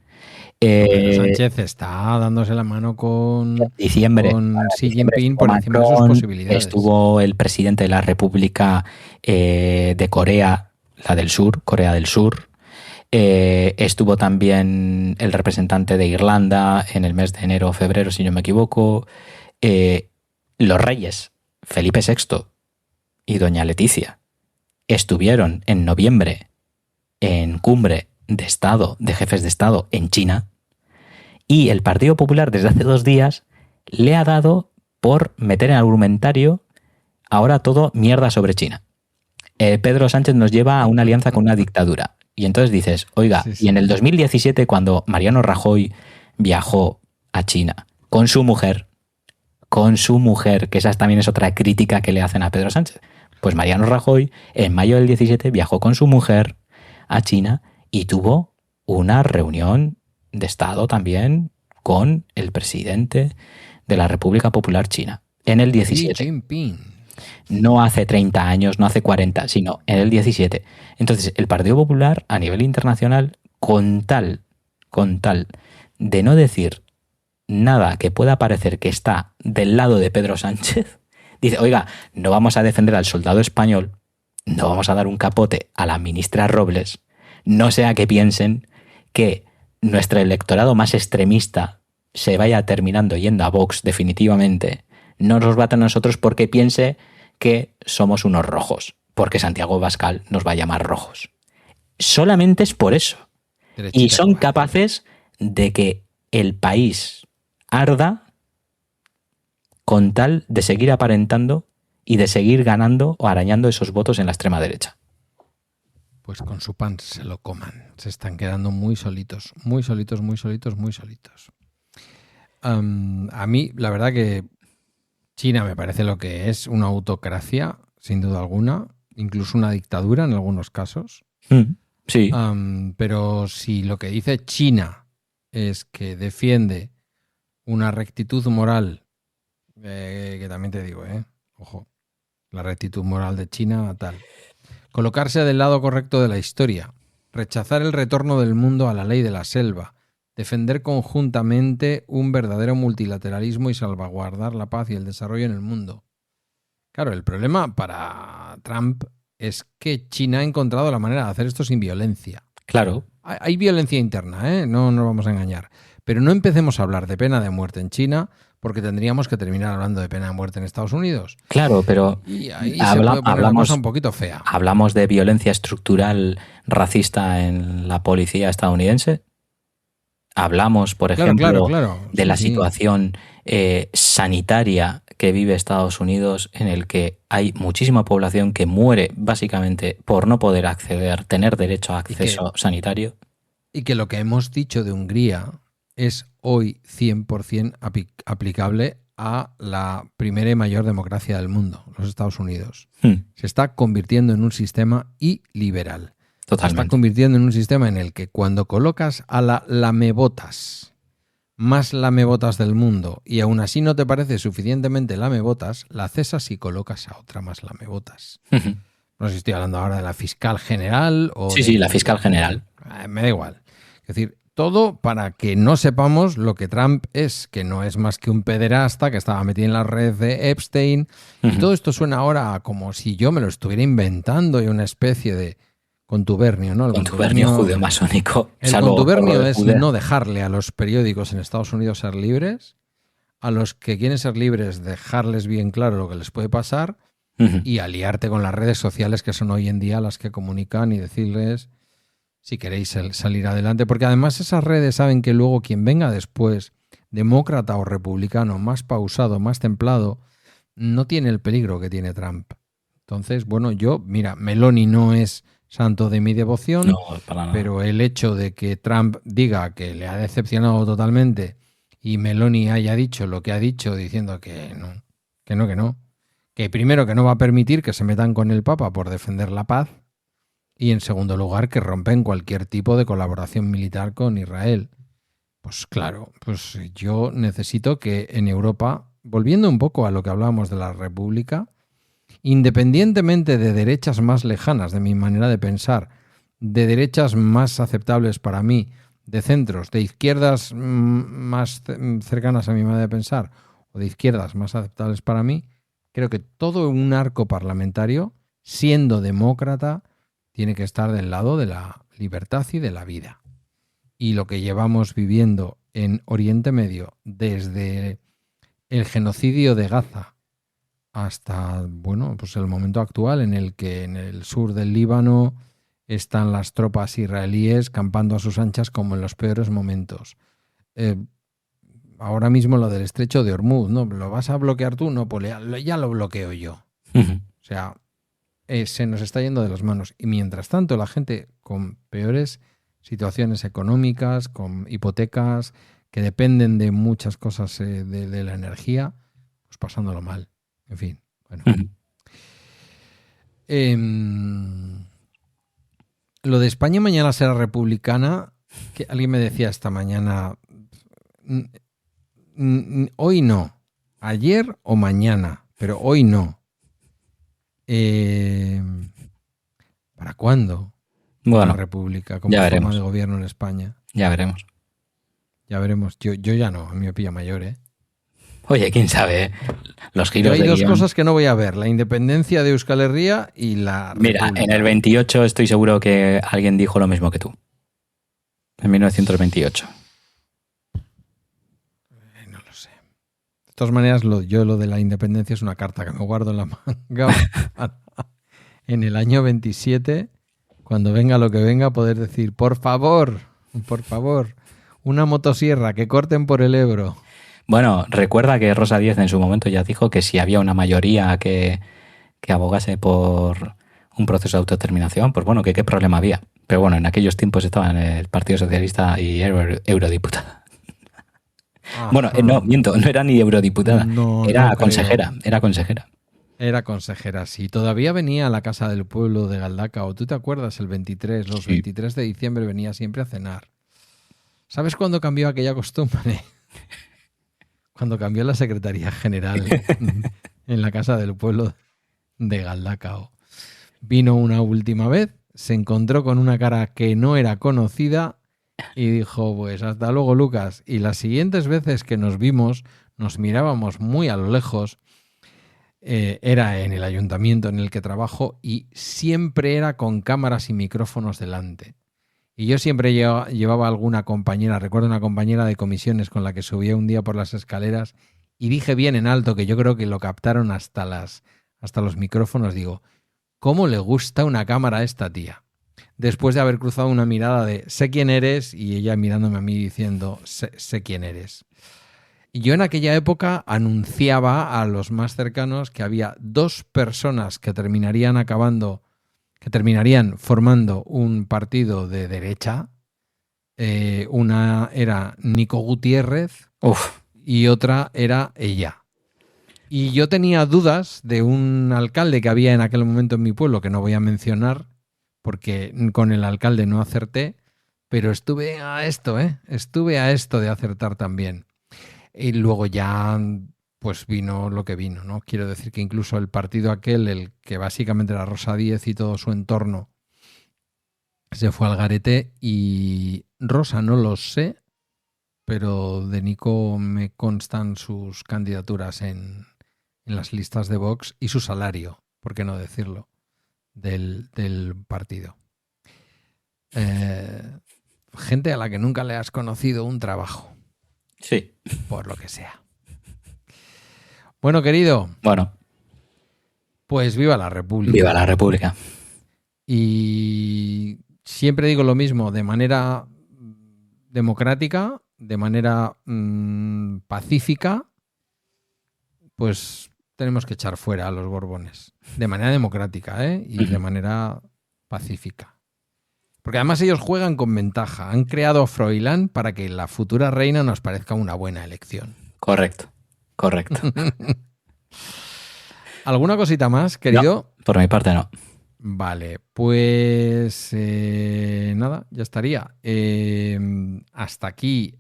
Pedro Sánchez está dándose la mano con Xi Jinping por encima de sus posibilidades. Estuvo el presidente de la República de Corea, la del Sur, Corea del Sur. Estuvo también el representante de Irlanda en el mes de enero o febrero, si no me equivoco. Los reyes, Felipe VI y doña Leticia, estuvieron en noviembre en cumbre de Estado, de jefes de Estado en China. Y el Partido Popular desde hace 2 días le ha dado por meter en argumentario ahora todo mierda sobre China. Pedro Sánchez nos lleva a una alianza con una dictadura. Y entonces dices, oiga, y en el 2017 cuando Mariano Rajoy viajó a China con su mujer, que esa también es otra crítica que le hacen a Pedro Sánchez, pues Mariano Rajoy en mayo del 17 viajó con su mujer a China y tuvo una reunión de Estado también con el presidente de la República Popular China en el 17. Xi Jinping. No hace 30 años, no hace 40, sino en el 17. Entonces, el Partido Popular a nivel internacional, con tal de no decir nada que pueda parecer que está del lado de Pedro Sánchez, dice, oiga, no vamos a defender al soldado español, no vamos a dar un capote a la ministra Robles, no sea que piensen que nuestro electorado más extremista se vaya terminando yendo a Vox definitivamente, no nos bata a nosotros porque piense que somos unos rojos, porque Santiago Abascal nos va a llamar rojos. Solamente es por eso. Y son capaces de que el país arda con tal de seguir aparentando y de seguir ganando o arañando esos votos en la extrema derecha. Pues con su pan se lo coman. Se están quedando muy solitos, muy solitos, muy solitos, muy solitos. A mí, la verdad que China me parece lo que es una autocracia, sin duda alguna, incluso una dictadura en algunos casos. Sí. Pero si lo que dice China es que defiende una rectitud moral, que también te digo, ojo, la rectitud moral de China, tal. Colocarse del lado correcto de la historia, rechazar el retorno del mundo a la ley de la selva, defender conjuntamente un verdadero multilateralismo y salvaguardar la paz y el desarrollo en el mundo. Claro, el problema para Trump es que China ha encontrado la manera de hacer esto sin violencia. Claro. Hay violencia interna, no nos vamos a engañar. Pero no empecemos a hablar de pena de muerte en China, porque tendríamos que terminar hablando de pena de muerte en Estados Unidos. Claro, pero y ahí se puede poner la cosa un poquito fea. ¿Hablamos de violencia estructural racista en la policía estadounidense? Hablamos, por ejemplo, de la situación sanitaria que vive Estados Unidos, en el que hay muchísima población que muere básicamente por no poder acceder, tener derecho a acceso sanitario. Y que lo que hemos dicho de Hungría es hoy 100% aplicable a la primera y mayor democracia del mundo, los Estados Unidos. Se está convirtiendo en un sistema iliberal. Totalmente. Se está convirtiendo en un sistema en el que cuando colocas a la lamebotas, más lamebotas del mundo, y aún así no te parece suficientemente lamebotas, la cesas y colocas a otra más lamebotas. No sé si estoy hablando ahora de la fiscal general o... Sí, la fiscal general. Me da igual. Es decir, todo para que no sepamos lo que Trump es, que no es más que un pederasta que estaba metido en la red de Epstein. Y todo esto suena ahora como si yo me lo estuviera inventando y una especie de contubernio, ¿no? El contubernio judeo-masónico. El contubernio es no dejarle a los periódicos en Estados Unidos ser libres, a los que quieren ser libres dejarles bien claro lo que les puede pasar y aliarte con las redes sociales que son hoy en día las que comunican y decirles si queréis salir adelante. Porque además esas redes saben que luego quien venga después, demócrata o republicano, más pausado, más templado, no tiene el peligro que tiene Trump. Entonces, bueno, mira, Meloni no es santo de mi devoción, no, para nada. Pero el hecho de que Trump diga que le ha decepcionado totalmente y Meloni haya dicho lo que ha dicho, diciendo que no, que primero que no va a permitir que se metan con el Papa por defender la paz y en segundo lugar que rompen cualquier tipo de colaboración militar con Israel. Pues claro, pues yo necesito que en Europa, volviendo un poco a lo que hablábamos de la República, independientemente de derechas más lejanas de mi manera de pensar, de derechas más aceptables para mí, de centros, de izquierdas más cercanas a mi manera de pensar o de izquierdas más aceptables para mí, creo que todo un arco parlamentario, siendo demócrata, tiene que estar del lado de la libertad y de la vida. Y lo que llevamos viviendo en Oriente Medio desde el genocidio de Gaza hasta, bueno, pues el momento actual en el que en el sur del Líbano están las tropas israelíes campando a sus anchas como en los peores momentos. Ahora mismo lo del estrecho de Hormuz, ¿no? ¿Lo vas a bloquear tú? No, pues ya lo bloqueo yo. O sea, se nos está yendo de las manos. Y mientras tanto, la gente con peores situaciones económicas, con hipotecas, que dependen de muchas cosas de la energía, pues pasándolo mal. En fin, bueno. Lo de España mañana será republicana, que alguien me decía esta mañana, hoy no, ayer o mañana, pero hoy no. ¿Para cuándo? Bueno, la República como ya forma veremos. de gobierno en España. Ya veremos. Ya veremos. Yo ya no, a mí me pilla mayor, ¿eh? Oye, quién sabe, ¿eh? Los Pero giros hay de dos guión. cosas que no voy a ver, la independencia de Euskal Herria y la Mira, República. en el 28 estoy seguro que alguien dijo lo mismo que tú. En 1928. No lo sé. De todas maneras, lo de la independencia es una carta que me guardo en la manga. En el año 27, cuando venga lo que venga, poder decir, por favor, una motosierra, que corten por el Ebro. Bueno, recuerda que Rosa Díez en su momento ya dijo que si había una mayoría que abogase por un proceso de autodeterminación, pues bueno, que qué problema había. Pero bueno, en aquellos tiempos estaba en el Partido Socialista y era eurodiputada. Ajá. Bueno, no, miento, no era ni eurodiputada, No, era no consejera, creo. era consejera. Era consejera, sí. Todavía venía a la Casa del Pueblo de Galdacao. ¿Tú te acuerdas? El 23, los Sí. 23 de diciembre venía siempre a cenar. ¿Sabes cuándo cambió aquella costumbre? Cuando cambió la Secretaría General en la Casa del Pueblo de Galdacao. Vino una última vez, se encontró con una cara que no era conocida y dijo, pues hasta luego, Lucas. Y las siguientes veces que nos vimos, nos mirábamos muy a lo lejos. Era en el ayuntamiento en el que trabajo y siempre era con cámaras y micrófonos delante. Y yo siempre llevaba alguna compañera, recuerdo una compañera de comisiones con la que subía un día por las escaleras y dije bien en alto, que yo creo que lo captaron hasta los micrófonos, digo, ¿cómo le gusta una cámara a esta tía? Después de haber cruzado una mirada de sé quién eres y ella mirándome a mí diciendo sé quién eres. Y yo en aquella época anunciaba a los más cercanos que había 2 personas que terminarían formando un partido de derecha. Una era Nico Gutiérrez y otra era ella. Y yo tenía dudas de un alcalde que había en aquel momento en mi pueblo, que no voy a mencionar porque con el alcalde no acerté, pero estuve a esto de acertar también. Y luego ya pues vino lo que vino, ¿no? Quiero decir que incluso el partido aquel, el que básicamente era Rosa Díez y todo su entorno, se fue al garete. Y Rosa no lo sé, pero de Nico me constan sus candidaturas en las listas de Vox y su salario, por qué no decirlo, del partido. Gente a la que nunca le has conocido un trabajo. Sí. Por lo que sea. Bueno, querido. Bueno. Pues viva la República. Viva la República. Y siempre digo lo mismo, de manera democrática, de manera pacífica, pues tenemos que echar fuera a los Borbones. De manera democrática, ¿eh? Y de manera pacífica. Porque además ellos juegan con ventaja. Han creado a Froilán para que la futura reina nos parezca una buena elección. Correcto. ¿Alguna cosita más, querido? No, por mi parte no. Vale, pues nada, ya estaría. Hasta aquí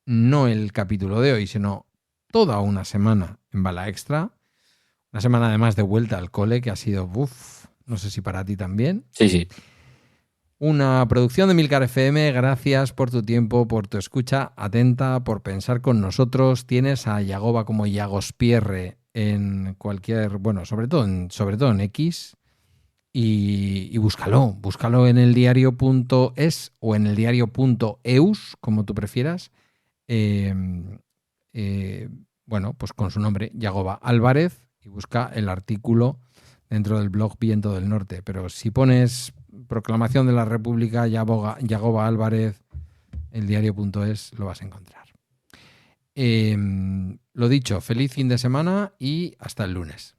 no el capítulo de hoy, sino toda una semana en Bala Extra. Una semana además de vuelta al cole, que ha sido, no sé si para ti también. Sí. Una producción de Milcar FM. Gracias por tu tiempo, por tu escucha atenta, por pensar con nosotros. Tienes a Yagoba como Yagospierre en cualquier, bueno, sobre todo en X. Y búscalo en el diario.es o en el diario.eus, como tú prefieras. Bueno, pues con su nombre, Yagoba Álvarez, y busca el artículo dentro del blog Viento del Norte. Pero si pones Proclamación de la República, Yagoba Álvarez, el diario.es, lo vas a encontrar. Lo dicho, feliz fin de semana y hasta el lunes.